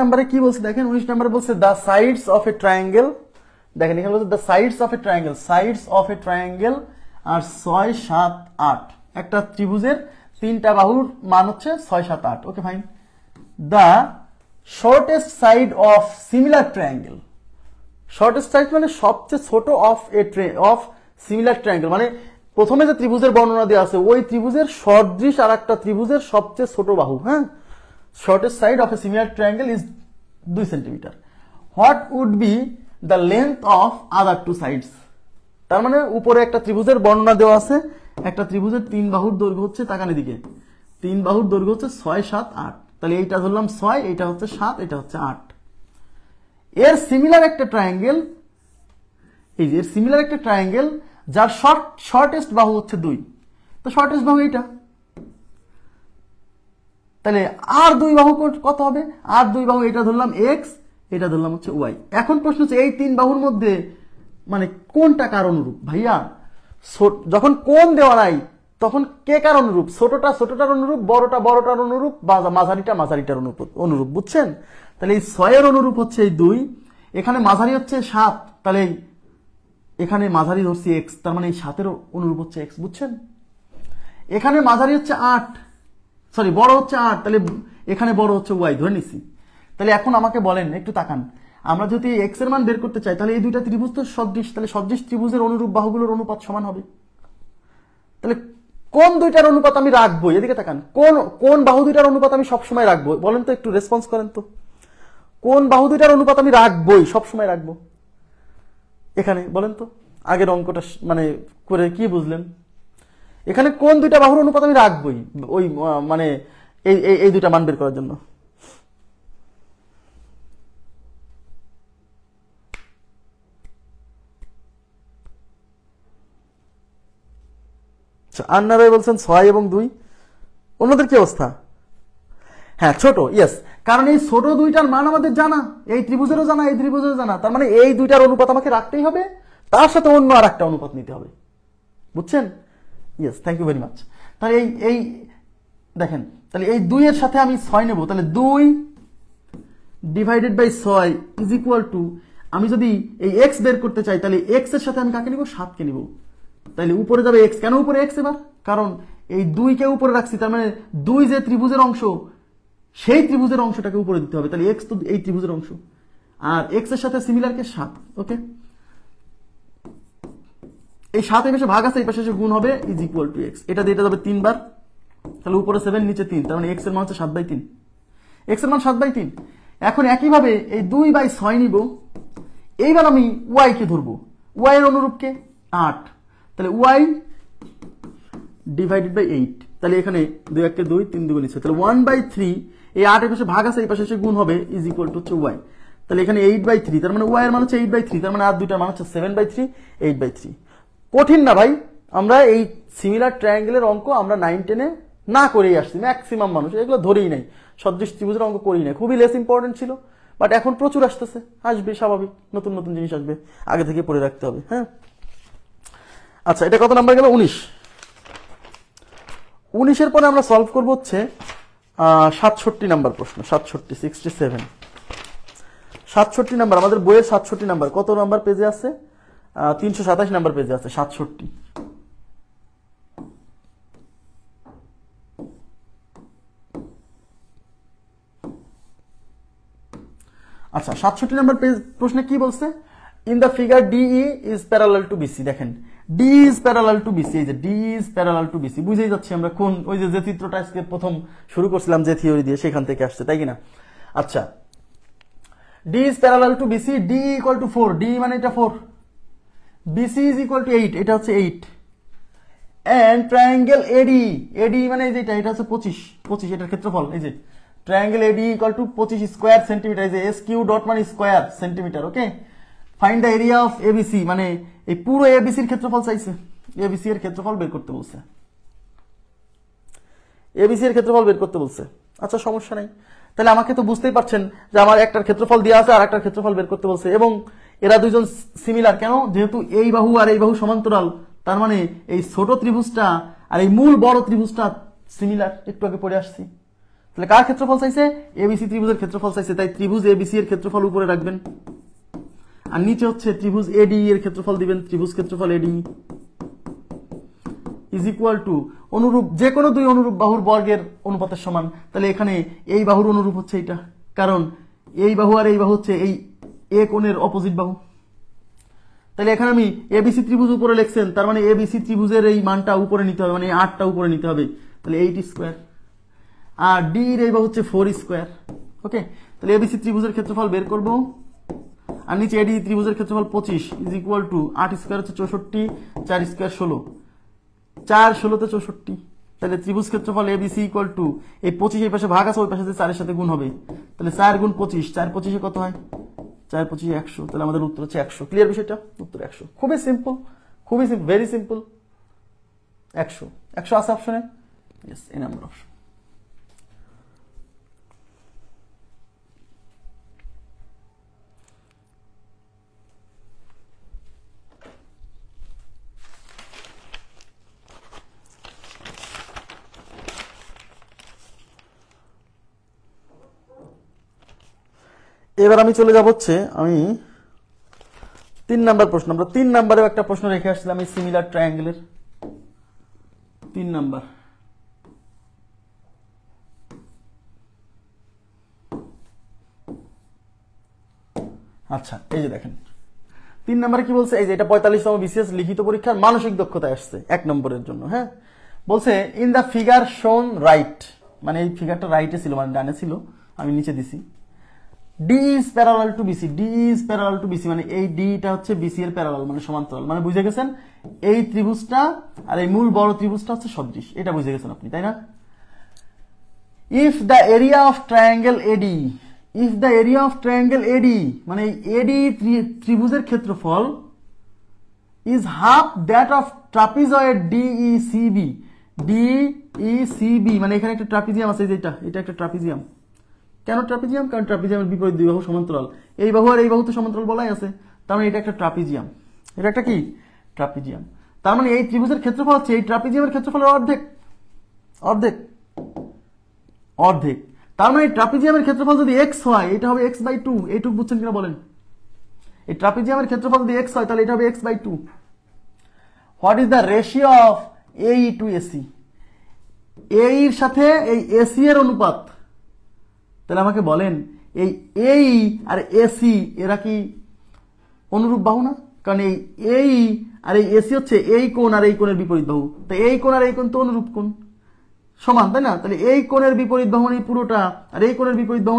S1: নাম্বারে কি বলছে দেখেন, 19 নাম্বারে বলছে the sides of a triangle, দেখেন এখানে বলছে the sides of a triangle, sides of a triangle আর 6 7 8, একটা ত্রিভুজের তিনটা বাহুর মান হচ্ছে 6 7 8। Okay fine. The shortest side of similar triangle, shortest side মানে সবচেয়ে ছোট অফ সিমিলার ট্রায়াঙ্গেল, মানে প্রথমে যে ত্রিভুজের বর্ণনা দেওয়া আছে ওই ত্রিভুজের সদৃশ আর একটা ত্রিভুজের সবচেয়ে ছোট বাহু, হ্যাঁ, shortest side of a similar triangle is 2 centimeter. What would be the length of other two sides? তার মানে উপরে একটা ত্রিভুজের বর্ণনা দেওয়া আছে, একটা ত্রিভুজের 3 বাহুর দৈর্ঘ্য হচ্ছে, তাকান এদিকে, 3 বাহুর দৈর্ঘ্য হচ্ছে 6 7 8, তাহলে এইটা ধরলাম 6, এটা হচ্ছে 7, এটা হচ্ছে 8। এর সিমিলার একটা ট্রায়াঙ্গেল, এই যে এর সিমিলার একটা ট্রায়াঙ্গেল যার শর্টেস্ট বাহু হচ্ছে 2, তো শর্টেস্ট বাহু এইটা, তাহলে আর 2 বাহু কত হবে? আর 2 বাহু এটা ধরলাম x, এটা ধরলাম হচ্ছে y। এখন প্রশ্ন হচ্ছে এই 3 বাহুর মধ্যে মানে কোনটা কার অনুরূপ? ভাইয়া যখন কোণ দেওয়া নাই তখন কে কার অনুরূপ? ছোটটার অনুরূপ, বড়টার অনুরূপ, মাঝারিটার অনুরূপ, বুঝছেন? তাহলে এই 6 এর অনুরূপ হচ্ছে এই 2, এখানে মাঝারি হচ্ছে 7, তাহলে এখানে মাঝারি ধরছি x, তার মানে এই 7 এর অনুরূপ হচ্ছে x, বুঝছেন? এখানে মাঝারি হচ্ছে 8, সরি বড় হচ্ছে 8, তাহলে এখানে বড় হচ্ছে y ধরে নিছি। তাহলে এখন আমাকে বলেন, একটু তাকান, আমরা যদি x এর মান বের করতে চাই তাহলে এই দুইটা ত্রিভুজ তো সদৃশ, তাহলে সদৃশ ত্রিভুজের অনুরূপ বাহুগুলোর অনুপাত সমান হবে। তাহলে কোন দুইটার অনুপাত আমি রাখবো? এদিকে তাকান, কোন বাহু দুইটার অনুপাত আমি সবসময় রাখবো? বলেন তো, একটু রেসপন্স করেন তো, কোন বাহু দুইটার অনুপাত আমি রাখবোই, সবসময় রাখবো? এখানে বলেন তো, আগের অঙ্কটা মানে করে কি বুঝলেন? এখানে কোন দুইটা বাহুর অনুপাত আমি রাখবোই, ওই মানে এই এই দুইটা মান বের করার জন্য। আন্নারাই বলছেন 6 এবং 2। অন্যদের কি অবস্থা? হ্যাঁ ছোট, ইয়েস, কারণ এই ছোট দুইটার মান আমাদের জানা, এই ত্রিভুজেরও জানা, এই ত্রিভুজেরও জানা, তার মানে এই দুইটার অনুপাত আমাকে রাখতেই হবে, তার সাথে অন্য আর একটা অনুপাত নিতে হবে। বুঝছেন? Yes, thank you very much. তাহলে এই দেখেন, তাহলে এই 2 এর সাথে আমি 6 নেব, তাহলে 2 divided by 6 is equal to, আমি যদি এই x বের করতে চাই তাহলে x এর সাথে আমি কাকে নিব? 7 কে নিব। তাহলে উপরে যাবে x। কেন উপরে x? এবার কারণ এই 2 কে উপরে রাখছি, তার মানে 2 যে ত্রিভুজের অংশ, সেই ত্রিভুজের অংশটাকে উপরে দিতে হবে। তাহলে x তো এই ত্রিভুজের অংশ, আর x এর সাথে সিমিলার কে 7। ওকে, এই 7 এর পাশে ভাগ আছে, এই পাশে এসে গুণ হবে, ইজ ইকুয়াল টু x। এটা দিয়ে এটা যাবে 3 বার, তাহলে উপরে 7 নিচে 3, তার মানে x এর মান হচ্ছে 7/3। x এর মান 7/3। এখন একইভাবে এই 2/6 নিব। এইবার আমি y কে ধরবো, y এর অনুরূপ কে 8, তাহলে y ডিভাইডেড বাই 8। তাহলে এখানে 2 1 কে 2, 3 2 নিচ্ছে, তাহলে 1/3। এই 8 এর পাশে ভাগ আছে, এই পাশে এসে গুণ হবে, ইজ ইকুয়াল টু হচ্ছে y। তাহলে এখানে 8/3, তার মানে y এর মান হচ্ছে 8/3, তার মানে আর দুইটার মান হচ্ছে 7/3, 8/3। কঠিন না ভাই, আমরা এই সিমিলার ট্রায়াঙ্গেলের অঙ্ক আমরা 9 10 এ না করেই আসছি, ম্যাক্সিমাম মানুষ এগুলো ধরেই নাই, সদৃশ ত্রিভুজের অঙ্ক করেই নাই, খুবই লেস ইম্পর্টেন্ট ছিল। বাট এখন প্রচুর আসতেছে, আসবে, স্বাভাবিক, নতুন নতুন জিনিস আসবে, আগে থেকে পড়ে রাখতে হবে। হ্যাঁ, আচ্ছা, এটা কত নাম্বার গেল? 19। 19 পরে আমরা সলভ করবো হচ্ছে 67 নাম্বার প্রশ্ন। 67 নাম্বার আমাদের বইয়ের 67 নাম্বার। কত নাম্বার পেজে আছে? 327 নাম্বার পেজে আছে 67। আচ্ছা, 67 নাম্বার পেজ প্রশ্নে কি বলছে? In the figure DE is parallel to BC. দেখেন, D is parallel to BC, এই যে D is parallel to BC, বুঝেই যাচ্ছি আমরা কোন, ওই যে চিত্রটা আজকে প্রথম শুরু করছিলাম যে থিওরি দিয়ে, সেখান থেকে আসছে, তাই কিনা? আচ্ছা, D is parallel to BC, D equal to 4, D মানে এটা 4, বিসি ইজ ইকুয়াল টু 8, এটা হচ্ছে 8, এন্ড ট্রায়াঙ্গেল এডি, এডি মানে এই যে এটা হচ্ছে 25, এটার ক্ষেত্রফল, এই যে triangle eddy equal to 25 square centimetre, এই যে এস কিউ ডট মানে square centimetre. Okay, find the area of ABC, মানে এই পুরো এবিসির ক্ষেত্রফল চাইছে, এবিসি এর ক্ষেত্রফল বের করতে বলছে, এবিসি এর ক্ষেত্রফল বের করতে বলছে। আচ্ছা, সমস্যা নাই, তাহলে আমাকে তো বুঝতেই পারছেন যে আমার একটার ক্ষেত্রফল দেওয়া আছে আর একটার ক্ষেত্রফল বের করতে বলছে, এবং এরা দুইজন সিমিলার। কেন? যেহেতু এই বাহু আর এই বাহু সমান্তরাল, তার মানে এই ছোট ত্রিভুজটা আর এই মূল বড় ত্রিভুজটা সিমিলার, একটু আগে পড়ে আসছি। তাহলে কার ক্ষেত্রফল চাইছে? এবিসি ত্রিভুজের ক্ষেত্রফল চাইছে, তাই ত্রিভুজ এবিসি এর ক্ষেত্রফল উপরে রাখবেন, আর নিচে হচ্ছে ত্রিভুজ এডি এর ক্ষেত্রফল দিবেন, ত্রিভুজ ক্ষেত্রফল এডি ইজ ইকুয়াল টু অনুরূপ, যে কোনো দুই অনুরূপ বাহুর বর্গের অনুপাতের সমান। তাহলে এখানে এই বাহুর অনুরূপ হচ্ছে এটা, কারণ এই বাহু আর এই বাহু হচ্ছে এই এ কোণের অপোজিট বাহু। তাহলে এখানে আমি এবিসি ত্রিভুজ উপরে লিখছেন, তার মানে এবিসি ত্রিভুজের এই মানটা উপরে নিতে হবে, মানে 8টা উপরে নিতে হবে, তাহলে 8 স্কয়ার, আর ডি এর এই বাহু হচ্ছে 4 স্কয়ার। ওকে, তাহলে এবিসি ত্রিভুজের ক্ষেত্রফল বের করব, আর নিচে এডি ত্রিভুজের ক্ষেত্রফল 25 ইজ ইকুয়াল টু 8 স্কয়ার হচ্ছে 64, 4 স্কয়ার 16, 4 16 তে 64। তাহলে ত্রিভুজ ক্ষেত্রফল এবিসি ইকুয়াল টু এই 25 এই পাশে ভাগ আছে, ওই পাশে 4 এর সাথে গুণ হবে, তাহলে 4 গুণ 25, 4 25 কত হয়? 4 25 100, তাহলে আমাদের উত্তর হচ্ছে 100। ক্লিয়ার বিষয়টা? উত্তর 100, খুবই সিম্পল, খুবই ভেরি সিম্পল। 100 আছে অপশনে, ইয়েস, এই নাম্বার অপশন। এবার আমি চলে যাব হচ্ছে, আমি 3 নাম্বার প্রশ্ন, আমরা 3 নাম্বারেও একটা প্রশ্ন রেখে আসছিলাম এই সিমিলার ট্রায়াঙ্গেলের, 3 নাম্বার। আচ্ছা, এই যে দেখেন 3 নাম্বারে কি বলছে, এই যে এটা 45তম বিসিএস লিখিত পরীক্ষার মানসিক দক্ষতায় আসছে 1 নম্বরের জন্য। হ্যাঁ, বলছে ইন দা ফিগার শোন রাইট, মানে এই ফিগারটা রাইটে ছিল, মানে ডানে ছিল, আমি নিচে দিছি। D is parallel to BC, D is parallel to BC, মানে এই ডিটা হচ্ছে বিসি এর প্যারালাল, মানে সমান্তরাল, মানে বুঝে গেছেন এই ত্রিভুজটা আর এই মূল বড় ত্রিভুজটা হচ্ছে সদৃশ, এটা বুঝে গেছেন আপনি, তাই না? If the area of triangle AD, if the area of triangle AD মানে এডি ত্রিভুজের ক্ষেত্রফল is half that of trapezoid DECB, DECB মানে এখানে একটা ট্রাপিজিয়াম আছে, এটা একটা ট্রাপিজিয়াম। কেন ট্রাপিজিয়াম? কারণ ট্রাপিজিয়ামের বিপরীত দুই বাহু সমান্তরাল, এই বাহু আর এই বাহু তো সমান্তরাল বলাই আছে, তার মানে এটা একটা ট্রাপিজিয়াম, এটা একটা কি ট্রাপিজিয়াম। তার মানে এই ত্রিভুজের ক্ষেত্রফল হচ্ছে এই ট্রাপিজিয়ামের ক্ষেত্রফলের অর্ধেক, অর্ধেক, অর্ধেক। তার মানে ট্রাপিজিয়ামের ক্ষেত্রফল যদি এক্স হয় এটা হবে x/2, এইটুকু বুঝছেন কিনা বলেন? এই ট্রাপিজিয়ামের ক্ষেত্রফল যদি এক্স হয় তাহলে এটা হবে x/2। What is the ratio of AE to AC? AE এর সাথে এই AC এর অনুপাত, তাহলে আমাকে বলেন এই AE আর AC এরা কি অনুরূপ বাহু না? কারণ এই AE আর এই AC হচ্ছে এই কোণ আর এই কোণের বিপরীত বাহু, তো এই কোণ আর এই কোণ তো অনুরূপ কোণ, সমান, তাই না? তাহলে এই কোণের বিপরীত বাহু এই পুরোটা আর এই কোণের বিপরীত বাহু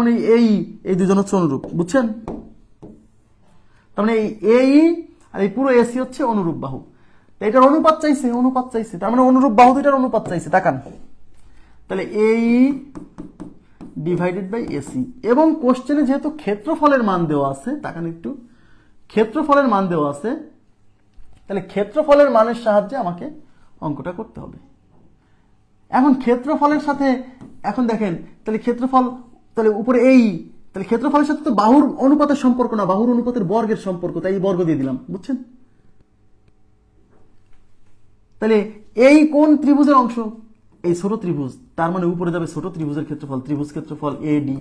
S1: এই দুজন হচ্ছে অনুরূপ, বুঝছেন? তার মানে এই AE আর এই পুরো AC হচ্ছে অনুরূপ বাহু, এটার অনুপাত চাইছে, অনুপাত চাইছে, তার মানে অনুরূপ বাহু দুইটার অনুপাত চাইছে। তাকান, তাহলে AE ডিভাইডেড বাই AC, এবং কোশ্চেনে যেহেতু ক্ষেত্রফলের মান দেওয়া আছে, তাকান একটু, ক্ষেত্রফলের মান দেওয়া আছে, তাহলে ক্ষেত্রফলের মানের সাহায্যে আমাকে অঙ্কটা করতে হবে। এখন ক্ষেত্রফলের সাথে এখন দেখেন, তাহলে ক্ষেত্রফল, তাহলে উপরে এই, তাহলে ক্ষেত্রফলের সাথে তো বাহুর অনুপাতের সম্পর্ক না, বাহুর অনুপাতের বর্গের সম্পর্ক, তাই এই বর্গ দিয়ে দিলাম, বুঝছেন? তাহলে এই কোন ত্রিভুজের অংশ? এই ছোট ত্রিভুজ, তার মানে উপরে যাবে ছোট ত্রিভুজের ক্ষেত্রফল, ত্রিভুজ ক্ষেত্রফল ADE,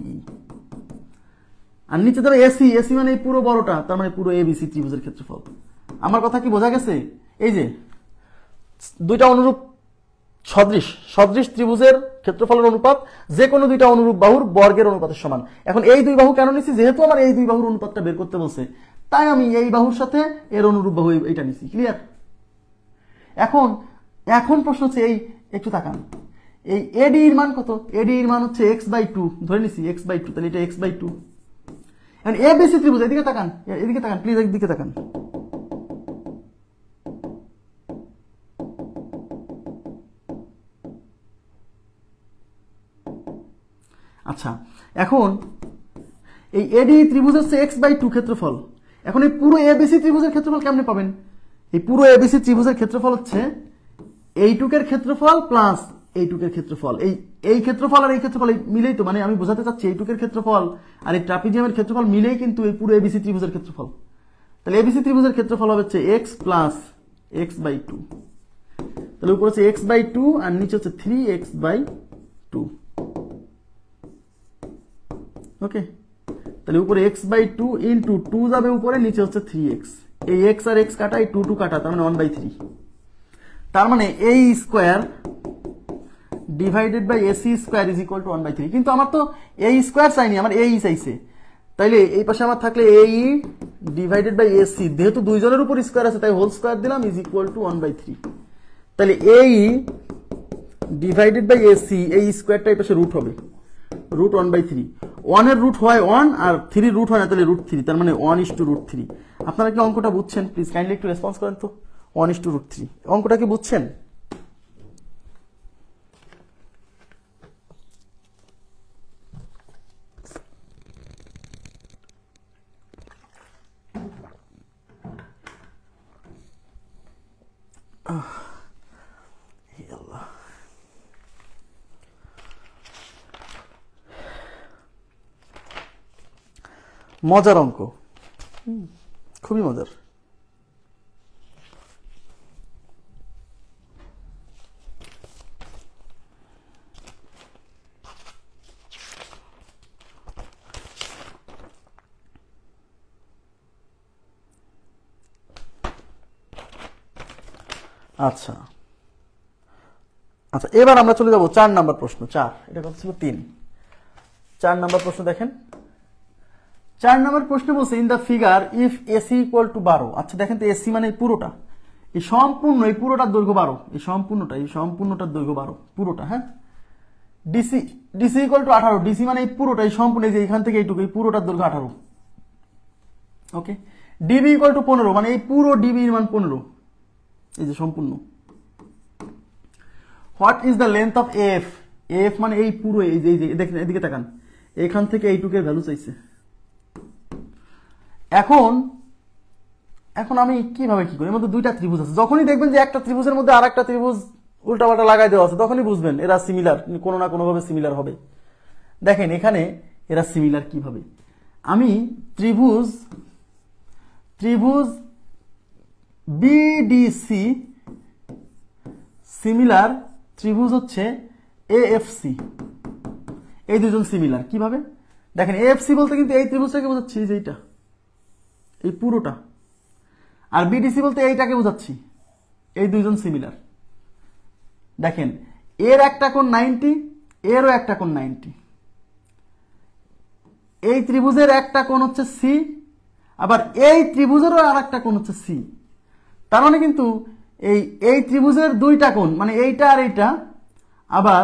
S1: আর নিচে যাবে AC, AC মানে এই পুরো বড়টা, তার মানে পুরো ABC ত্রিভুজের ক্ষেত্রফল। আমার কথা কি বোঝা গেছে? এই যে দুইটা অনুরূপ সদৃশ, সদৃশ ত্রিভুজের ক্ষেত্রফলের অনুপাত যে কোনো দুইটা অনুরূপ বাহুর বর্গের অনুপাতের সমান। এখন এই দুই বাহু কেন নিছি? যেহেতু আমার এই দুই বাহুর অনুপাতটা বের করতে বলছে, তাই আমি এই বাহুর সাথে এর অনুরূপ বাহু এইটা নিছি। ক্লিয়ার? এখন এখন প্রশ্ন হচ্ছে, এই একটু তাকান, এই AD এর মান কত? AD এর মান হচ্ছে x/2, ধরে নিছি x/2, তাহলে এটা x/2। এখন ABC ত্রিভুজ, এদিকে তাকান, এদিকে তাকান প্লিজ, এদিকে তাকান। আচ্ছা, এখন এই AD ত্রিভুজ হচ্ছে x/2 ক্ষেত্রফল। এখন এই পুরো ABC ত্রিভুজের ক্ষেত্রফল কেমনে পাবেন? এই পুরো ABC ত্রিভুজের ক্ষেত্রফল হচ্ছে এইটুকের ক্ষেত্রফল প্লাস এইটুকের ক্ষেত্রফল, এই ক্ষেত্রফল আর এই ক্ষেত্রফল মিলেই তো, মানে আমি বোঝাতে চাচ্ছি এইটুকের ক্ষেত্রফল আর এই ট্রাপিজিয়ামের ক্ষেত্রফল মিলেই কিন্তু এই পুরো ABC ত্রিভুজের ক্ষেত্রফল। তাহলে ABC ত্রিভুজের ক্ষেত্রফল হচ্ছে x প্লাস x/2, তাহলে উপরে হচ্ছে x/2 আর নিচে হচ্ছে 3x/2। ওকে, তাহলে উপরে x/2 ইন্টু 2 যাবে উপরে, নিচে হচ্ছে 3x, এই x আর x কাটা, এই 2 কাটা, তার মানে 1/3। তার মানে AE square divided by AC square is equal to 1/3। কিন্তু আমার তো AE স্কয়ার চাইনি, আমার AE চাইছে, তাইলে এই পাশে আমার থাকলে AE ডিভাইডেড বাই AC, যেহেতু দুইজনের উপর স্কয়ার আছে তাই হোল স্কয়ার দিলাম, ইজ ইকুয়াল টু 1/3। তাহলে AE ডিভাইডেড বাই AC, এই স্কয়ারটা এই পাশে রুট হবে, রুট 1/3। 1 এর রুট হয় 1 আর 3 রুট হয় না, তাহলে √3, তার মানে 1:√3। আপনারা কি অঙ্কটা বুঝছেন? প্লিজ কাইন্ডলি একটু রেসপন্স করেন তো। 1:√3 অঙ্কটা কি বুঝছেন? মজার অঙ্ক, খুবই মজার। আচ্ছা আচ্ছা, এবার আমরা চলে যাব 4 নাম্বার প্রশ্ন। 4, এটা কত ছিল? 3। 4 নাম্বার প্রশ্ন দেখেন। 4 নাম্বার প্রশ্ন বলছে in the figure if AC equal to 12। আচ্ছা দেখেন তো, AC মানে এই পুরোটা, এই সম্পূর্ণ, এই পুরোটার দৈর্ঘ্য 12, এই সম্পূর্ণটার দৈর্ঘ্য 12 পুরোটা, হ্যাঁ। DC ইকুয়াল টু 18, DC মানে এই পুরোটা, এই সম্পূর্ণ, এই যে এখান থেকে এইটুকু, এই পুরোটার দৈর্ঘ্য 18। ওকে, DB ইকুয়াল টু 15, মানে এই পুরো DB এর মান 15, এই যে সম্পূর্ণ। What is the length of F? F মানে এই পুরো এই যে দেখেন এদিকে তাকান, এখান থেকে এইটুকের ভ্যালু চাইছে। এখন এখন আমি কিভাবে কি করি, এর মধ্যে দুইটা ত্রিভুজ আছে, যখনই দেখবেন যে একটা ত্রিভুজের মধ্যে আর একটা ত্রিভুজ উল্টাপাল্টা লাগাই দেওয়া আছে তখনই বুঝবেন এরা সিমিলার, কোনো না কোনোভাবে সিমিলার হবে। দেখেন এখানে এরা সিমিলার কিভাবে, আমি ত্রিভুজ বিডিসি সিমিলার ত্রিভুজ হচ্ছে এএফসি, এই দুজন সিমিলার কিভাবে দেখেন, এএফসি বলতে কিন্তু এই ত্রিভুজটাকে বোঝাচ্ছি, যে এইটা এই পুরোটা, আর বিডিসি বলতে এইটাকে বোঝাচ্ছি, এই দুইজন সিমিলার। দেখেন এর একটা কোণ 90, এরও একটা কোণ 90, এই ত্রিভুজের একটা কোণ হচ্ছে সি, আবার এই ত্রিভুজেরও আর একটা কোণ হচ্ছে সি। তার মানে কিন্তু এই ত্রিভুজের দুইটা কোণ মানে এইটা আর এইটা, আবার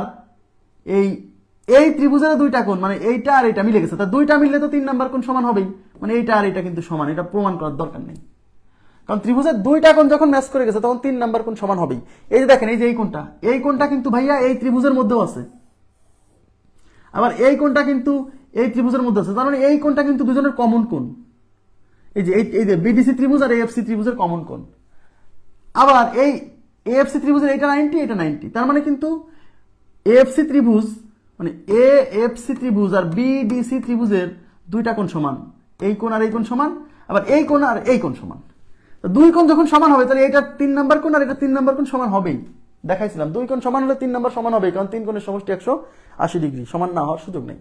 S1: এই ত্রিভুজের দুইটা কোণ মানে এইটা আর এইটা মিলে গেছে, তা দুইটা মিললে তো 3 নাম্বার কোণ সমান হবেই, মানে এইটা আর এইটা কিন্তু সমান, এটা প্রমাণ করার দরকার নেই, কারণ ত্রিভুজের দুইটা কোণ যখন ম্যাচ করে গেছে তখন 3 নাম্বার কোণ সমান হবেই। এই যে দেখেন এই যে এই কোণটা কিন্তু ভাইয়া এই ত্রিভুজের মধ্যেও আছে, আবার এই কোণটা কিন্তু এই ত্রিভুজের মধ্যে আছে, তার মানে এই কোণটা কিন্তু দুজনের কমন কোণ, এই যে বিডিসি ত্রিভুজ আর এএফসি ত্রিভুজের কমন কোণ। আবার এই এএফসি ত্রিভুজের এইটা 90, এটা 90, তার মানে কিন্তু এএফসি ত্রিভুজ মানে এএফসি ত্রিভুজ আর বিডিসি ত্রিভুজের দুইটা কোণ সমান, এই কোণ আর এই কোণ সমান, আবার এই কোণ আর এই কোণ সমান। দুই কোণ যখন সমান হবে তাহলে এটা 3 নাম্বার কোণ আর এটা 3 নাম্বার কোণ সমান হবেই, দেখাইছিলাম দুই কোণ সমান হলে 3 নাম্বার সমান হবে, কারণ 3 কোণের সমষ্টি 180 ডিগ্রি, সমান না হওয়ার সুযোগ নেই।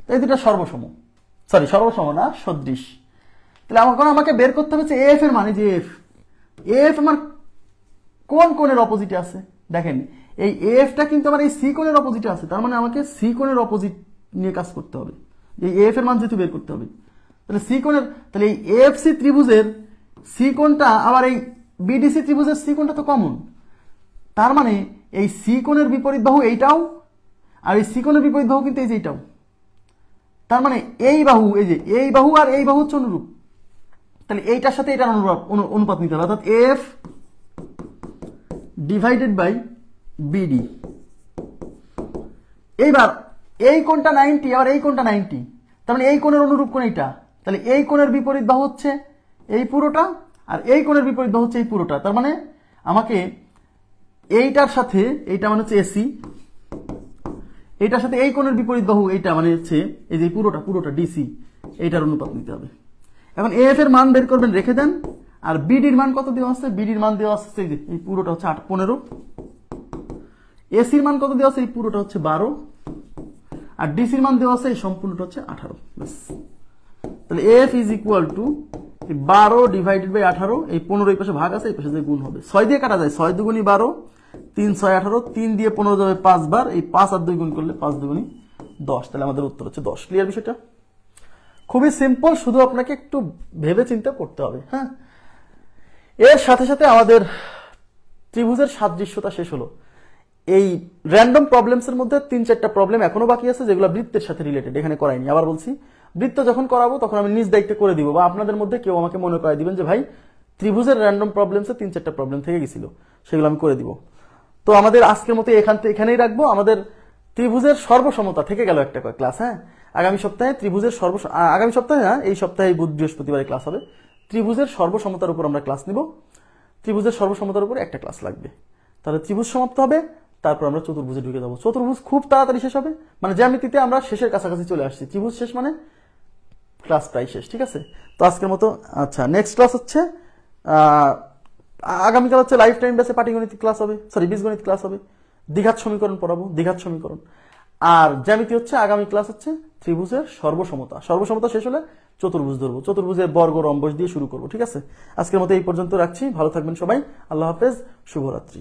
S1: তো এই দুটা সর্বসম না সদৃশ। তাহলে আমাকে বের করতে হবে এফ এর মানে, যে এফ আমার কোন কোণের অপোজিটে আছে। দেখেন এই এফটা কিন্তু আমার এই সি কোণের অপোজিটে আছে, তার মানে আমাকে সি কোণের অপোজিট নিয়ে কাজ করতে হবে, এই এফ এর মান যেহেতু বের করতে হবে। তাহলে সি কোণের, তাহলে এই এএফসি ত্রিভুজের সি কোণটা আবার এই বিডিসি ত্রিভুজের সি কোণটা তো কমন, তার মানে এই সি কোণের বিপরীত বাহু এইটাও, আর এই সি কোণের বিপরীত বাহু কিন্তু এই যে এইটাও, তার মানে এই বাহু, এই যে এই বাহু আর এই বাহু হচ্ছে অনুরূপ, তাহলে এইটার সাথে এটার অনুপাত নিতে হবে, অর্থাৎ এফ ডিভাইডেড বাই বিডি। এইবার এই কোণটা 90, আবার এই কোণটা 90, তার মানে এই কোণের অনুরূপ কোণ এইটা, তাহলে এই কোণের বিপরীত বাহু হচ্ছে এই পুরোটা, আর এই কোণের বিপরীত বাহু হচ্ছে এই পুরোটা, তার মানে আমাকে এইটার সাথে এইটা মানে হচ্ছে এসি, এইটার সাথে এই কোণের বিপরীত বাহু এইটা মানে হচ্ছে এই যে পুরোটা ডিসি, এইটার অনুপাত নিতে হবে। এখন এফ এর মান বের করবেন, রেখে দেন। আর বিডির মান কত দেওয়া আছে, বিডির মান দেওয়া আছে এই পুরোটা হচ্ছে 15, এসির মান কত দেওয়া আছে, এই পুরোটা হচ্ছে 12, আর ডিসির মান দেওয়া আছে এই সম্পূর্ণটা হচ্ছে 18। ব্যাস, তাহলে F is equal to 12 divided by 18, এই 15 এই পাশে ভাগ আছে, এই পাশে যে গুণ হবে, 6 দিয়ে কাটা যায়, 6 দুগুণী 12, 3 6 18, 3 দিয়ে 15 যাবে 5 বার, এই 5 আর 2 গুণ করলে 5 দুগুণী 10, তাহলে আমাদের উত্তর হচ্ছে 10। ক্লিয়ার বিষয়টা? খুবই সিম্পল, শুধু আপনাকে একটু ভেবে চিন্তা করতে হবে। হ্যাঁ, এর সাথে সাথে আমাদের ত্রিভুজের সাদৃশ্যতা শেষ হলো। এই র্যান্ডম প্রবলেমসের মধ্যে 3-4টা প্রবলেম এখনো বাকি আছে যেগুলো বৃত্তের সাথে রিলেটেড, এখানে করাইনি। আবার বলছি, বৃত্ত যখন করাবো তখন আমি নিজ দায়িত্বে করে দিব, বা আপনাদের মধ্যে কেউ আমাকে মনে করাই দিবেন যে ভাই ত্রিভুজের র্যান্ডম প্রবলেমসে 3-4টা প্রবলেম থেকে গেছিল, সেগুলো আমি করে দিব। তো আমাদের আজকের মতো এখানেই রাখবো। আমাদের ত্রিভুজের সর্বসমতা থেকে গেল একটা ক্লাস। হ্যাঁ, আগামী সপ্তাহে ত্রিভুজের আগামী সপ্তাহে না, এই সপ্তাহে বুধ বৃহস্পতিবারে ক্লাস হবে। ত্রিভুজের সর্বসমতার উপর আমরা ক্লাস নিব। ত্রিভুজের সর্বসমতার উপর একটা ক্লাস লাগবে, তাহলে ত্রিভুজ সমাপ্ত হবে, তারপর আমরা চতুর্ভুজে ঢুকে যাবো। চতুর্ভুজ খুব তাড়াতাড়ি শেষ হবে, মানে জ্যামিতিতে আমরা শেষের কাছাকাছি চলে আসছি, ত্রিভুজ শেষ মানে ক্লাস প্রায় শেষ। ঠিক আছে, তো আজকের মতো আচ্ছা, নেক্সট ক্লাস হচ্ছে আগামীকাল হচ্ছে লাইফ টাইম বেসে পাটিগণিত ক্লাস হবে, বীজগণিত ক্লাস হবে, দ্বিঘাত সমীকরণ পড়াবো, দ্বিঘাত সমীকরণ। আর জ্যামিতি হচ্ছে আগামী ক্লাস হচ্ছে ত্রিভুজের সর্বসমতা। সর্বসমতা শেষ হলে চতুর্ভুজ ধরবো, চতুর্ভুজের বর্গ রম্বস দিয়ে শুরু করবো। ঠিক আছে, আজকের মতো এই পর্যন্ত রাখছি। ভালো থাকবেন সবাই, আল্লাহ হাফেজ, শুভরাত্রি।